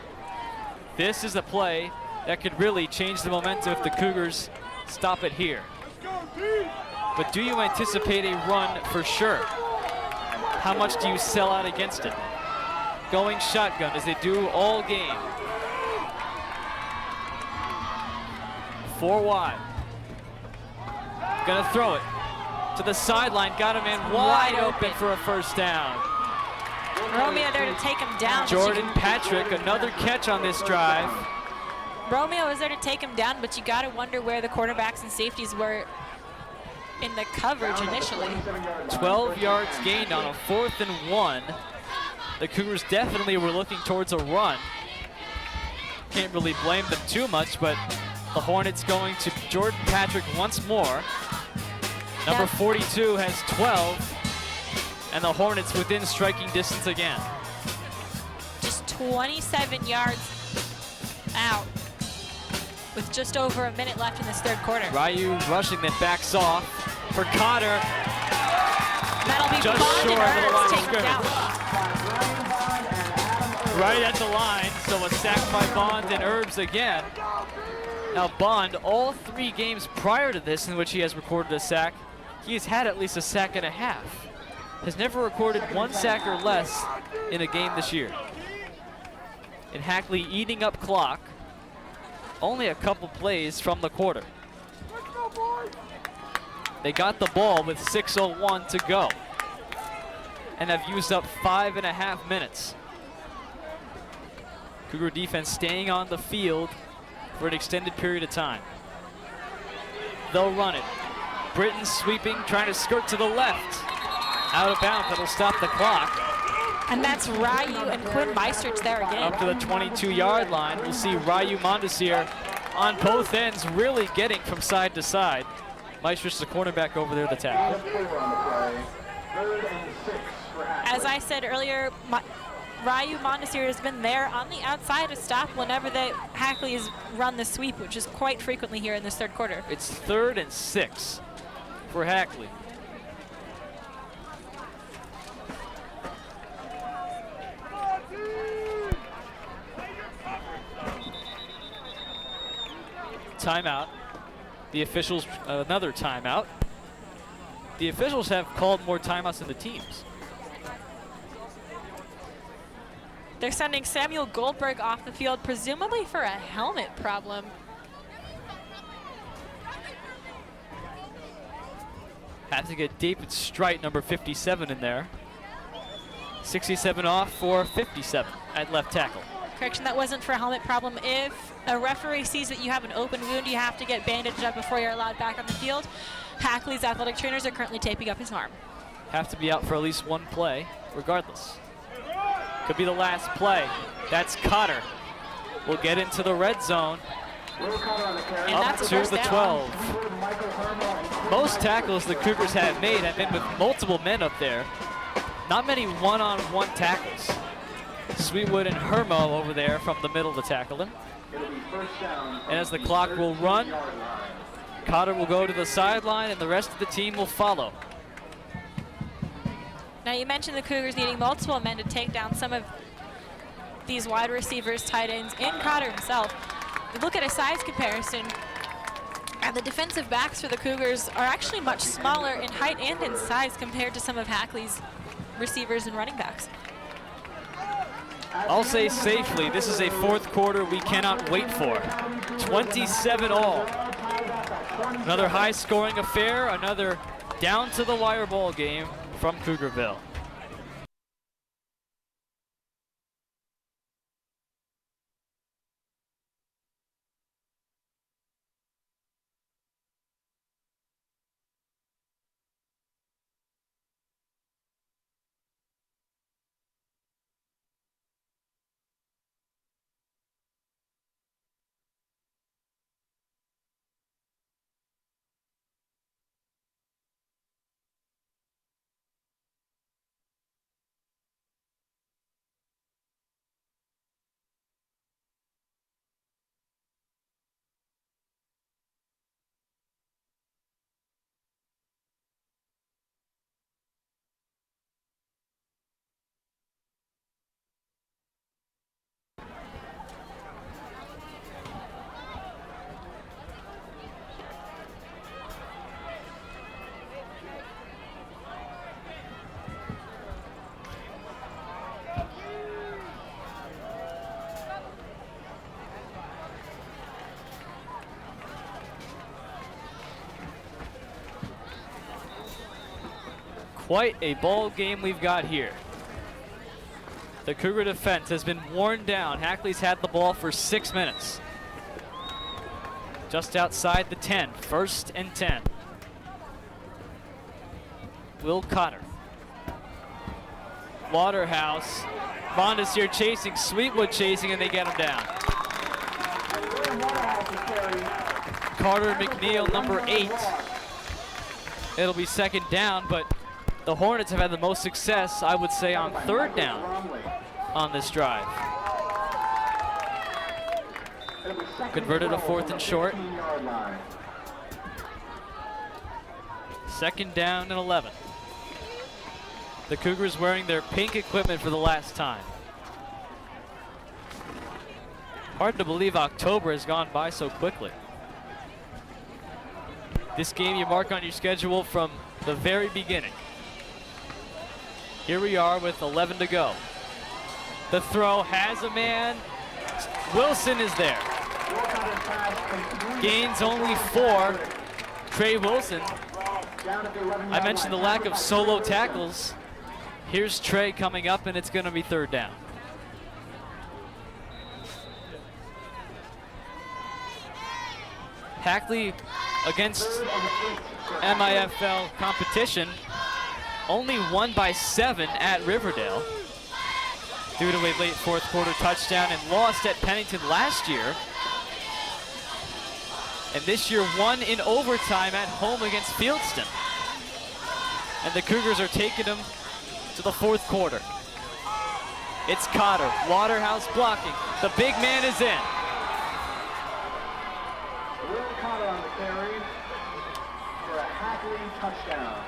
This is a play that could really change the momentum if the Cougars stop it here. But do you anticipate a run for sure? How much do you sell out against it? Going shotgun as they do all game. 4 wide. Gonna throw it to the sideline. Got him in wide open for a first down. Romeo there to take him down. Jordan Patrick, another catch on this drive. Romeo was there to take him down, but you got to wonder where the quarterbacks and safeties were in the coverage initially. 12 yards gained on a 4th and 1. The Cougars definitely were looking towards a run. Can't really blame them too much, but the Hornets going to Jordan Patrick once more. Number 42 has 12. And the Hornets within striking distance again. Just 27 yards out with just over a minute left in this third quarter. Ryu rushing, then backs off for Cotter. That'll be just Bond short and of the line Herbs of taken down. Right at the line, so a sack by Bond and Herbs again. Now Bond, all 3 games prior to this in which he has recorded a sack, he has had at least a sack and a half. Has never recorded 1 sack or less in a game this year. And Hackley eating up clock. Only a couple plays from the quarter. They got the ball with 6:01 to go. And have used up 5.5 minutes. Cougar defense staying on the field for an extended period of time. They'll run it. Britton sweeping, trying to skirt to the left. Out of bounds, that'll stop the clock. And that's Ryu and Quinn Meisterts there again. Up to the 22-yard line. We'll see Ryu Mondesir on both ends, really getting from side to side. Meister's the cornerback over there to tackle. As I said earlier, Ryu Mondesir has been there on the outside to stop whenever Hackley has run the sweep, which is quite frequently here in this third quarter. It's 3rd and 6 for Hackley. Timeout. The officials, another timeout. The officials have called more timeouts than the teams. They're sending Samuel Goldberg off the field, presumably for a helmet problem. Have to get David Strite, number 57, in there. 67 off for 57 at left tackle. Correction, that wasn't for a helmet problem. If a referee sees that you have an open wound, you have to get bandaged up before you're allowed back on the field. Hackley's athletic trainers are currently taping up his arm. Have to be out for at least 1 play, regardless. Could be the last play. That's Cotter. Will get into the red zone. And up to the 12. Most tackles the Cougars have made have been with multiple men up there. Not many one-on-one tackles. Sweetwood and Hermo over there from the middle to tackle him. And as the clock will run, Cotter will go to the sideline and the rest of the team will follow. Now you mentioned the Cougars needing multiple men to take down some of these wide receivers, tight ends, and Cotter himself. You look at a size comparison, and the defensive backs for the Cougars are actually much smaller in height and in size compared to some of Hackley's receivers and running backs. I'll say safely, this is a 4th quarter we cannot wait for. 27-all. Another high-scoring affair, another down-to-the-wire ball game from Cougarville. Quite a ball game we've got here. The Cougar defense has been worn down. Hackley's had the ball for 6 minutes. Just outside the 10, 1st and 10. Will Cotter. Waterhouse. Mondes here chasing, Sweetwood chasing, and they get him down. Carter McNeil, number 8. It'll be 2nd down, but the Hornets have had the most success, I would say, on 3rd down on this drive. Converted a 4th and short. 2nd down and 11. The Cougars wearing their pink equipment for the last time. Hard to believe October has gone by so quickly. This game you mark on your schedule from the very beginning. Here we are with 11 to go. The throw has a man. Wilson is there. Gains only 4. Trey Wilson. I mentioned the lack of solo tackles. Here's Trey coming up, and it's going to be 3rd down. Hackley against MIFL competition only won by 7 at Riverdale due to a late 4th quarter touchdown, and lost at Pennington last year. And this year won in overtime at home against Fieldston. And the Cougars are taking them to the 4th quarter. It's Cotter, Waterhouse blocking. The big man is in. Will Cotter on the carry for a Hackley touchdown.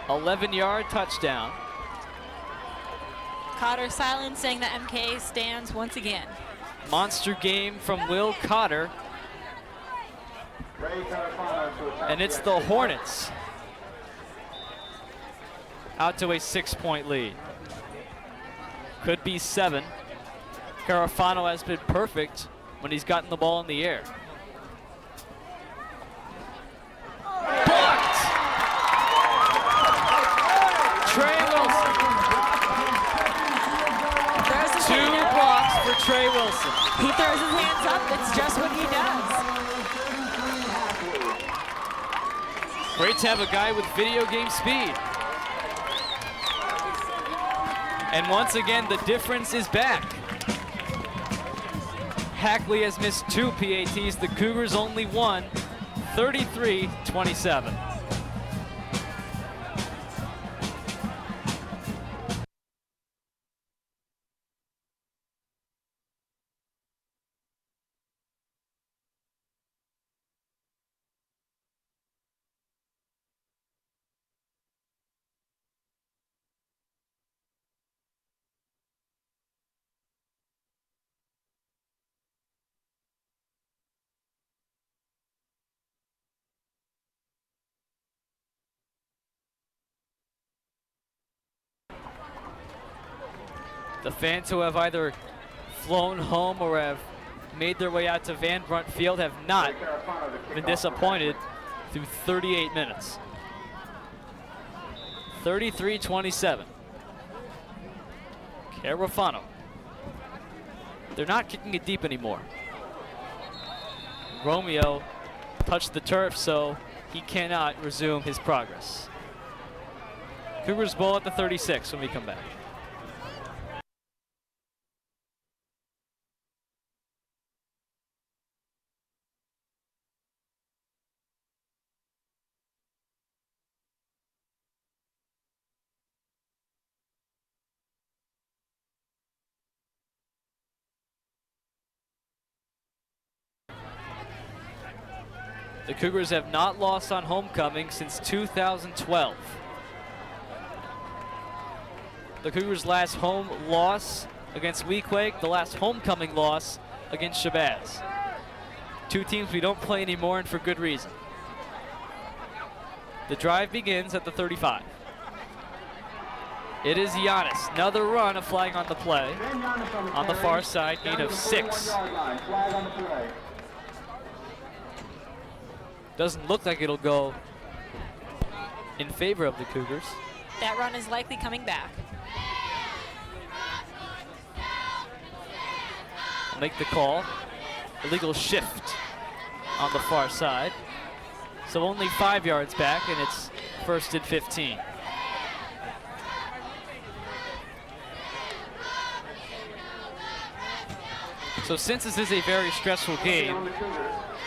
11-yard touchdown. Cotter silencing the MKA stands once again. Monster game from Will Cotter. And it's the Hornets out to a 6-point lead. Could be 7. Carafano has been perfect when he's gotten the ball in the air. Blocked! Trey Wilson. 2 blocks for Trey Wilson. He throws his hands up. It's just what he does. Great to have a guy with video game speed. And once again, the difference is back. Hackley has missed 2 PATs. The Cougars only 1, 33-27. The fans who have either flown home or have made their way out to Van Brunt Field have not been disappointed through 38 minutes. 33-27. Carafano. They're not kicking it deep anymore. Romeo touched the turf, so he cannot resume his progress. Cougars ball at the 36 when we come back. The Cougars have not lost on homecoming since 2012. The Cougars' last home loss against Weequahic, the last homecoming loss against Shabazz. 2 teams we don't play anymore, and for good reason. The drive begins at the 35. It is Giannis. Another run, a flag on the play. On the far side, gain of 6. Doesn't look like it'll go in favor of the Cougars. that run is likely coming back. Make the call. Illegal shift on the far side. So only 5 yards back, and it's 1st and 15. So since this is a very stressful game,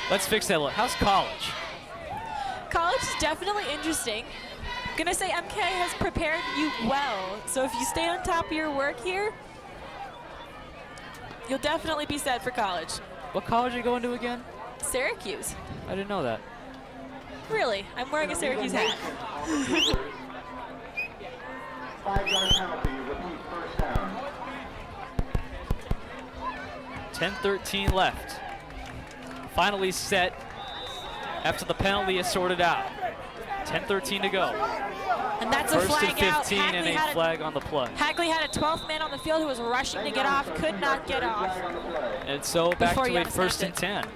let's fix that look. How's college? College is definitely interesting. I'm gonna say MKA has prepared you well. So if you stay on top of your work here, you'll definitely be set for college. What college are you going to again? Syracuse. I didn't know that. Really? I'm wearing a Syracuse hat. 5-yard penalty, repeat, first down. 10-13 left. Finally set after the penalty is sorted out. 10-13 to go. And that's a First and flag out. 15 and a flag on the play. Hackley had a 12th man on the field who was rushing to get off, could not get off. And so back Before to a Young first snapped and 10.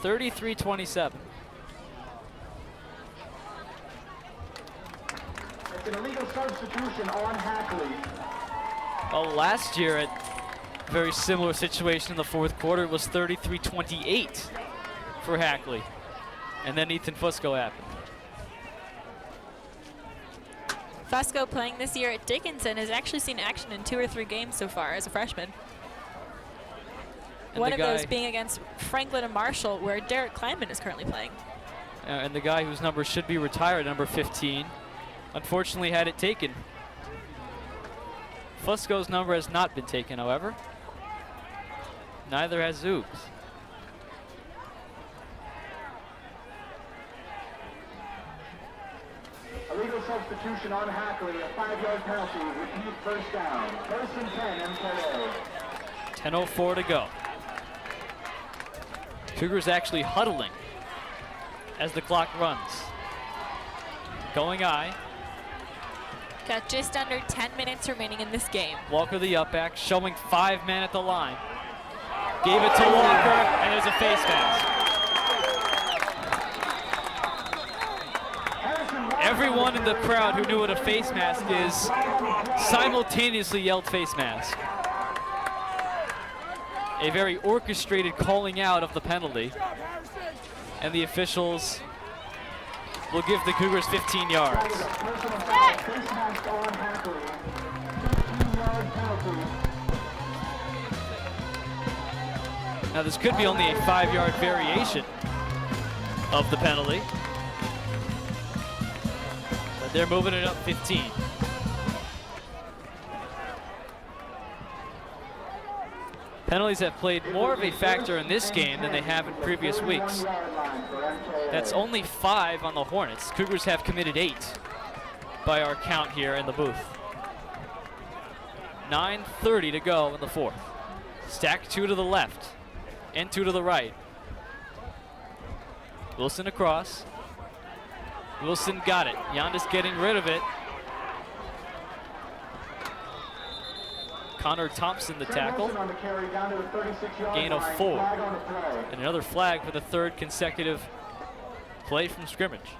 (33-27). It's an illegal substitution on Hackley. Well, last year at a very similar situation in the fourth quarter, it was 33-28 for Hackley. And then Ethan Fusco happened. Fusco, playing this year at Dickinson, has actually seen action in 2 or 3 games so far as a freshman. And One of those being against Franklin and Marshall, where Derek Kleinman is currently playing. And the guy whose number should be retired, number 15, unfortunately had it taken. Fusco's number has not been taken, however. Neither has Zoob's. Illegal substitution on Hackley, a 5-yard penalty, repeat, first down. 1st and 10, MKA. 10:04 to go. Cougars actually huddling as the clock runs. Going I. Got just under 10 minutes remaining in this game. Walker the up back, showing 5 men at the line. Gave it to Walker, and there's a face mask. Everyone in the crowd who knew what a face mask is simultaneously yelled face mask. A very orchestrated calling out of the penalty. And the officials will give the Cougars 15 yards. Now this could be only a 5-yard variation of the penalty. But they're moving it up 15. Penalties have played more of a factor in this game than they have in previous weeks. That's only 5 on the Hornets. Cougars have committed 8 by our count here in the booth. 9:30 to go in the fourth. Stack 2 to the left and 2 to the right. Wilson across. Wilson got it. Yondas getting rid of it. Connor Thompson the tackle. Gain of 4. And another flag for the 3rd consecutive play from scrimmage.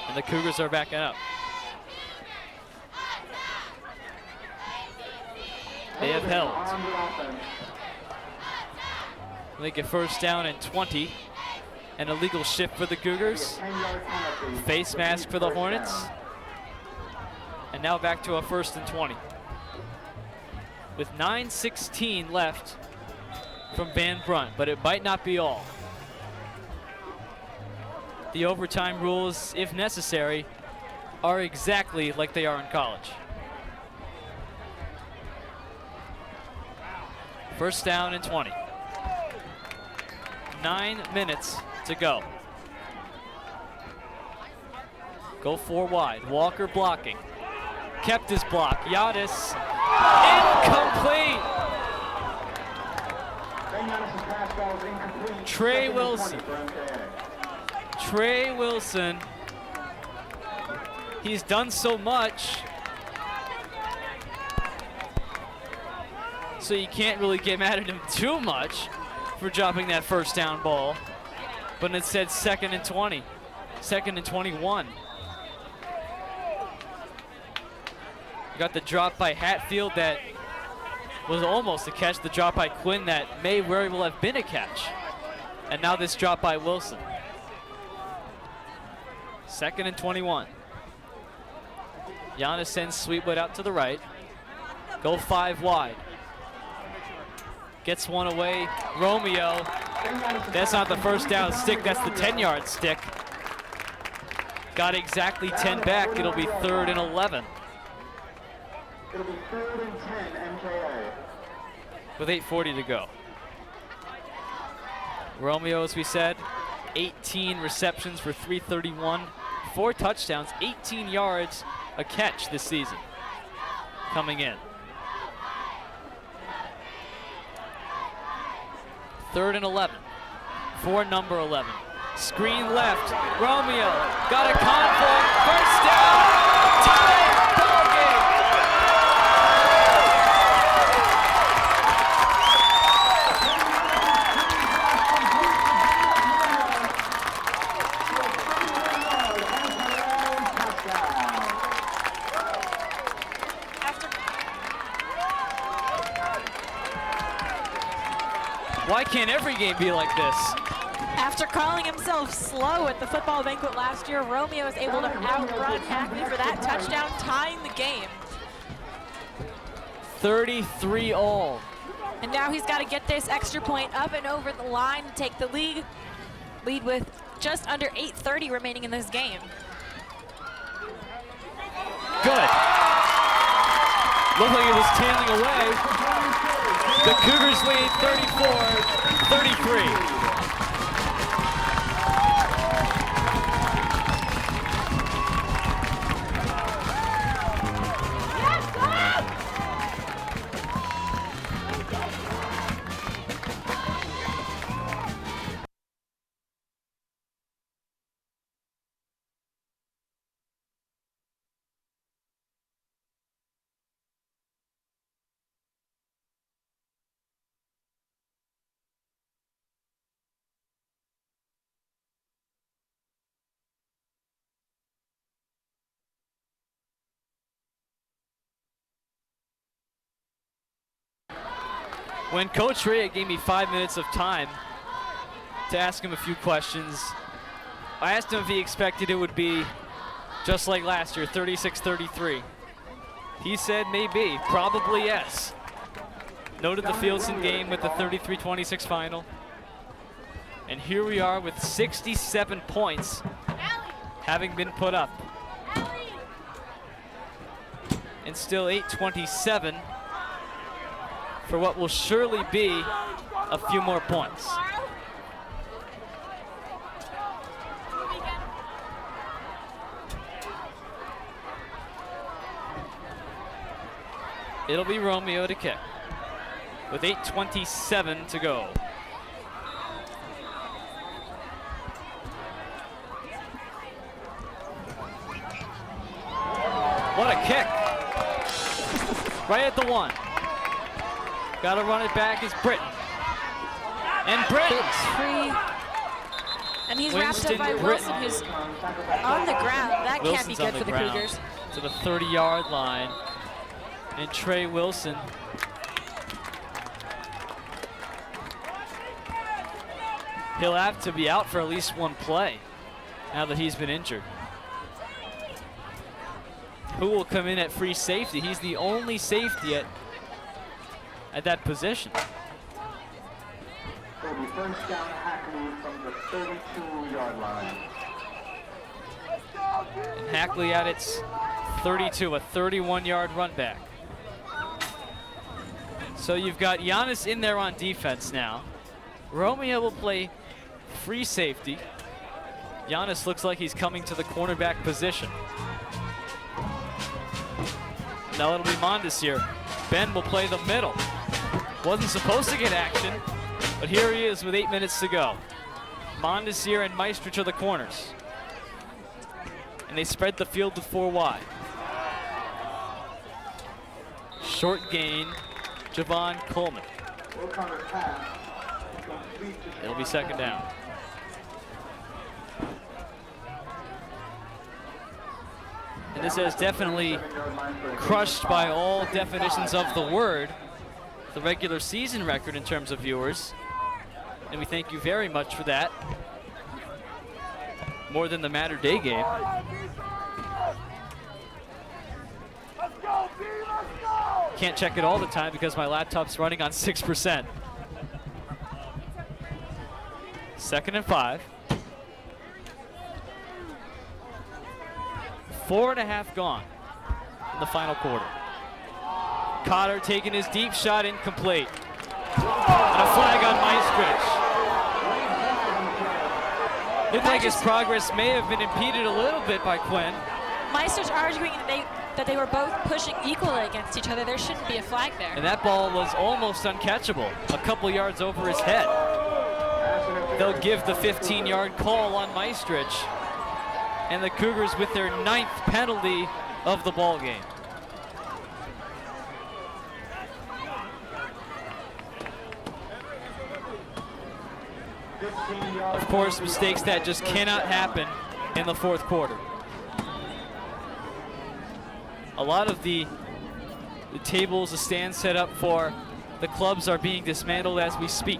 And the Cougars are backing up. They have held. Make it first down and 20. An illegal shift for the Cougars. Face mask for the Hornets. And now back to a 1st and 20. With 9:16 left from Van Brunt, but it might not be all. The overtime rules, if necessary, are exactly like they are in college. First down and 20. 9 minutes to go. Go 4 wide. Walker blocking. Kept his block. Yadis incomplete. Trey Wilson. Trey Wilson. He's done so much. so you can't really get mad at him too much for dropping that first down ball. But instead, 2nd and 20, 2nd and 21. You got the drop by Hatfield that was almost a catch, the drop by Quinn that may very well have been a catch. And now this drop by Wilson. 2nd and 21. Giannis sends Sweetwood out to the right. Go 5 wide. Gets one away. Romeo. That's not the first down stick, that's the 10-yard stick. Got exactly 10 back. It'll be 3rd and 11. It'll be 3rd and 10, MKA. With 8:40 to go. Romeo, as we said, 18 receptions for 331, 4 touchdowns, 18 yards a catch this season coming in. 3rd and 11 for number 11. Screen left, Romeo got a convoy, first down, tie, ball game. Why can't every game be like this? After calling himself slow at the football banquet last year, Romeo is able to outrun Hackley for that touchdown, tying the game. 33 all. And now he's got to get this extra point up and over the line to take the lead with just under 8:30 remaining in this game. Good. Looked like it was tailing away. The Cougars lead 34-33. When Coach Rea gave me 5 minutes of time to ask him a few questions, I asked him if he expected it would be just like last year, 36-33. He said maybe, probably yes. Noted the Fieldson game with the 33-26 final. And here we are with 67 points having been put up. And still 8:27 for what will surely be a few more points. It'll be Romeo to kick with 8:27 to go. What a kick. Right at the 1. Got to run it back is Britton. And Britton. Free. And he's wrapped up by Wilson, who's on the ground. That can't be good for the Cougars. To the 30-yard line. And Trey Wilson. He'll have to be out for at least one play now that he's been injured. Who will come in at free safety? He's the only safety at that position. It'll be first down Hackley from the 32-yard line. And Hackley at its 32, a 31-yard run back. So you've got Giannis in there on defense now. Romeo will play free safety. Giannis looks like he's coming to the cornerback position. Now it'll be Mondesir. Ben will play the middle. Wasn't supposed to get action, but here he is with 8 minutes to go. Mondesir and Meistrich are the corners. And they spread the field with 4 wide. Short gain, Javon Coleman. O'Connor's pass. Complete to It'll be second down. And this has definitely crushed by all definitions of the word the regular season record in terms of viewers. And we thank you very much for that. More than the Matter Day game. Can't check it all the time because my laptop's running on 6%. 2nd and 5. 4.5 gone in the final quarter. Cotter taking his deep shot, incomplete. And a flag on Maestrich. Looked like his progress may have been impeded a little bit by Quinn. Maestrich arguing that they were both pushing equally against each other. There shouldn't be a flag there. And that ball was almost uncatchable, a couple yards over his head. They'll give the 15-yard call on Maestrich. And the Cougars with their 9th penalty of the ball game. Of course, mistakes that just cannot happen in the 4th quarter. A lot of the tables, the stands set up for the clubs are being dismantled as we speak.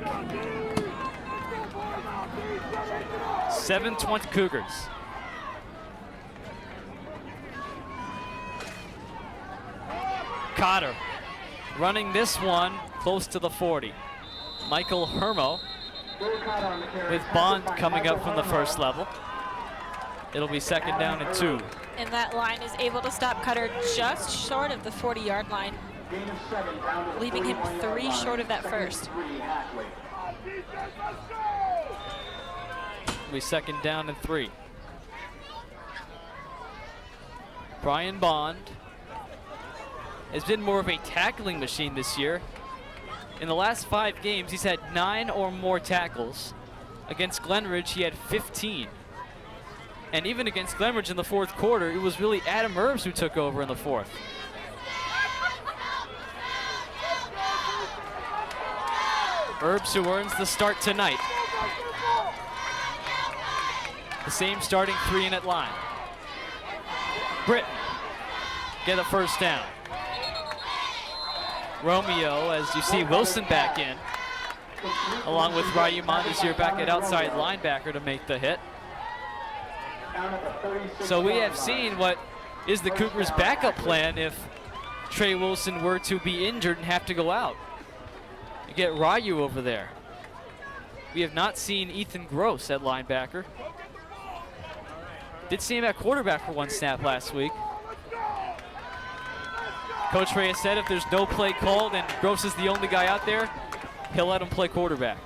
7-20 Cougars. Cotter running this one close to the 40. Michael Hermo with Bond coming up from the first level. It'll be 2nd down and 2. And that line is able to stop Cotter just short of the 40-yard line, leaving him 3 short of that first. It'll be 2nd down and 3. Brian Bond has been more of a tackling machine this year. In the last 5 games, he's had 9 or more tackles. Against Glenridge, he had 15. And even against Glenridge in the 4th quarter, it was really Adam Herbs who took over in the 4th. Herbs who earns the start tonight. The same starting 3 in at line. Britton get a first down. Romeo, as you see Wilson back in, along with Ryu Mondesir back at outside linebacker to make the hit. So we have seen what is the Cougars' backup plan if Trey Wilson were to be injured and have to go out. You get Ryu over there. We have not seen Ethan Gross at linebacker. Did see him at quarterback for 1 snap last week. Coach Ray has said if there's no play called and Gross is the only guy out there, he'll let him play quarterback.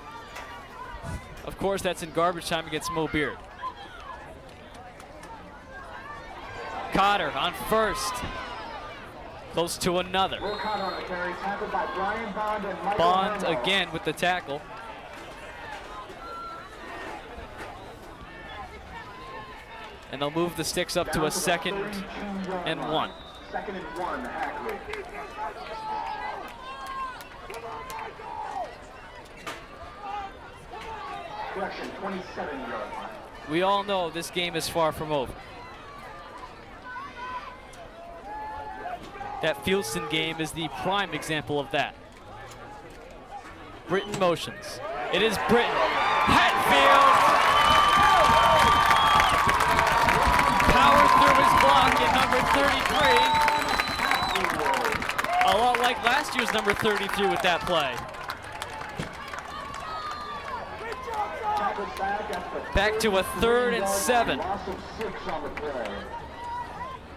Of course, that's in garbage time against Mo Beard. Cotter on first. Close to another. Bond again with the tackle. And they'll move the sticks up to a 2nd and 1. 2nd and 1, Hackley. Correction, 27-yard line. We all know this game is far from over. That Fieldston game is the prime example of that. Britton motions. It is Britton. Hatfield! Power through his block at number 33. A lot like last year's number 33 with that play. Back to a 3rd and 7.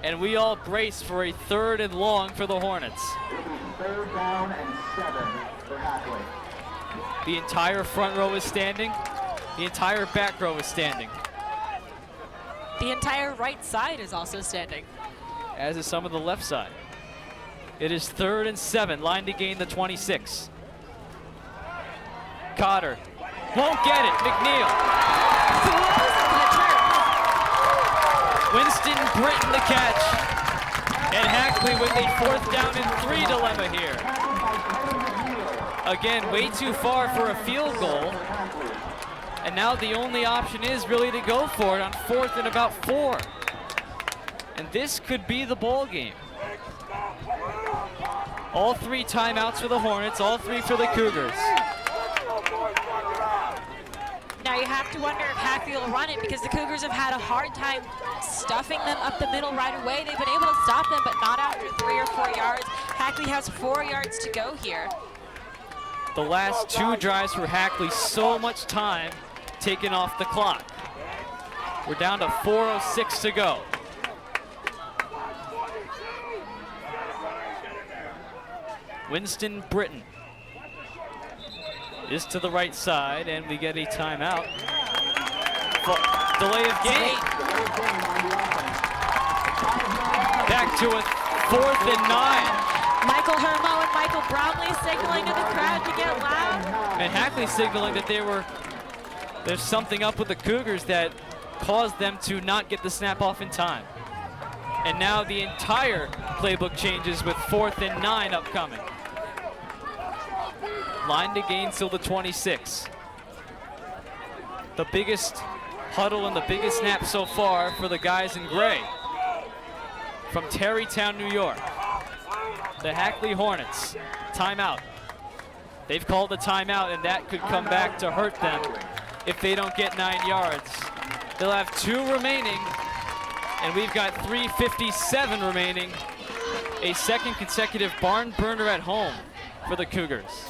And we all brace for a 3rd and long for the Hornets. 3rd down and 7 for Hackley. The entire front row is standing. The entire back row is standing. The entire right side is also standing. As is some of the left side. It is 3rd and 7, line to gain the 26. Cotter won't get it. McNeil. Winston Britton the catch. And Hackley with a 4th down and 3 dilemma here. Again, way too far for a field goal. And now the only option is really to go for it on 4th and about 4. And this could be the ball game. All 3 timeouts for the Hornets, all 3 for the Cougars. Now you have to wonder if Hackley will run it, because the Cougars have had a hard time stuffing them up the middle right away. They've been able to stop them, but not after 3 or 4 yards. Hackley has 4 yards to go here. The last 2 drives for Hackley, so much time taken off the clock. We're down to 4:06 to go. Winston Britton is to the right side, and we get a timeout. Delay of game. Back to a 4th and 9. Michael Hermo and Michael Bromley signaling to the crowd to get loud. And Hackley signaling that there's something up with the Cougars that caused them to not get the snap off in time. And now the entire playbook changes with 4th and 9 upcoming. Line to gain till the 26. The biggest huddle and the biggest snap so far for the guys in gray. From Tarrytown, New York. The Hackley Hornets, timeout. They've called a timeout, and that could come back to hurt them if they don't get 9 yards. They'll have 2 remaining, and we've got 3:57 remaining. A second consecutive barn burner at home for the Cougars.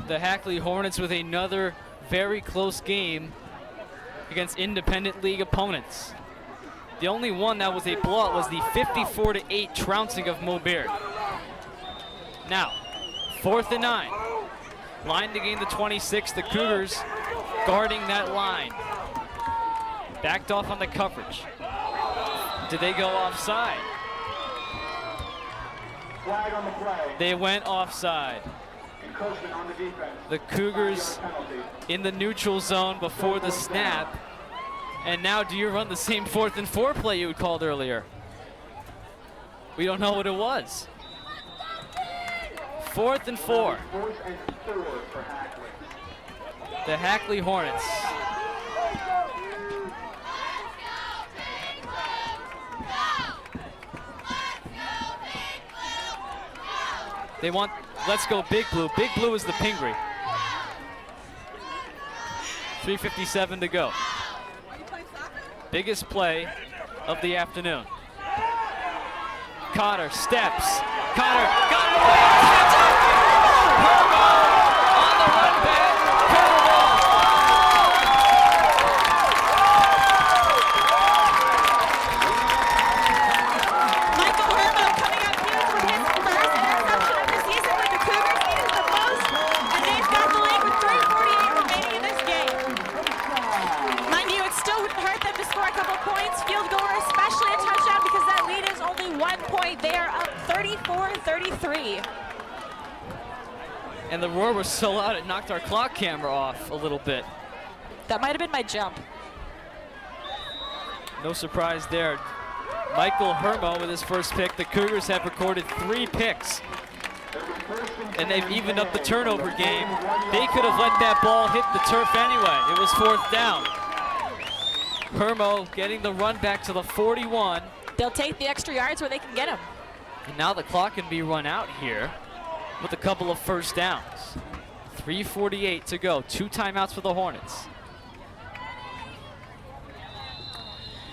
The Hackley Hornets with another very close game against independent league opponents. The only one that was a blowout was the 54-8 trouncing of Maubert. Now, 4th and 9. Line to gain the 26. The Cougars guarding that line. Backed off on the coverage. Did they go offside? Flag on the play. They went offside. On the defense. The Cougars in the neutral zone before the snap. And now do you run the same 4th and 4 play you had called earlier? We don't know what it was. 4th and 4. 4th and 4 for Hackley. The Hackley Hornets. They want, let's go Big Blue. Big Blue is the Pingree. 3:57 to go. Biggest play of the afternoon. Cotter steps. Cotter got it away. Hermo on the run back. Michael Hermo coming up here with his first interception of the season with the Cougars needed the most, and they've got the lead with 3:48 remaining in this game. Mind you, it still wouldn't hurt them to score a couple points, field goal, or especially a touchdown, because that lead is only 1 point. They are up 34-33. And the roar was so loud it knocked our clock camera off a little bit. That might have been my jump. No surprise there. Michael Hermo with his first pick. The Cougars have recorded 3 picks. And they've evened up the turnover game. They could have let that ball hit the turf anyway. It was 4th down. Hermo getting the run back to the 41. They'll take the extra yards where they can get them. And now the clock can be run out here with a couple of first downs. 3:48 to go. 2 timeouts for the Hornets.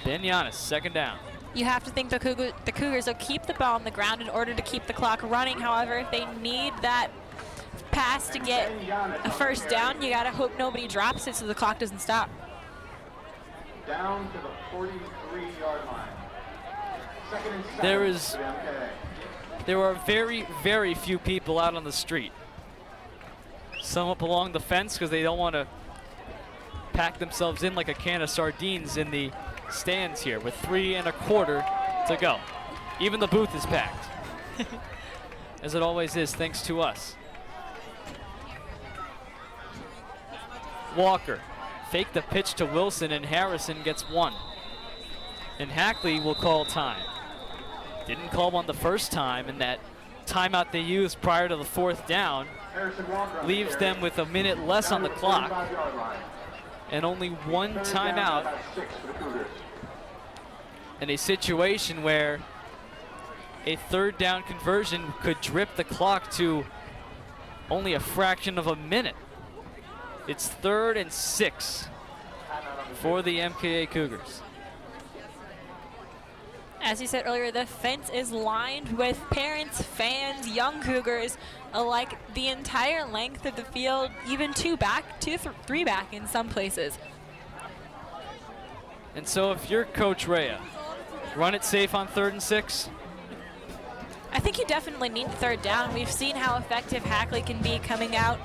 Ben Giannis, 2nd down. You have to think the Cougars will keep the ball on the ground in order to keep the clock running. However, if they need that pass to get a first down. You gotta hope nobody drops it so the clock doesn't stop. Down to the 43-yard line. Second and 7 for MKA. There are very, very few people out on the street. Some up along the fence because they don't want to pack themselves in like a can of sardines in the stands here with 3 1/4 to go. Even the booth is packed, as it always is, thanks to us. Walker, fake the pitch to Wilson, and Harrison gets 1. And Hackley will call time. Didn't call one the first time, and that timeout they used prior to the 4th down leaves them with a minute less on the clock and only 1 timeout in a situation where a 3rd down conversion could drip the clock to only a fraction of a minute. It's 3rd and 6 for the MKA Cougars. As you said earlier, the fence is lined with parents, fans, young Cougars alike the entire length of the field, even 2 back, 3 back in some places. And so if you're Coach Rea, run it safe on 3rd and 6? I think you definitely need 3rd down. We've seen how effective Hackley can be coming out.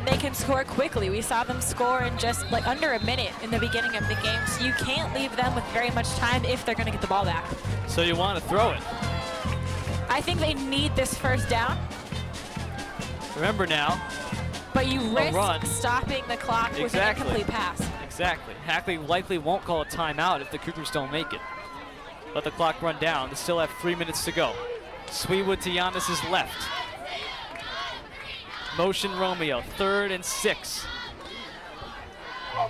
They can score quickly. We saw them score in just like under a minute in the beginning of the game, so you can't leave them with very much time if they're going to get the ball back. So you want to throw it. I think they need this 1st down. Remember now. But you risk stopping the clock with an incomplete pass. Exactly. Hackley likely won't call a timeout if the Cougars don't make it. Let the clock run down. They still have 3 minutes to go. Sweetwood to Giannis's left. Motion Romeo, 3rd and 6.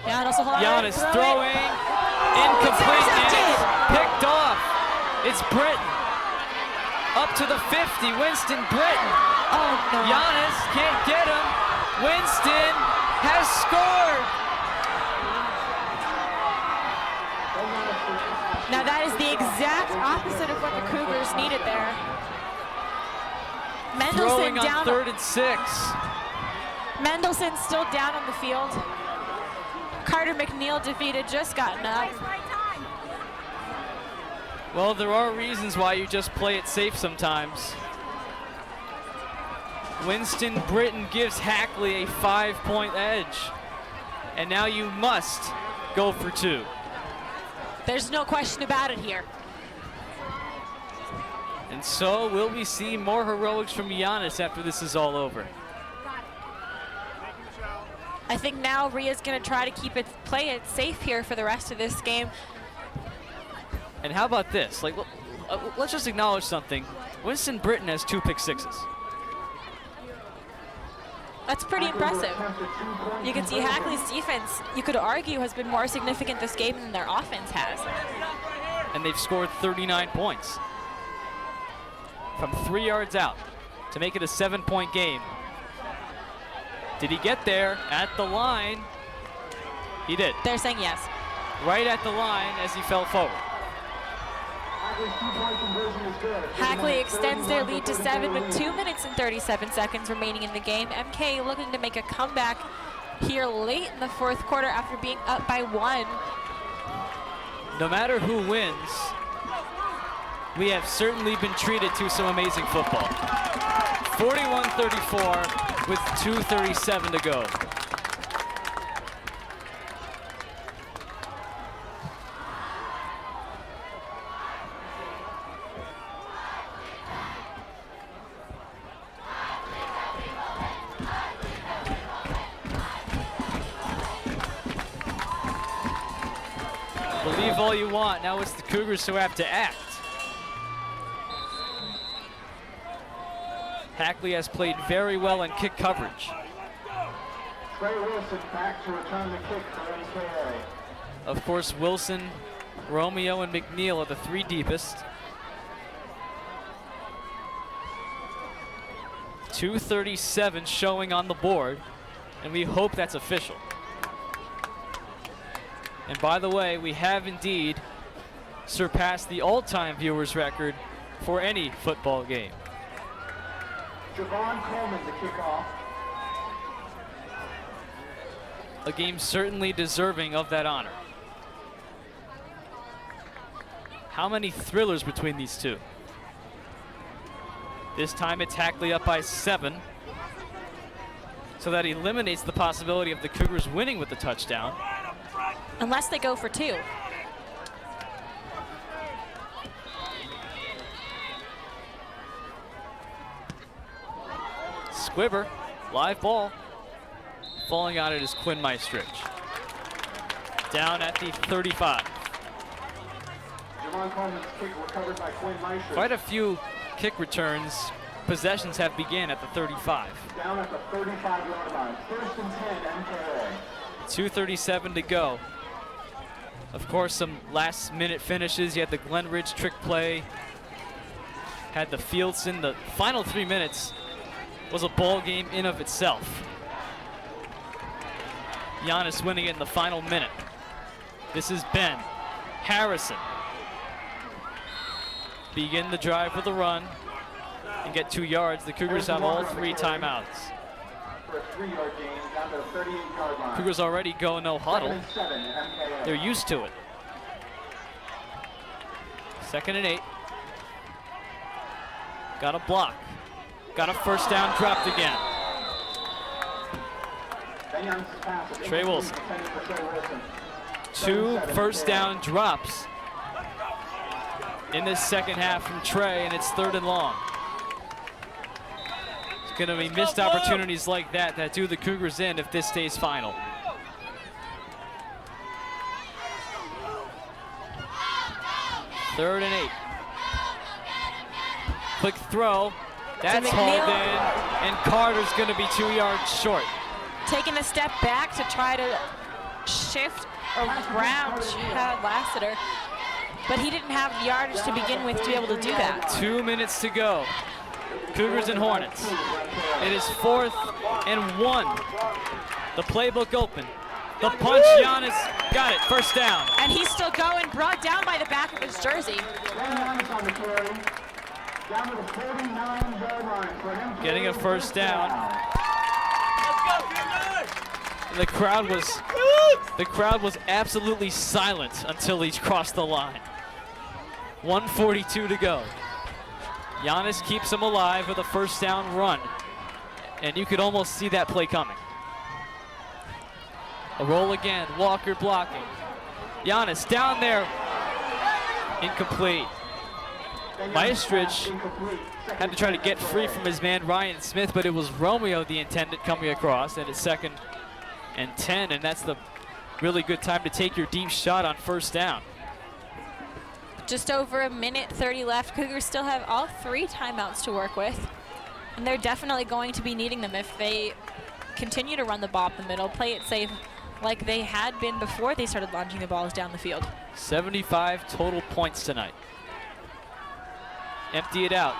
Giannis throwing, incomplete, and it's picked off. It's Britton. Up to the 50, Winston Britton. Oh, no. Giannis can't get him. Winston has scored. Now that is the exact opposite of what the Cougars needed there. Throwing Mendelson on down. 3rd and 6. Mendelson still down on the field. Carter McNeil defeated, just gotten up. Well, there are reasons why you just play it safe sometimes. Winston Britton gives Hackley a 5-point edge. And now you must go for 2. There's no question about it here. And so will we see more heroics from Giannis after this is all over? I think now Ria's going to try to play it safe here for the rest of this game. And how about this? Like, let's just acknowledge something. Winston Britton has 2 pick sixes. That's pretty impressive. You can see Hackley's defense, you could argue, has been more significant this game than their offense has. And they've scored 39 points. From 3 yards out to make it a 7-point game. Did he get there at the line? He did. They're saying yes. Right at the line as he fell forward. Hackley extends their lead to 7 with 2 minutes and 37 seconds remaining in the game. MKA looking to make a comeback here late in the 4th quarter after being up by 1. No matter who wins, we have certainly been treated to some amazing football. 41-34 with 2:37 to go. Believe all you want, now it's the Cougars who have to act. Hackley has played very well in kick coverage. Trey Wilson back to return the kick for MKA. Of course, Wilson, Romeo, and McNeil are the 3 deepest. 2:37 showing on the board, and we hope that's official. And by the way, we have indeed surpassed the all-time viewers record for any football game. Javon Coleman to kick off. A game certainly deserving of that honor. How many thrillers between these two? This time it's Hackley up by 7. So that eliminates the possibility of the Cougars winning with the touchdown. Unless they go for 2. Squibber, live ball. Falling on it is Quinn Maestrich. Down at the 35. Javon Coleman's kick recovered by Quinn Maestrich. Quite a few kick returns. Possessions have begun at the 35. Down at the 35-yard line. 1st and 10, MKA. 2:37 to go. Of course, some last-minute finishes. You had the Glenridge trick play. Had the Fieldson. The final 3 minutes was a ball game in of itself. Giannis winning it in the final minute. This is Ben. Harrison. Begin the drive with a run and get 2 yards. The Cougars have all 3 timeouts. For a 3-yard gain down to the 38-yard line. Cougars already go no huddle. 2nd and 7, MKA. They're used to it. 2nd and 8. Got a block. Got a first down, dropped again. Trey Wilson. 2 first down drops in this second half from Trey, and it's 3rd and long. It's going to be missed opportunities like that that do the Cougars in if this stays final. Third and 8. Quick throw. That's hauled in, and Carter's going to be 2 yards short. Taking a step back to try to shift around Chad Lassiter, but he didn't have the yardage to begin with to be able to do that. 2 minutes to go. Cougars and Hornets. It is 4th and 1. The playbook open. The punch, Giannis got it, first down. And he's still going, brought down by the back of his jersey. Getting a first down. The crowd was absolutely silent until he crossed the line. 1:42 to go. Giannis keeps him alive with a first down run, and you could almost see that play coming. A roll again, Walker blocking. Giannis down there, incomplete. Maestrich had to try to get free from his man Ryan Smith, but it was Romeo the intended coming across, and it's 2nd and 10, and that's the really good time to take your deep shot on first down. Just over 1:30 left. Cougars still have all 3 timeouts to work with, and they're definitely going to be needing them if they continue to run the ball up the middle, play it safe like they had been before they started launching the balls down the field. 75 total points tonight. Empty it out.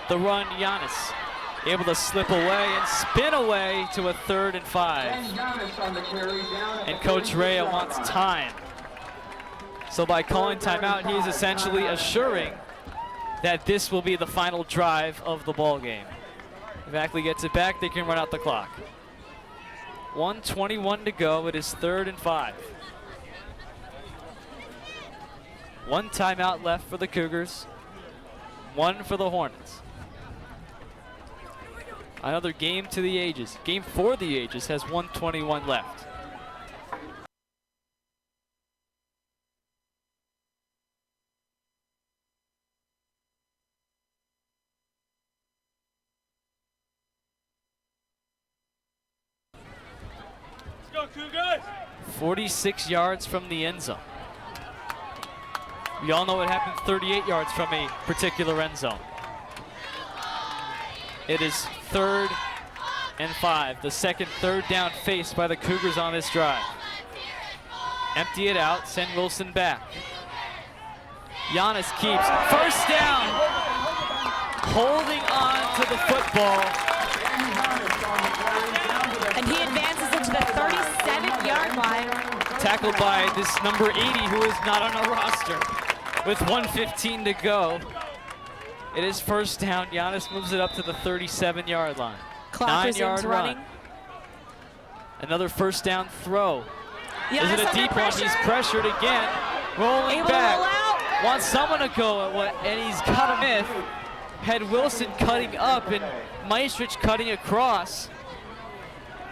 The run, Giannis able to slip away and spin away to a 3rd and 5. And Coach Rea wants time. So by calling timeout, he is essentially assuring that this will be the final drive of the ball game. If Hackley gets it back, they can run out the clock. 1:21 to go. It is 3rd and 5. 1 timeout left for the Cougars. 1 for the Hornets. Another game to the ages. Game for the ages has 1:21 left. Let's go, Cougars! 46 yards from the end zone. We all know what happened 38 yards from a particular end zone. It is 3rd and 5. The second 3rd down faced by the Cougars on this drive. Empty it out, send Wilson back. Giannis keeps first down. Holding on to the football. And he advances it to the 37-yard line. Tackled by this number 80 who is not on a roster with 1:15 to go. It is first down. Giannis moves it up to the 37-yard line. Clock resumes 9-yard running. run. Another first down throw. Is Giannis it a under deep one? pressure. He's pressured again. Rolling Able to roll back. out. Wants someone to go, and he's got him in. Had Wilson cutting up and Maestrich cutting across.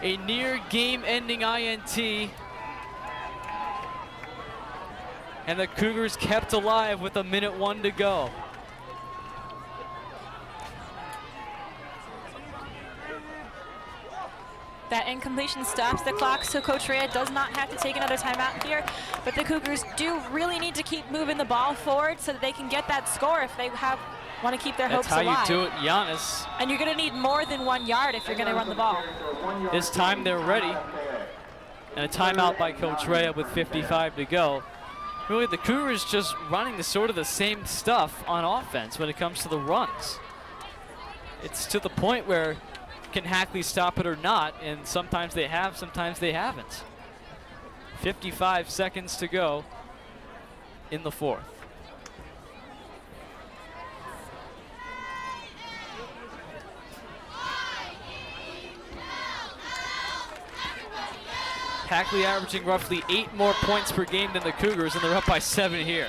A near game-ending INT. And the Cougars kept alive with 1:01 to go. That incompletion stops the clock, so Coach Rhea does not have to take another timeout here. But the Cougars do really need to keep moving the ball forward so that they can get that score if they want to keep their hopes alive. That's how you do it, Giannis. And you're going to need more than 1 yard if you're going to run the ball. This time they're ready. And a timeout by Coach Rhea with 55 to go. Really, the Cougars just running the same stuff on offense when it comes to the runs. It's to the point where can Hackley stop it or not? And sometimes they have, sometimes they haven't. 55 seconds to go in the fourth. Hackley averaging roughly 8 more points per game than the Cougars, and they're up by 7 here.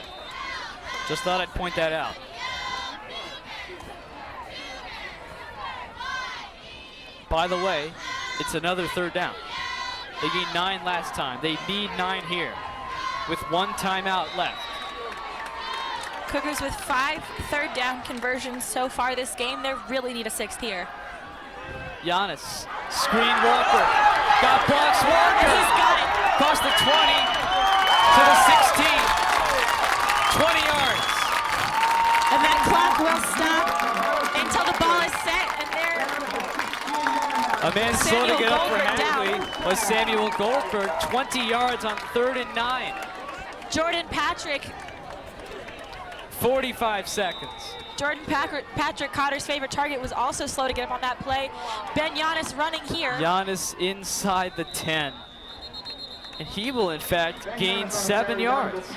Just thought I'd point that out. By the way, it's another third down. They gained 9 last time. They need 9 here with 1 timeout left. Cougars with 5 third down conversions so far this game. They really need a 6th here. Giannis, screen Walker, got blocks Walker. He's got it. Across the 20 to the 16, 20 yards. And that clock will stop until the ball is set, and there. A man slow to get up for Goldberg Hackley was Samuel Goldberg, 20 yards on 3rd and 9. Jordan Patrick. 45 seconds. Jordan Patrick, Cotter's favorite target, was also slow to get up on that play. Ben Giannis running here. Giannis inside the 10. And he will, in fact, gain 7 yards.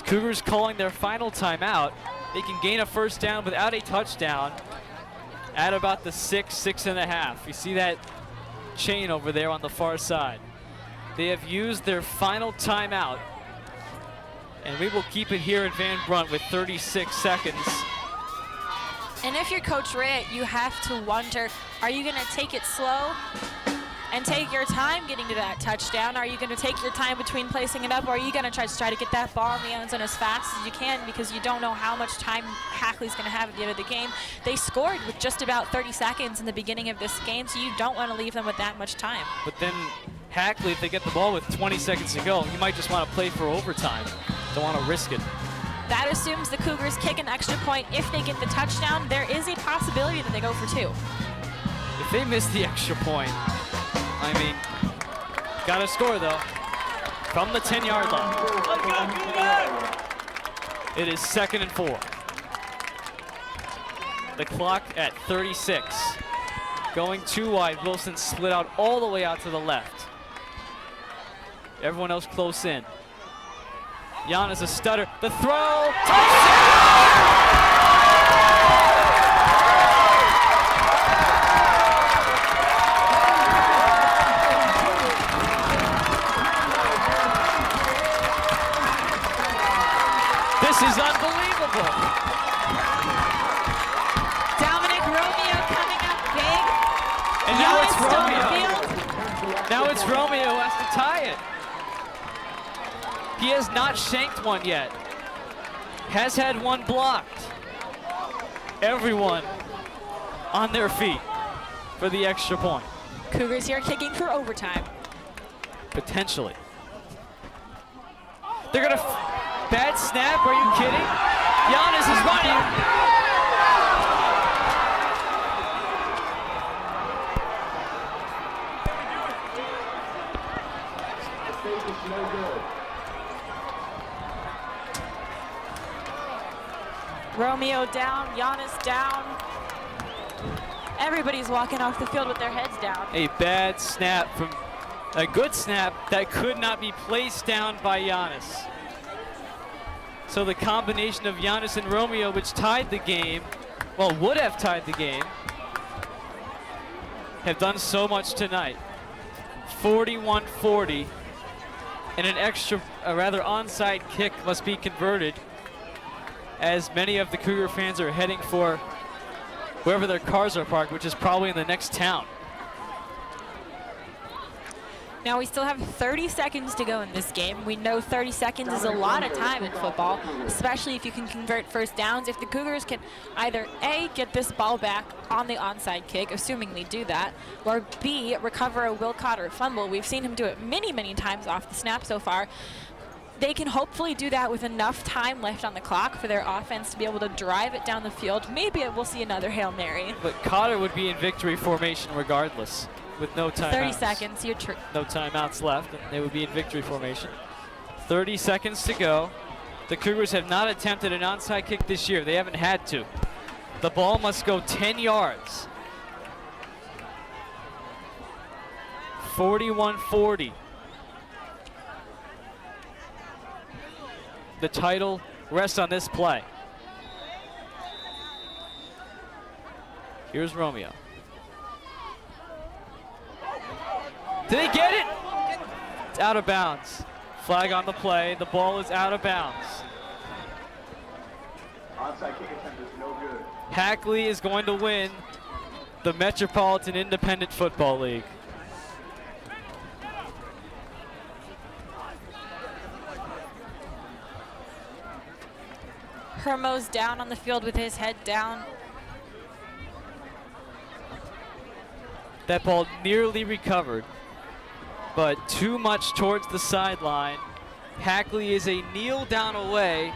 Cougars calling their final timeout. They can gain a first down without a touchdown at about the 6.5. You see that chain over there on the far side. They have used their final timeout. And we will keep it here at Van Brunt with 36 seconds. And if you're Coach Rhea, you have to wonder, are you going to take it slow and take your time getting to that touchdown? Are you going to take your time between placing it up, or are you going to try to get that ball in the end zone as fast as you can, because you don't know how much time Hackley's going to have at the end of the game? They scored with just about 30 seconds in the beginning of this game, so you don't want to leave them with that much time. But then Hackley, if they get the ball with 20 seconds to go, you might just want to play for overtime. Don't want to risk it. That assumes the Cougars kick an extra point. If they get the touchdown, there is a possibility that they go for 2. If they miss the extra point, I mean, got to score though from the 10-yard line. It is 2nd and 4. The clock at 36. Going too wide. Wilson split out all the way out to the left. Everyone else close in. Giannis a stutter. The throw. This is unbelievable. Dominic Romeo coming up big. And now Giannis it's down the Romeo. Now it's Romeo who has to tie it. He has not shanked one yet. Has had one blocked. Everyone on their feet for the extra point. Cougars here kicking for overtime. Potentially. They're gonna, bad snap, are you kidding? Giannis is running. Romeo down, Giannis down. Everybody's walking off the field with their heads down. A bad snap from, a good snap that could not be placed down by Giannis. So the combination of Giannis and Romeo, which tied the game, well, would have tied the game, have done so much tonight. 41-40, and an extra, rather onside kick must be converted, as many of the Cougar fans are heading for wherever their cars are parked, which is probably in the next town. Now we still have 30 seconds to go in this game. We know 30 seconds is a lot of time in football, especially if you can convert first downs. If the Cougars can either A, get this ball back on the onside kick, assuming they do that, or B, recover a Will Cotter fumble. We've seen him do it many, many times off the snap so far. They can hopefully do that with enough time left on the clock for their offense to be able to drive it down the field. Maybe we'll see another Hail Mary. But Cotter would be in victory formation regardless, with no timeouts. 30 seconds, you're true. No timeouts left, and they would be in victory formation. 30 seconds to go. The Cougars have not attempted an onside kick this year. They haven't had to. The ball must go 10 yards. 41-40. The title rests on this play. Here's Romeo. Did he get it? It's out of bounds. Flag on the play. The ball is out of bounds. Onside kick attempt is no good. Hackley is going to win the Metropolitan Independent Football League. Hermo's down on the field with his head down. That ball nearly recovered, but too much towards the sideline. Hackley is a kneel down away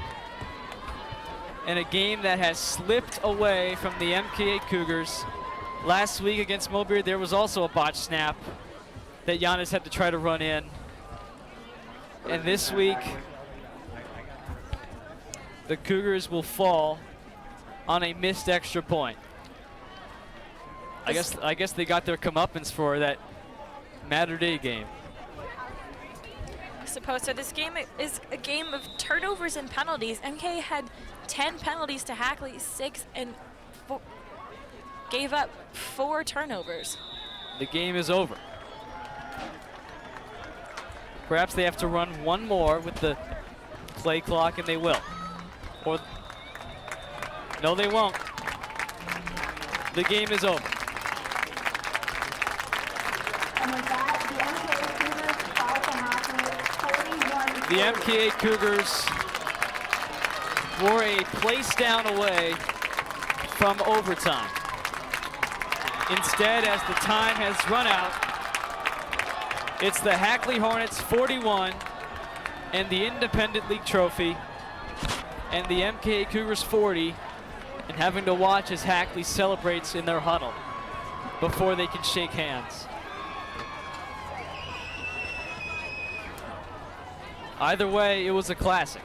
in a game that has slipped away from the MKA Cougars. Last week against Mulberry, there was also a botched snap that Giannis had to try to run in. And this week, the Cougars will fall on a missed extra point. I guess they got their comeuppance for that Matter Day game. I suppose so. This game is a game of turnovers and penalties. MK had 10 penalties to Hackley, 6, and gave up 4 turnovers. The game is over. Perhaps they have to run one more with the play clock, and they will. Or no, they won't. The game is over. And with that, The MKA Cougars were a place down away from overtime. Instead, as the time has run out, it's the Hackley Hornets 41 and the Independent League Trophy, and the MKA Cougars 40, and having to watch as Hackley celebrates in their huddle before they can shake hands. Either way, it was a classic.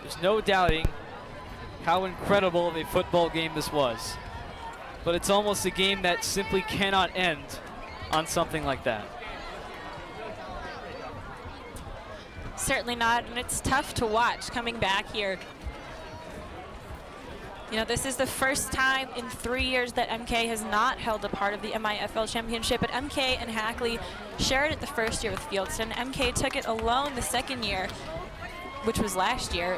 There's no doubting how incredible of a football game this was. But it's almost a game that simply cannot end on something like that. Certainly not, and it's tough to watch coming back here. You know, this is the first time in 3 years that MK has not held a part of the MIFL Championship, but MK and Hackley shared it the first year with Fieldston. MK took it alone the second year, which was last year,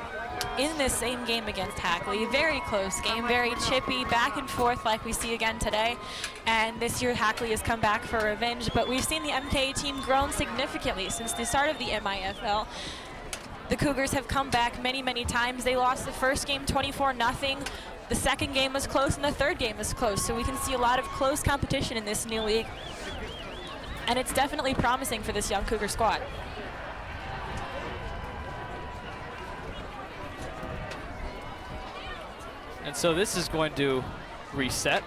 in this same game against Hackley. Very close game, very chippy, back and forth like we see again today. And this year Hackley has come back for revenge, but we've seen the MK team grown significantly since the start of the MIFL. The Cougars have come back many, many times. They lost the first game 24-0. The second game was close, and the third game was close. So we can see a lot of close competition in this new league. And it's definitely promising for this young Cougar squad. And so this is going to reset.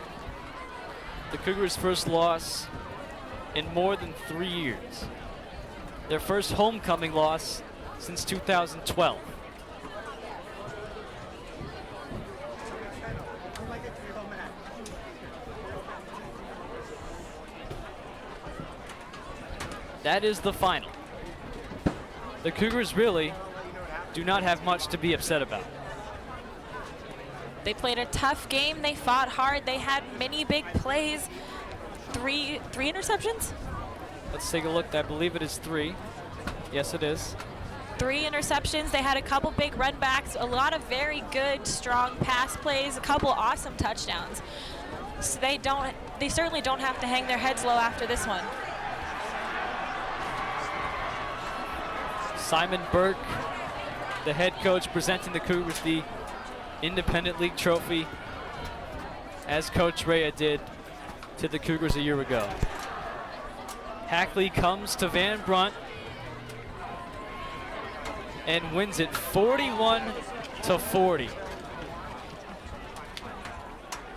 The Cougars' first loss in more than 3 years. Their first homecoming loss since 2012. That is the final. The Cougars really do not have much to be upset about. They played a tough game. They fought hard. They had many big plays. Three interceptions? Let's take a look. I believe it is 3. Yes, it is. 3 interceptions. They had a couple big run backs, a lot of very good, strong pass plays, a couple awesome touchdowns. So they certainly don't have to hang their heads low after this one. Simon Burke, the head coach, presenting the Cougars the Independent League Trophy, as Coach Rea did to the Cougars a year ago. Hackley comes to Van Brunt and wins it 41-40.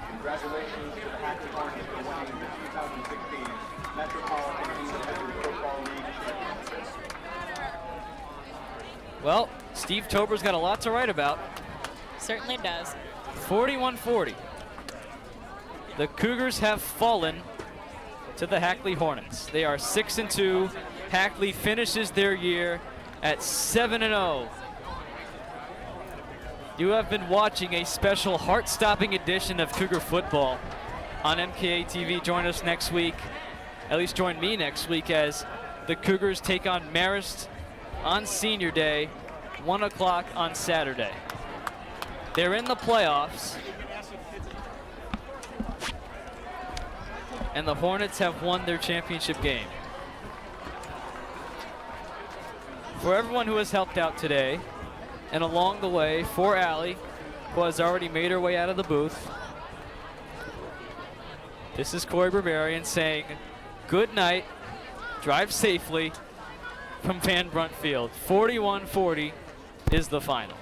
Congratulations to the Hackley Hornets for winning the 2016 Metropolitan Independent Football League Championship. Well, Steve Tober's got a lot to write about. Certainly does. 41-40. The Cougars have fallen to the Hackley Hornets. They are 6-2. Hackley finishes their year at 7-0. You have been watching a special heart-stopping edition of Cougar football on MKA TV. Join us next week. At least join me next week as the Cougars take on Marist on Senior Day, 1 o'clock on Saturday. They're in the playoffs, and the Hornets have won their championship game. For everyone who has helped out today, and along the way, for Allie, who has already made her way out of the booth, this is Corey Barbarian saying good night, drive safely from Van Brunt Field. 41-40 is the final.